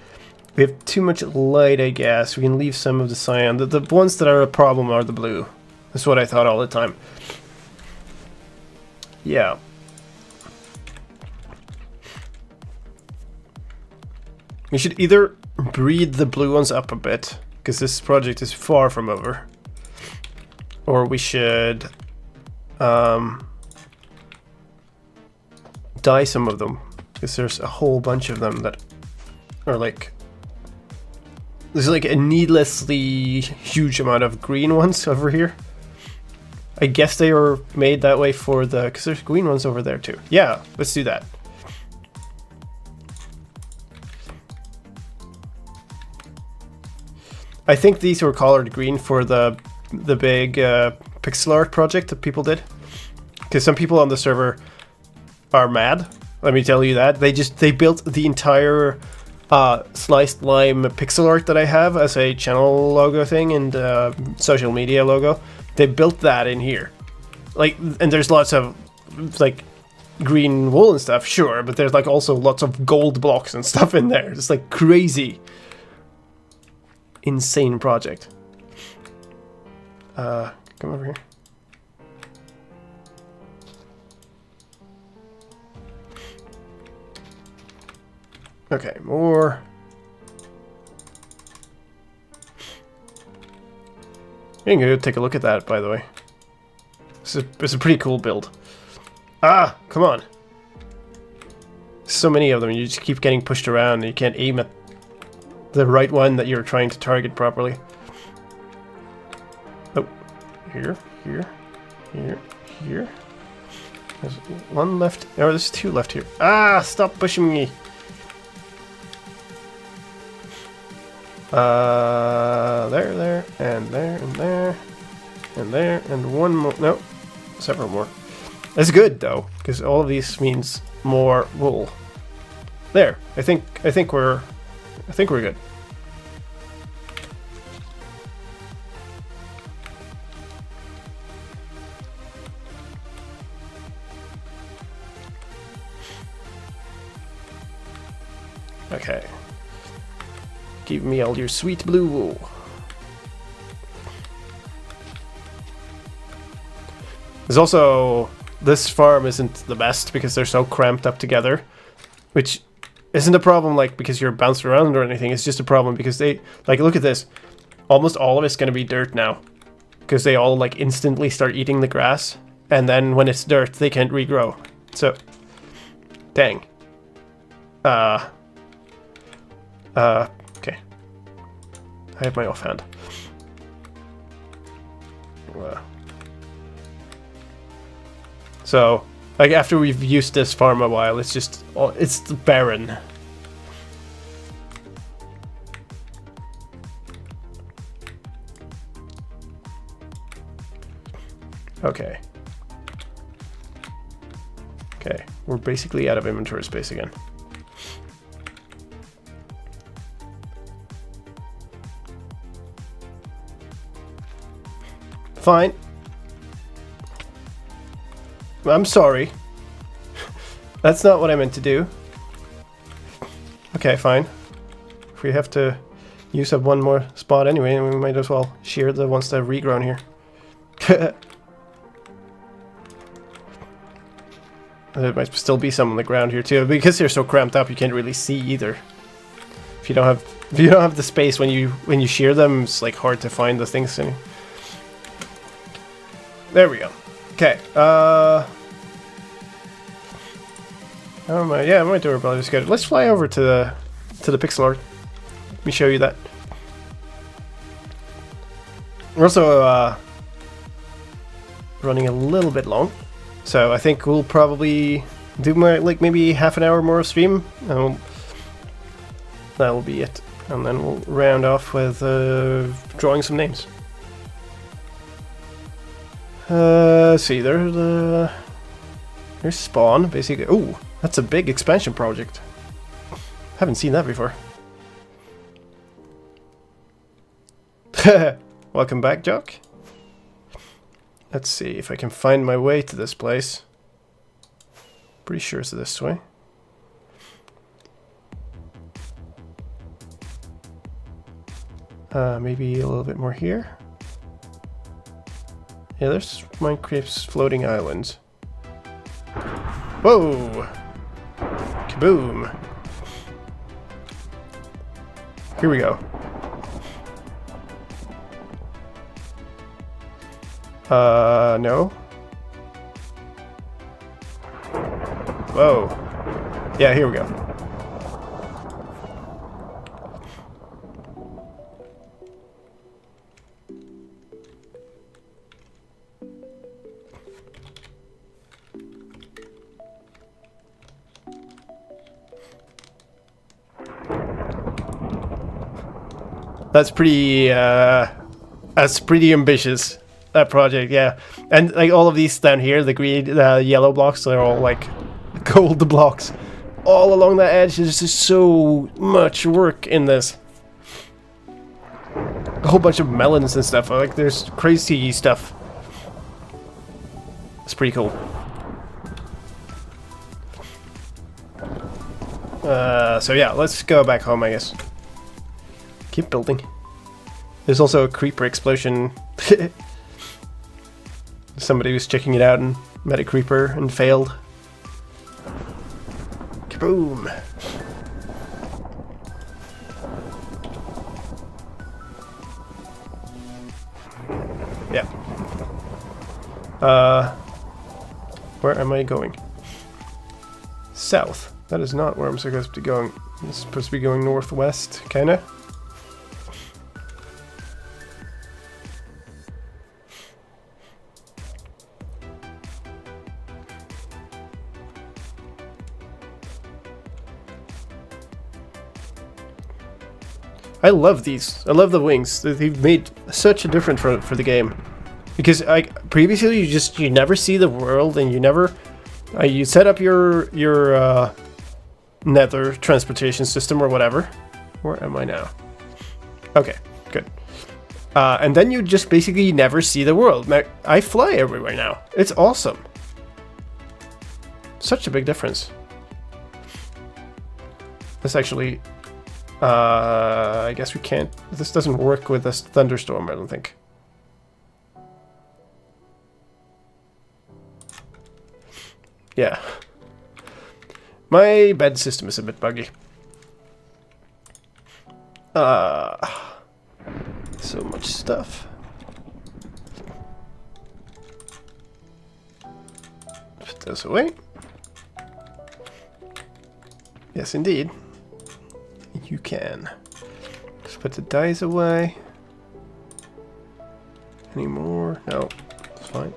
We have too much light, I guess. We can leave some of the cyan. The ones that are a problem are the blue. That's what I thought all the time. Yeah. We should either breed the blue ones up a bit, because this project is far from over. Or we should dye some of them, because there's a whole bunch of them that are like... There's like a needlessly huge amount of green ones over here. I guess they were made that way for the... because there's green ones over there too. Yeah, let's do that. I think these were colored green for the big pixel art project that people did. Because some people on the server are mad. Let me tell you that. They built the entire sliced lime pixel art that I have as a channel logo thing and social media logo. They built that in here. Like, and there's lots of like green wool and stuff, sure, but there's like also lots of gold blocks and stuff in there. It's like crazy. Insane project. Come over here. Okay, more. You can go take a look at that, by the way. It's a pretty cool build. Ah, come on. So many of them, you just keep getting pushed around and you can't aim at the right one that you're trying to target properly. Oh, here, here, here, here. There's one left. Oh, there's two left here. Ah, stop pushing me. There, and there, and there, and there, and one more. No, several more. That's good though, because all of these means more wool. There, I think we're good. Okay. Give me all your sweet blue wool. There's also... this farm isn't the best because they're so cramped up together. Which isn't a problem like because you're bouncing around or anything. It's just a problem because they... like, look at this. Almost all of it's going to be dirt now. Because they all like instantly start eating the grass. And then when it's dirt, they can't regrow. So... dang. Okay. I have my offhand. So, like after we've used this farm a while, it's just, it's barren. Okay. Okay, we're basically out of inventory space again. Fine. I'm sorry. That's not what I meant to do. Okay, fine. If we have to use up one more spot anyway, we might as well shear the ones that have regrown here. There might still be some on the ground here too, because they're so cramped up you can't really see either. If you don't have the space when you shear them, it's like hard to find the things in. There we go. Okay. Yeah, my durability is good. Let's fly over to the pixel art. Let me show you that. We're also running a little bit long, so I think we'll probably do more, like maybe half an hour more of stream, and that'll be it. And then we'll round off with drawing some names. Let's see, there's spawn, basically. Oh, that's a big expansion project. Haven't seen that before. Welcome back, Jock. Let's see if I can find my way to this place. Pretty sure it's this way. Maybe a little bit more here. Yeah, there's Minecraft's floating islands. Whoa! Kaboom! Here we go. No. Whoa. Yeah, here we go. That's pretty ambitious, that project, yeah. And like all of these down here, the green, yellow blocks, they're all like gold blocks. All along that edge, there's just so much work in this. A whole bunch of melons and stuff, like there's crazy stuff. It's pretty cool. So yeah, let's go back home, I guess. Keep building. There's also a creeper explosion. Somebody was checking it out and met a creeper and failed. Kaboom! Yeah. Where am I going? South. That is not where I'm supposed to be going. I'm supposed to be going northwest, kinda. I love these. I love the wings. They've made such a difference for the game. Because previously you never see the world, and you never you set up your nether transportation system or whatever. Where am I now? Okay, good. And then you just basically never see the world. I fly everywhere now. It's awesome. Such a big difference. This actually, I guess we can't. This doesn't work with this thunderstorm, I don't think. Yeah. My bed system is a bit buggy. So much stuff. Put this away. Yes, indeed. You can. Just put the dice away. Any more? No. It's fine.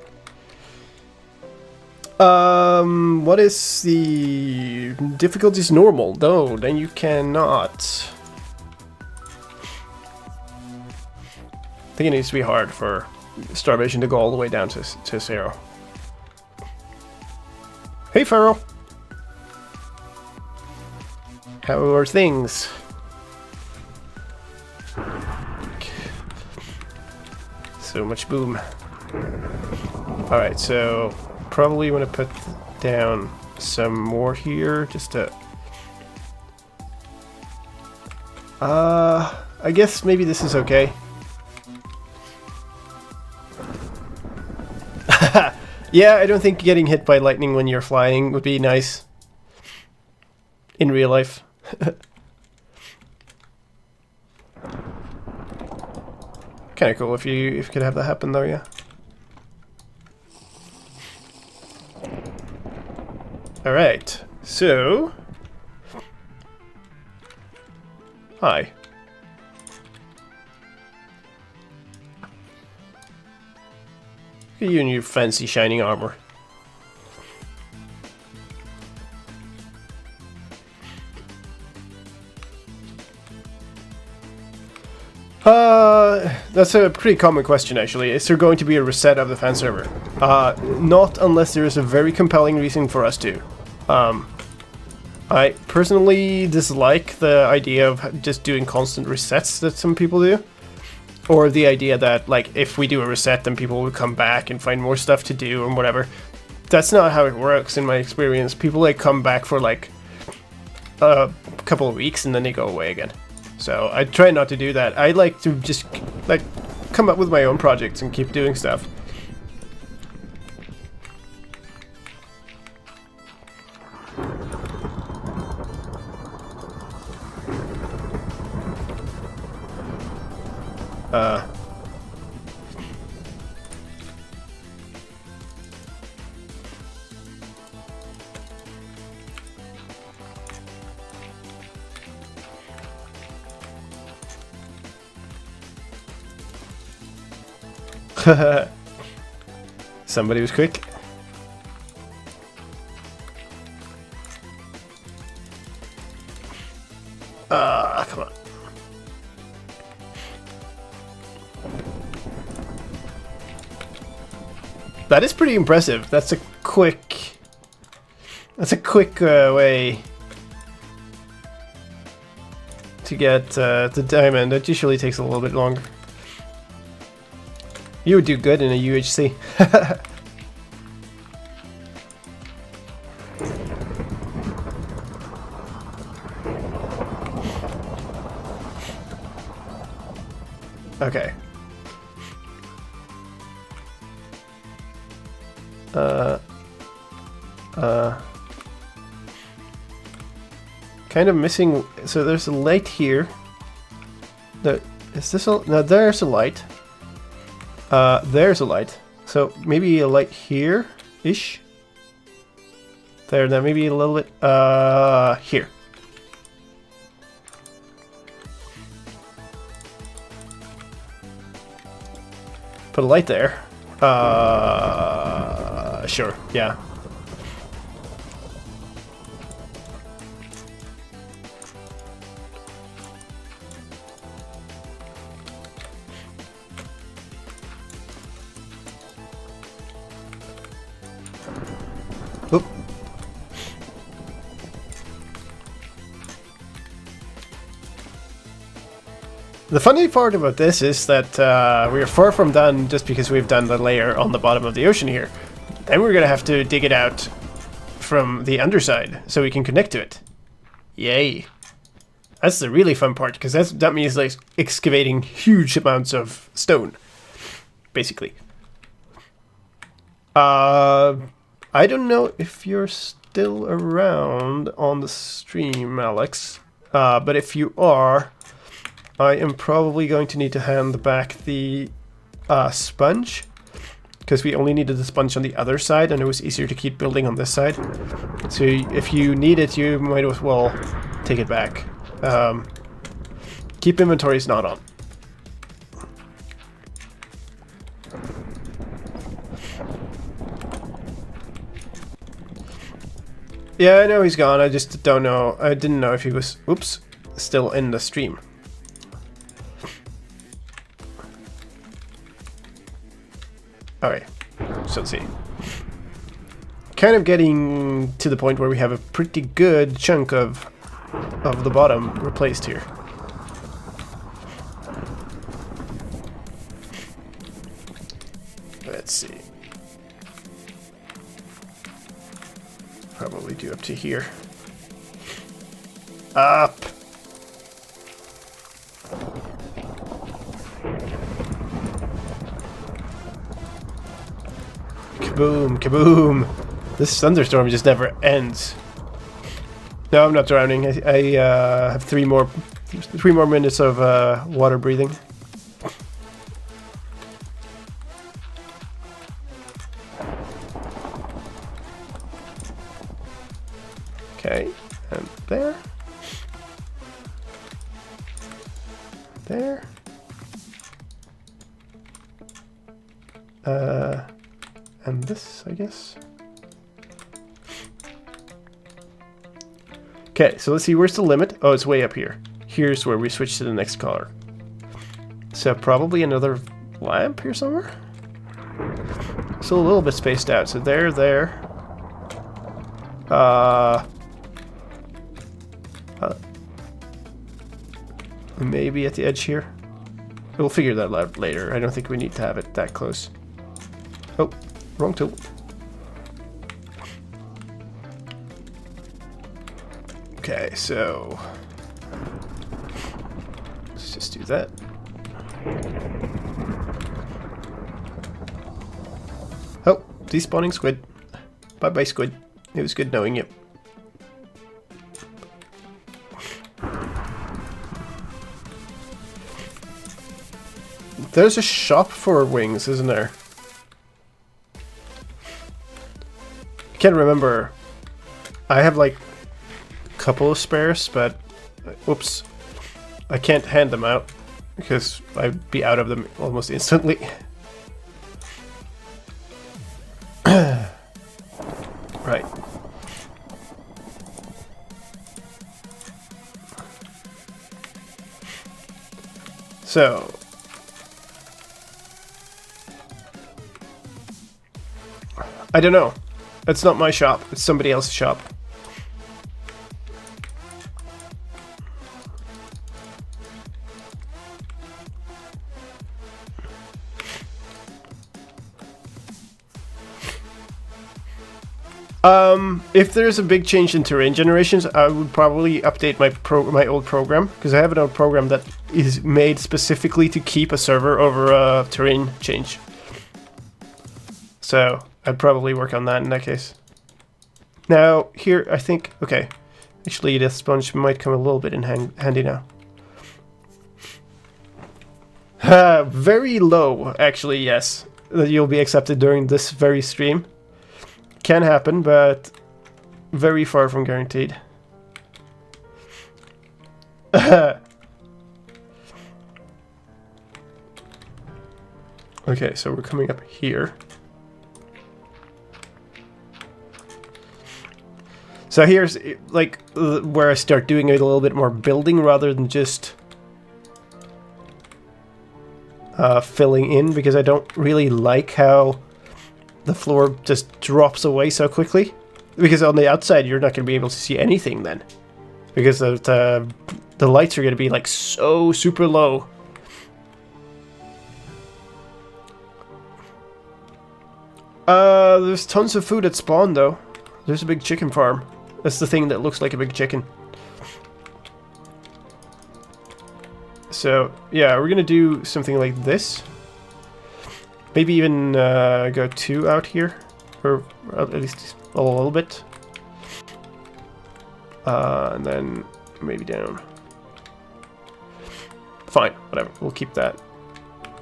What is the difficulties normal? No, then you cannot. I think it needs to be hard for starvation to go all the way down to 0. Hey, Pharaoh. How are things? So much boom. Alright, so probably want to put down some more here just to... I guess maybe this is okay. Yeah, I don't think getting hit by lightning when you're flying would be nice. In real life. Kinda cool if you could have that happen though, yeah. Alright, so... Hi. Look at you and your fancy shining armor. That's a pretty common question actually. Is there going to be a reset of the fan server? Not unless there is a very compelling reason for us to. I personally dislike the idea of just doing constant resets that some people do. Or the idea that, like, if we do a reset, then people will come back and find more stuff to do and whatever. That's not how it works in my experience. People, like, come back for, like, a couple of weeks and then they go away again. So I try not to do that. I like to just, like, come up with my own projects and keep doing stuff. Somebody was quick. Come on. That is pretty impressive. That's a quick way to get the diamond. It usually takes a little bit longer. You would do good in a UHC. Okay. Kind of missing. So there's a light here. Is this a? No, there's a light. There's a light. So maybe a light here ish. There, then maybe a little bit here. Put a light there. Sure, yeah. Oop. The funny part about this is that we are far from done just because we've done the layer on the bottom of the ocean here. Then we're gonna have to dig it out from the underside so we can connect to it. Yay. That's the really fun part, because that means like excavating huge amounts of stone, basically. I don't know if you're still around on the stream, Alex, but if you are, I am probably going to need to hand back the sponge, because we only needed the sponge on the other side, and it was easier to keep building on this side. So if you need it, you might as well take it back. Keep inventories not on. Yeah, I know he's gone. I just don't know. I didn't know if he was, oops, still in the stream. Okay, so let's see. Kind of getting to the point where we have a pretty good chunk of the bottom replaced here. Let's see. Probably do up to here. Up! Kaboom, kaboom! This thunderstorm just never ends. No, I'm not drowning. I have three more minutes of water breathing. Okay, and there. There. And this, I guess. Okay, so let's see, where's the limit? Oh, it's way up here. Here's where we switch to the next color. So probably another lamp here somewhere? Still a little bit spaced out. So there. Maybe at the edge here. We'll figure that out later. I don't think we need to have it that close. Oh, wrong tool. Okay, so let's just do that. Oh, despawning squid. Bye-bye, squid. It was good knowing you. There's a shop for wings, isn't there? I can't remember. I have like a couple of spares, but whoops. I can't hand them out because I'd be out of them almost instantly. Right. So I don't know. It's not my shop. It's somebody else's shop. If there's a big change in terrain generations, I would probably update my old program, because I have an old program that is made specifically to keep a server over a terrain change. So I'd probably work on that in that case. Now here, I think, okay, actually the sponge might come a little bit in handy now. Very low, actually, yes, that you'll be accepted during this very stream. Can happen, but very far from guaranteed. Okay, so we're coming up here. So here's like where I start doing a little bit more building rather than just filling in, because I don't really like how the floor just drops away so quickly. Because on the outside you're not going to be able to see anything then, because the lights are going to be like so super low. There's tons of food at spawn though. There's a big chicken farm. That's the thing that looks like a big chicken. So yeah, we're gonna do something like this. Maybe even go 2 out here, or at least a little bit. And then maybe down. Fine, whatever, we'll keep that.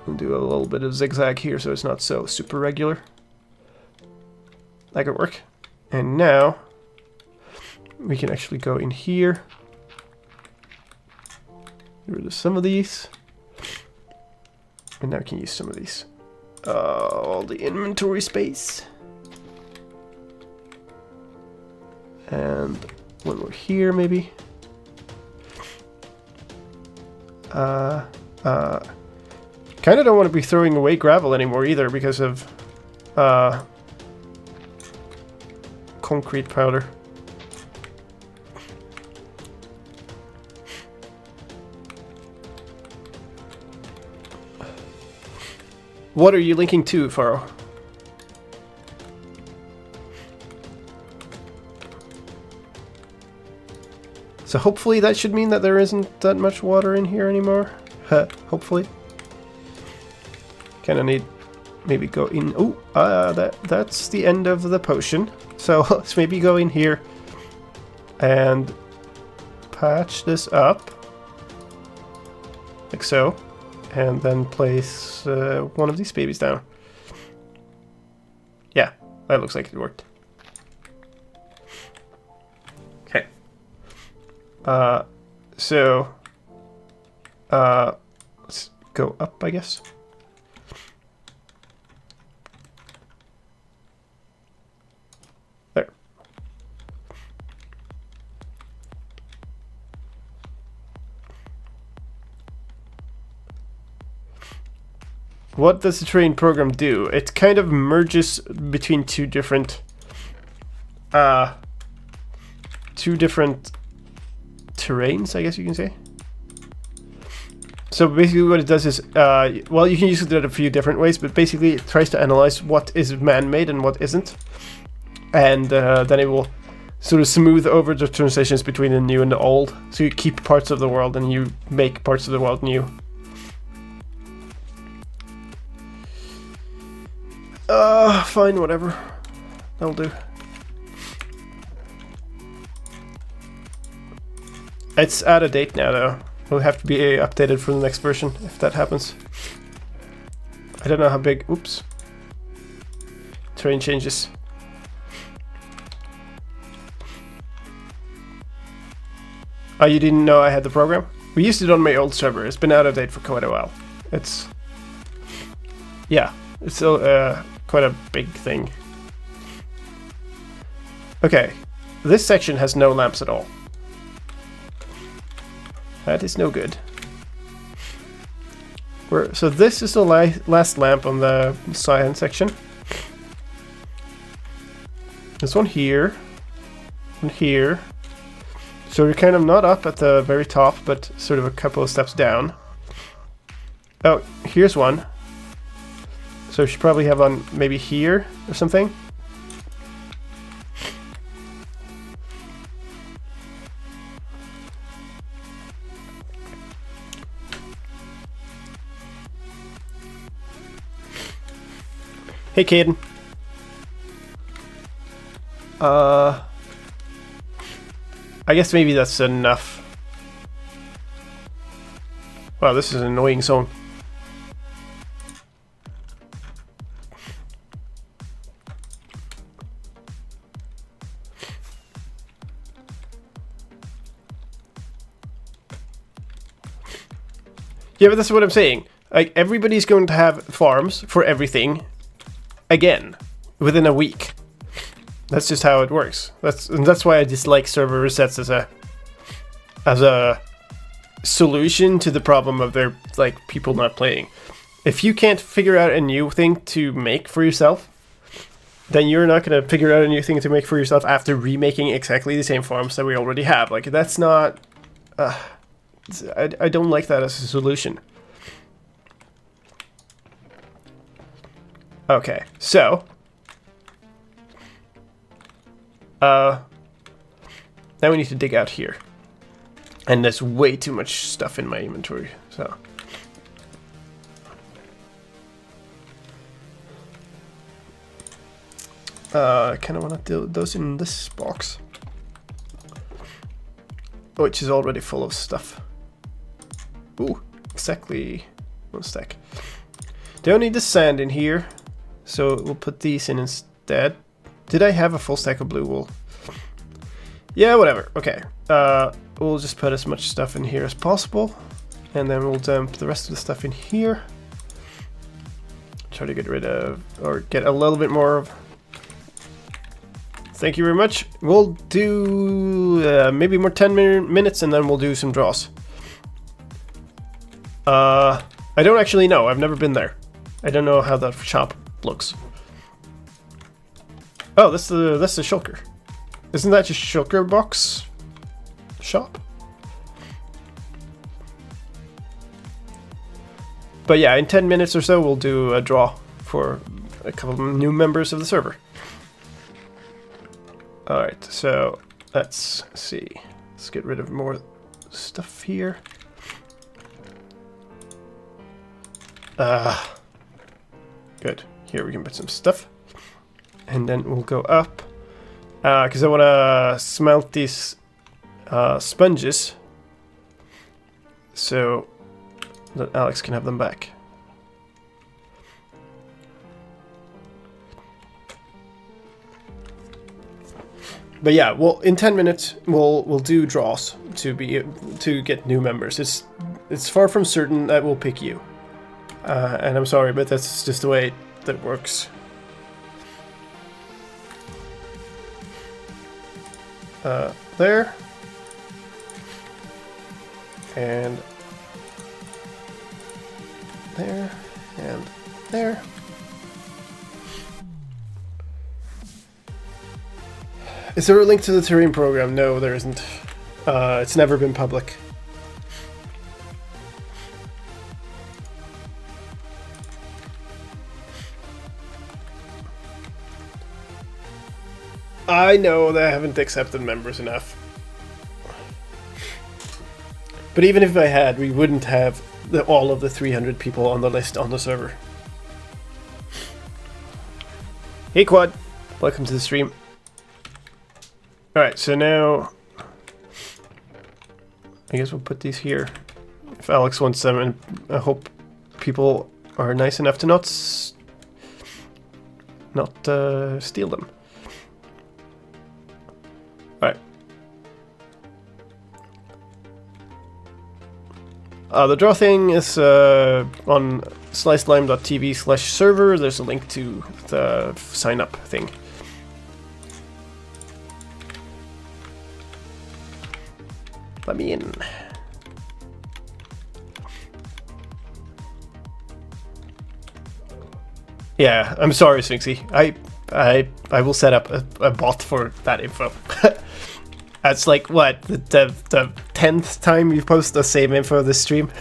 We'll do a little bit of zigzag here so it's not so super regular. That could work. And now we can actually go in here. Get rid of some of these. And now we can use some of these. All the inventory space. And one more here, maybe. Kind of don't want to be throwing away gravel anymore either because of concrete powder. What are you linking to, Faro? So hopefully that should mean that there isn't that much water in here anymore. Hopefully. Kinda need maybe go in. Oh, that's the end of the potion. So let's maybe go in here and patch this up. Like so. And then place one of these babies down. Yeah, that looks like it worked. Okay. So let's go up, I guess. There. What does the terrain program do? It kind of merges between two different terrains, I guess you can say. So basically what it does is, well, you can use it in a few different ways, but basically it tries to analyze what is man-made and what isn't. And then it will sort of smooth over the transitions between the new and the old. So you keep parts of the world and you make parts of the world new. Fine, whatever. That'll do. It's out of date now, though. It'll have to be updated for the next version, if that happens. I don't know how big... Oops. Terrain changes. Oh, you didn't know I had the program? We used it on my old server. It's been out of date for quite a while. It's... Yeah. It's still quite a big thing. Okay. This section has no lamps at all. That is no good. So this is the last lamp on the cyan section. There's one here. One here. So you're kind of not up at the very top, but sort of a couple of steps down. Oh, here's one. So you should probably have one maybe here or something. Hey, Caden. I guess maybe that's enough. Wow, this is an annoying song. Yeah, but that's what I'm saying. Like, everybody's going to have farms for everything again within a week. That's just how it works. That's why I dislike server resets as a solution to the problem of their people not playing. If you can't figure out a new thing to make for yourself, then you're not going to figure out a new thing to make for yourself after remaking exactly the same farms that we already have. Like, that's not... I don't like that as a solution. Okay, so... now we need to dig out here. And there's way too much stuff in my inventory, so... I kind of want to do those in this box. Which is already full of stuff. Ooh, exactly one stack. Don't need the sand in here, so we'll put these in instead. Did I have a full stack of blue wool? Yeah, whatever. Okay. We'll just put as much stuff in here as possible. And then we'll dump the rest of the stuff in here. Try to get rid of, or get a little bit more of. Thank you very much. We'll do maybe more 10 minutes and then we'll do some draws. I don't actually know. I've never been there. I don't know how that shop looks. Oh, that's the shulker. Isn't that just shulker box shop? But yeah, in 10 minutes or so, we'll do a draw for a couple of new members of the server. Alright, so let's see. Let's get rid of more stuff here. Good. Here we can put some stuff. And then we'll go up. Because I want to smelt these sponges. So that Alex can have them back. But yeah, well, in 10 minutes we'll do draws to get new members. It's far from certain that we'll pick you, and I'm sorry, but that's just the way that works. There, and there, and there. Is there a link to the terrain program? No, there isn't. It's never been public. I know that I haven't accepted members enough. But even if I had, we wouldn't have all of the 300 people on the list on the server. Hey Quad, welcome to the stream. Alright, so now I guess we'll put these here. If Alex wants them, and I hope people are nice enough to not steal them. Alright. The draw thing is on slicedlime.tv/server. There's a link to the sign up thing. Let me in. Yeah, I'm sorry, Sphinxy. I will set up a bot for that info. That's like what the 10th time you post the same info this stream.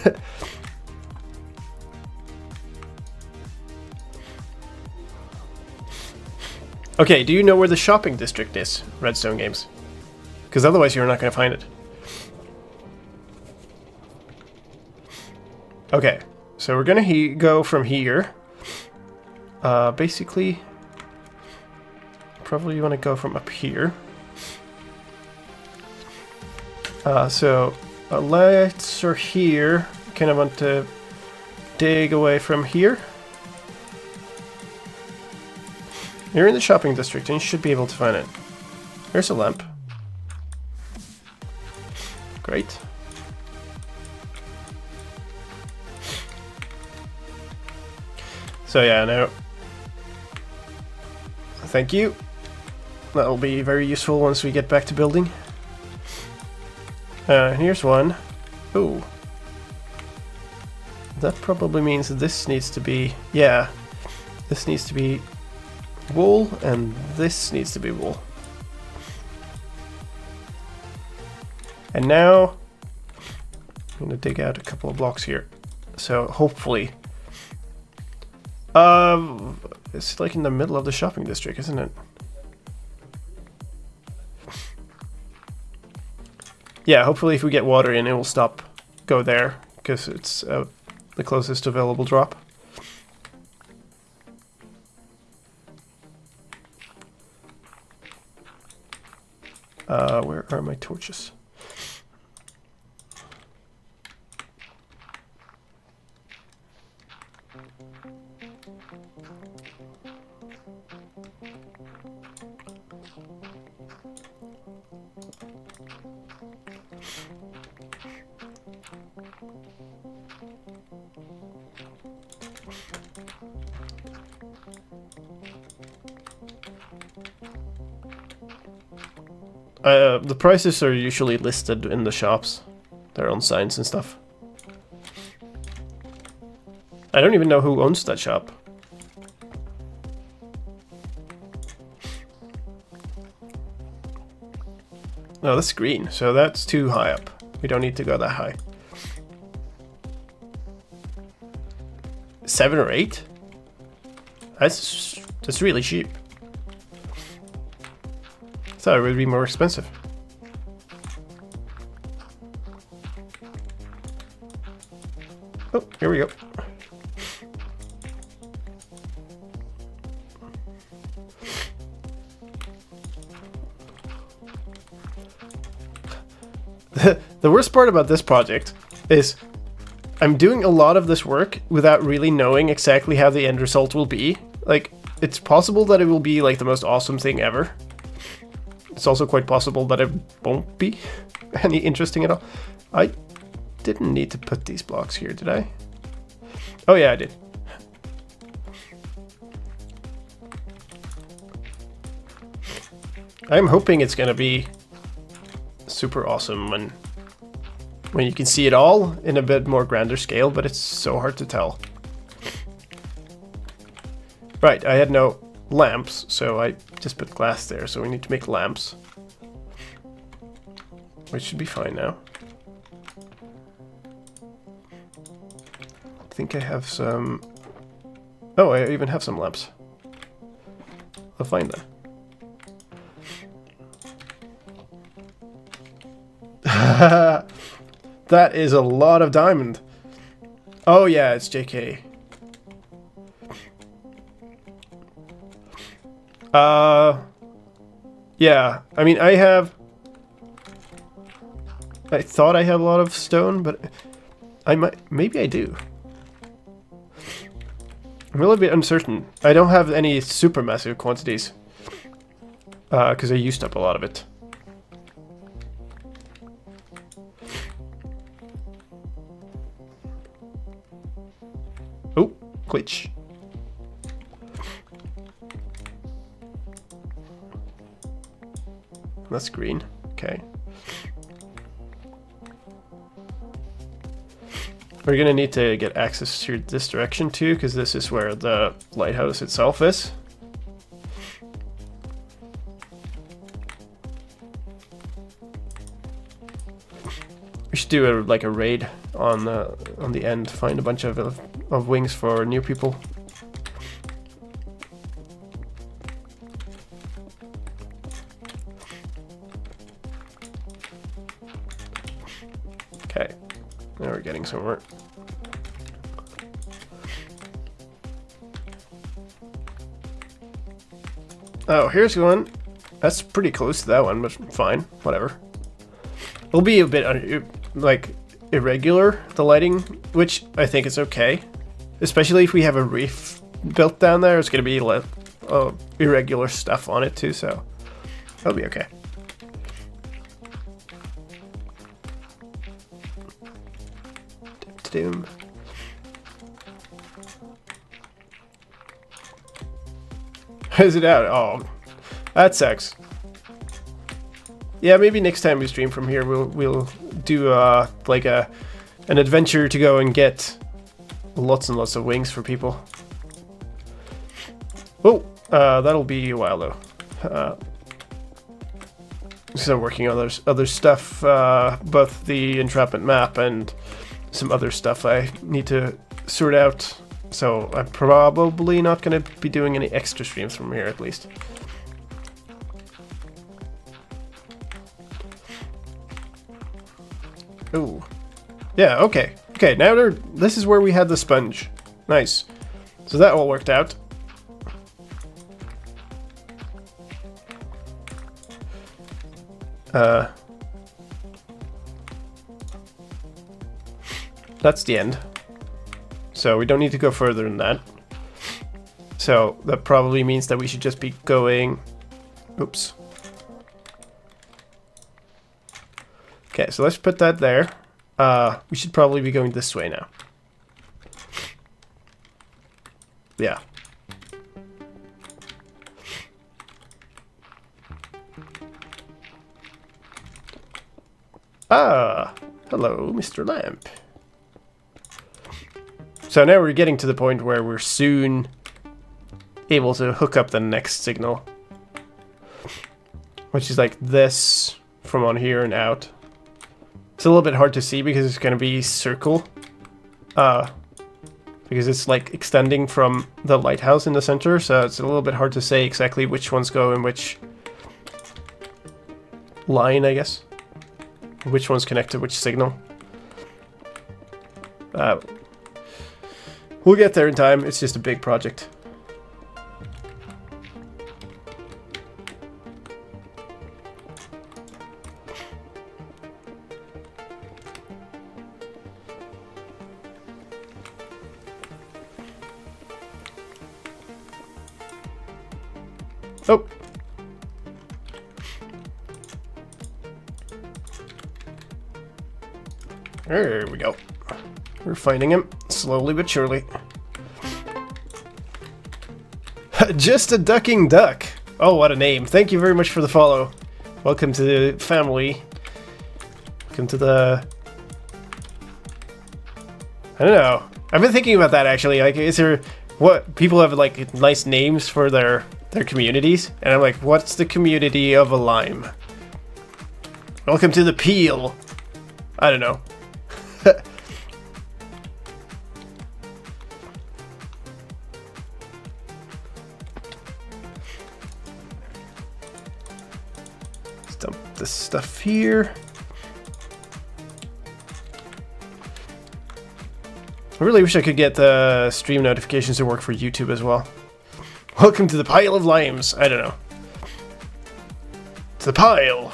Okay, do you know where the shopping district is, Redstone Games? Because otherwise you're not going to find it. Okay, so we're going to go from here. Basically, probably you want to go from up here. So lights are here. Kind of want to dig away from here. You're in the shopping district and you should be able to find it. There's a lamp. Great. So yeah, now, thank you. That'll be very useful once we get back to building. Here's one. Ooh. That probably means that this needs to be, yeah, this needs to be wool and this needs to be wool. And now, I'm gonna dig out a couple of blocks here. So hopefully, it's like in the middle of the shopping district, isn't it? Yeah, hopefully if we get water in, it will go there, because it's the closest available drop. Where are my torches? The prices are usually listed in the shops. They're on signs and stuff. I don't even know who owns that shop. Oh, that's green, so that's too high up. We don't need to go that high. 7 or 8? That's really cheap. I thought it would be more expensive. Oh, here we go. The worst part about this project is I'm doing a lot of this work without really knowing exactly how the end result will be. Like, it's possible that it will be like the most awesome thing ever. It's also quite possible that it won't be any interesting at all. I didn't need to put these blocks here, did I? Oh yeah, I did. I'm hoping it's gonna be super awesome when you can see it all in a bit more grander scale, but it's so hard to tell. Right, I had no lamps, so I just put glass there, so we need to make lamps. Which should be fine now. I think I have some... Oh, I even have some lamps. I'll find them. That is a lot of diamond. Oh yeah, it's JK. Yeah, I mean, I thought I had a lot of stone, but maybe I do. I'm a little bit uncertain. I don't have any super massive quantities, because I used up a lot of it. Oh, glitch. That's green. Okay. We're gonna need to get access to this direction too, because this is where the lighthouse itself is. should do like a raid on the end. Find a bunch of wings for new people. Okay, now we're getting somewhere. Oh, here's one. That's pretty close to that one, but fine, whatever. It'll be a bit like irregular, the lighting, which I think is okay. Especially if we have a reef built down there, it's going to be irregular stuff on it too, so that'll be okay. Doom. Is it out? Oh, that sucks. Yeah, maybe next time we stream from here, we'll do like an adventure to go and get lots and lots of wings for people. Oh, that'll be a while though. So working on other stuff, both the entrapment map and some other stuff I need to sort out. So I'm probably not going to be doing any extra streams from here, at least. Ooh. Yeah, okay. Okay, now this is where we had the sponge. Nice. So that all worked out. That's the end. So we don't need to go further than that. So that probably means that we should just be going... Oops. Okay, so let's put that there. We should probably be going this way now. Yeah. Ah, hello, Mr. Lamp. So now we're getting to the point where we're soon able to hook up the next signal, which is like this from on here and out. It's a little bit hard to see because it's going to be circle, because it's like extending from the lighthouse in the center, so it's a little bit hard to say exactly which ones go in which line, I guess. Which ones connect to which signal. We'll get there in time. It's just a big project. Oh. There we go. We're finding him, slowly but surely. Just a ducking duck. Oh, what a name. Thank you very much for the follow. Welcome to the family. Welcome to the... I don't know. I've been thinking about that, actually. Like, is there... What... People have, like, nice names for their communities. And I'm like, what's the community of a lime? Welcome to the peel. I don't know. Dump this stuff here. I really wish I could get the stream notifications to work for YouTube as well. Welcome to the pile of limes. I don't know. It's the pile.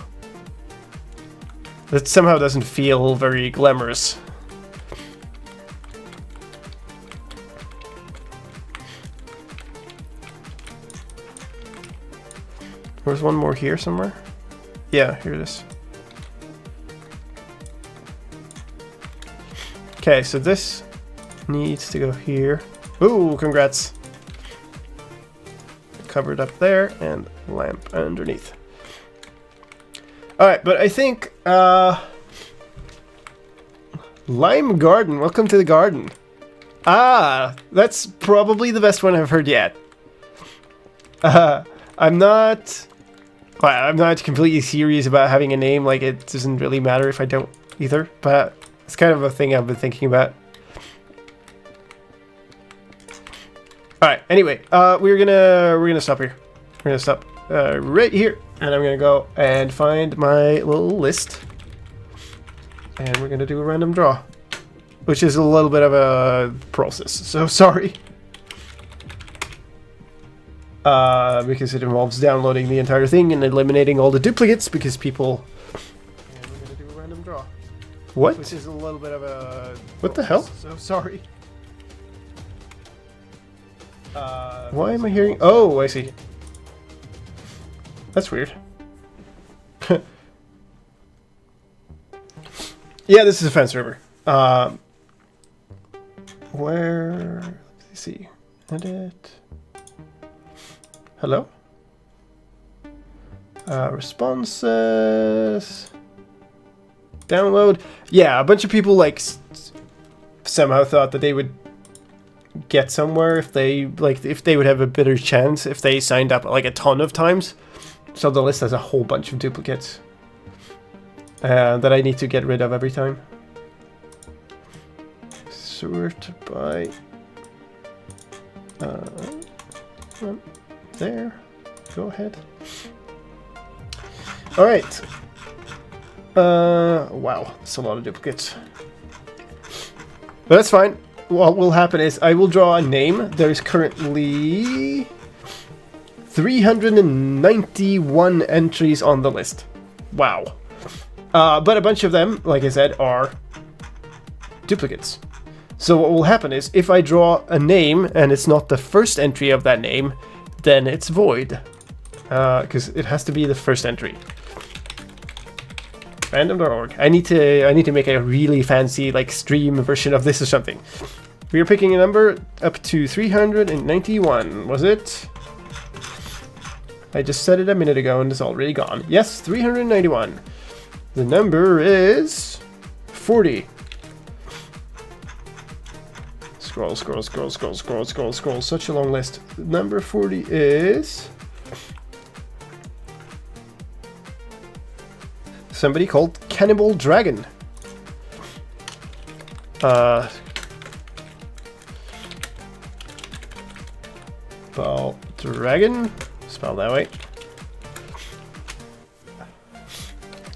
That somehow doesn't feel very glamorous. There's one more here somewhere. Yeah, here it is. Okay, so this needs to go here. Ooh, congrats. Covered up there and lamp underneath. Alright, but I think Lime Garden, welcome to the garden. Ah, that's probably the best one I've heard yet. I'm not completely serious about having a name. Like, it doesn't really matter if I don't either, but it's kind of a thing I've been thinking about. All right. Anyway, we're gonna stop here. We're gonna stop right here, and I'm gonna go and find my little list, and we're gonna do a random draw, which is a little bit of a process. So sorry, because it involves downloading the entire thing and eliminating all the duplicates because people. And we're gonna do a random draw. What? Which is a little bit of a. What the hell? So sorry. Why am I hearing? Oh, I see. That's weird. Yeah, this is a fan server. Where? Let's see. Edit. Hello? Responses. Download. Yeah, a bunch of people like somehow thought that they would get somewhere if they would have a better chance if they signed up like a ton of times. So the list has a whole bunch of duplicates that I need to get rid of every time. Sort by there. Go ahead. All right. Wow, that's a lot of duplicates. But that's fine. What will happen is I will draw a name. There's currently 391 entries on the list. Wow. But a bunch of them, like I said, are duplicates. So what will happen is if I draw a name and it's not the first entry of that name, then it's void. Because it has to be the first entry. Random.org. I need to make a really fancy like stream version of this or something. We are picking a number up to 391, was it? I just said it a minute ago and it's already gone. Yes, 391. The number is 40. Scroll, scroll, scroll, scroll, scroll, scroll, scroll. Such a long list. Number 40 is somebody called Cannibal Dragon. Ball Dragon, spelled that way.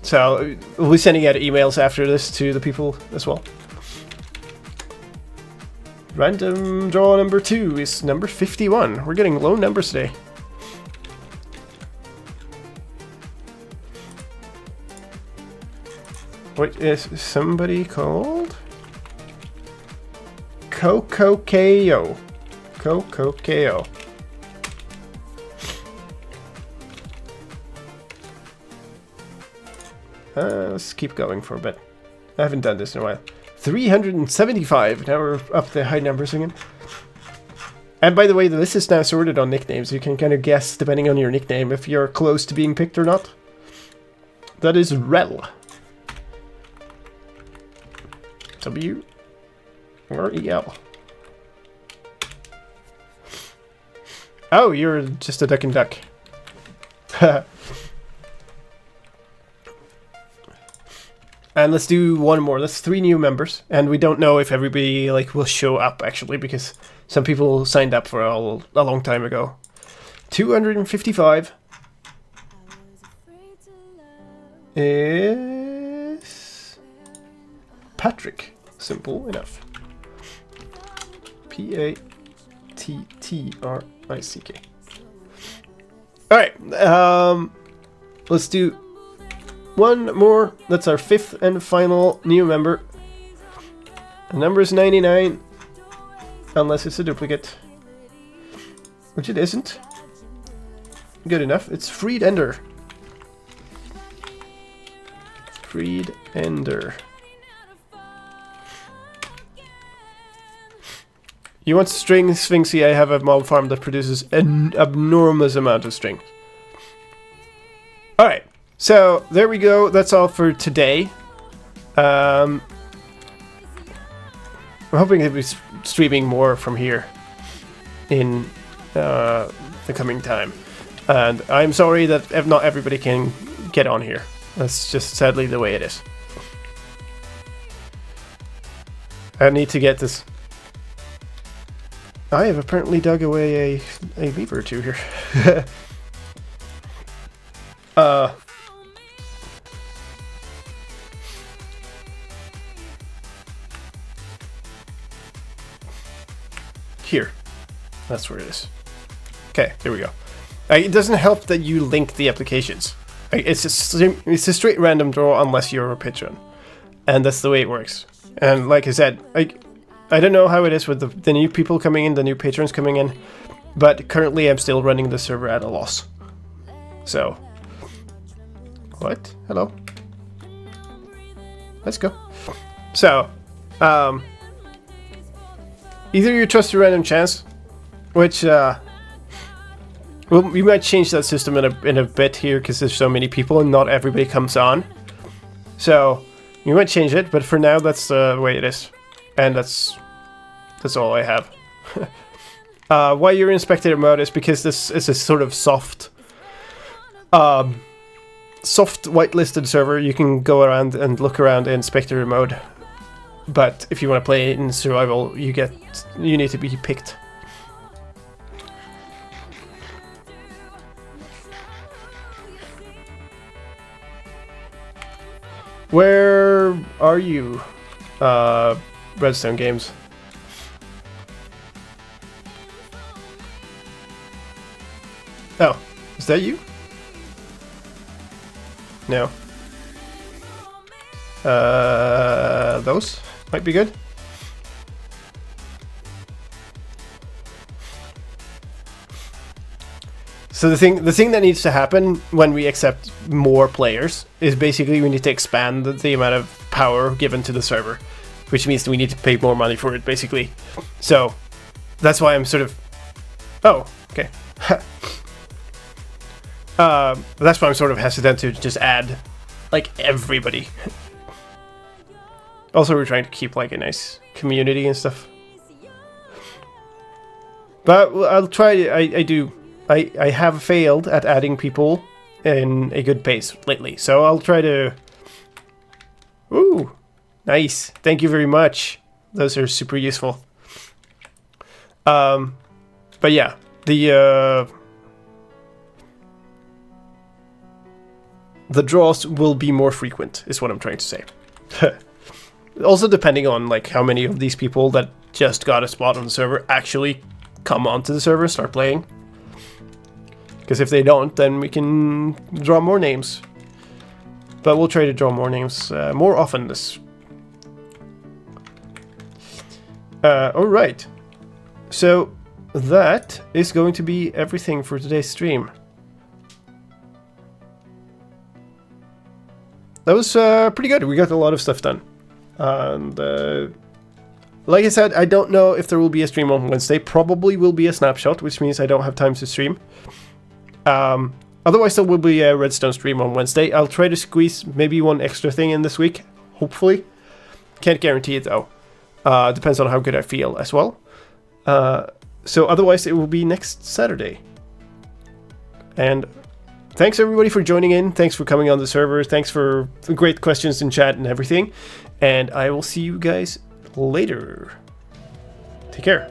So we'll be sending out emails after this to the people as well. Random draw number 2 is number 51. We're getting low numbers today. What is somebody called? Coco-ko. Coco-ko. Let's keep going for a bit. I haven't done this in a while. 375. Now we're up to high numbers again. And by the way, this is now sorted on nicknames. You can kind of guess, depending on your nickname, if you're close to being picked or not. That is Rel. W or E-L. Oh, you're just a duck and duck. And let's do one more. That's 3 new members, and we don't know if everybody like will show up actually because some people signed up for a long time ago. 255 is Patrick. Simple enough. Pattrick. All right. Let's do one more. That's our 5th and final new member. The number is 99, unless it's a duplicate, which it isn't. Good enough. It's Freed Ender. Freed Ender. You want string, Sphinxy? I have a mob farm that produces an enormous amount of string. Alright, so there we go. That's all for today. I'm hoping to be streaming more from here in the coming time. And I'm sorry that not everybody can get on here. That's just sadly the way it is. I need to get this. I have apparently dug away a lever or two here. Here. That's where it is. Okay, there we go. It doesn't help that you link the applications. It's a straight random draw unless you're a patron. And that's the way it works. And like I said, I don't know how it is with the new people coming in, the new patrons coming in, but currently I'm still running the server at a loss. So, what? Hello? Let's go. So, either you trust a random chance, which, well, we might change that system in a bit here because there's so many people and not everybody comes on. So, you might change it, but for now that's the way it is. And that's all I have. Why you're in spectator mode is because this is a sort of soft whitelisted server. You can go around and look around in spectator mode, but if you want to play in survival, you need to be picked. Where are you, Redstone Games? Oh, is that you? No. Those might be good. So the thing that needs to happen when we accept more players is basically we need to expand the amount of power given to the server, which means we need to pay more money for it, basically. So that's why I'm sort of... Oh, okay. That's why I'm sort of hesitant to just add, like, everybody. Also, we're trying to keep, like, a nice community and stuff. But I'll try... I have failed at adding people in a good pace lately, so I'll try to... Ooh, nice. Thank you very much. Those are super useful. But yeah, the draws will be more frequent, is what I'm trying to say. Also depending on like how many of these people that just got a spot on the server actually come onto the server and start playing. Because if they don't, then we can draw more names. But we'll try to draw more names more often this. Alright. So that is going to be everything for today's stream. That was pretty good. We got a lot of stuff done. And like I said, I don't know if there will be a stream on Wednesday. Probably will be a snapshot, which means I don't have time to stream. Otherwise there will be a Redstone stream on Wednesday. I'll try to squeeze maybe one extra thing in this week, hopefully. Can't guarantee it though. Depends on how good I feel as well. So otherwise it will be next Saturday. And thanks everybody for joining in. Thanks for coming on the server. Thanks for the great questions in chat and everything. And I will see you guys later. Take care.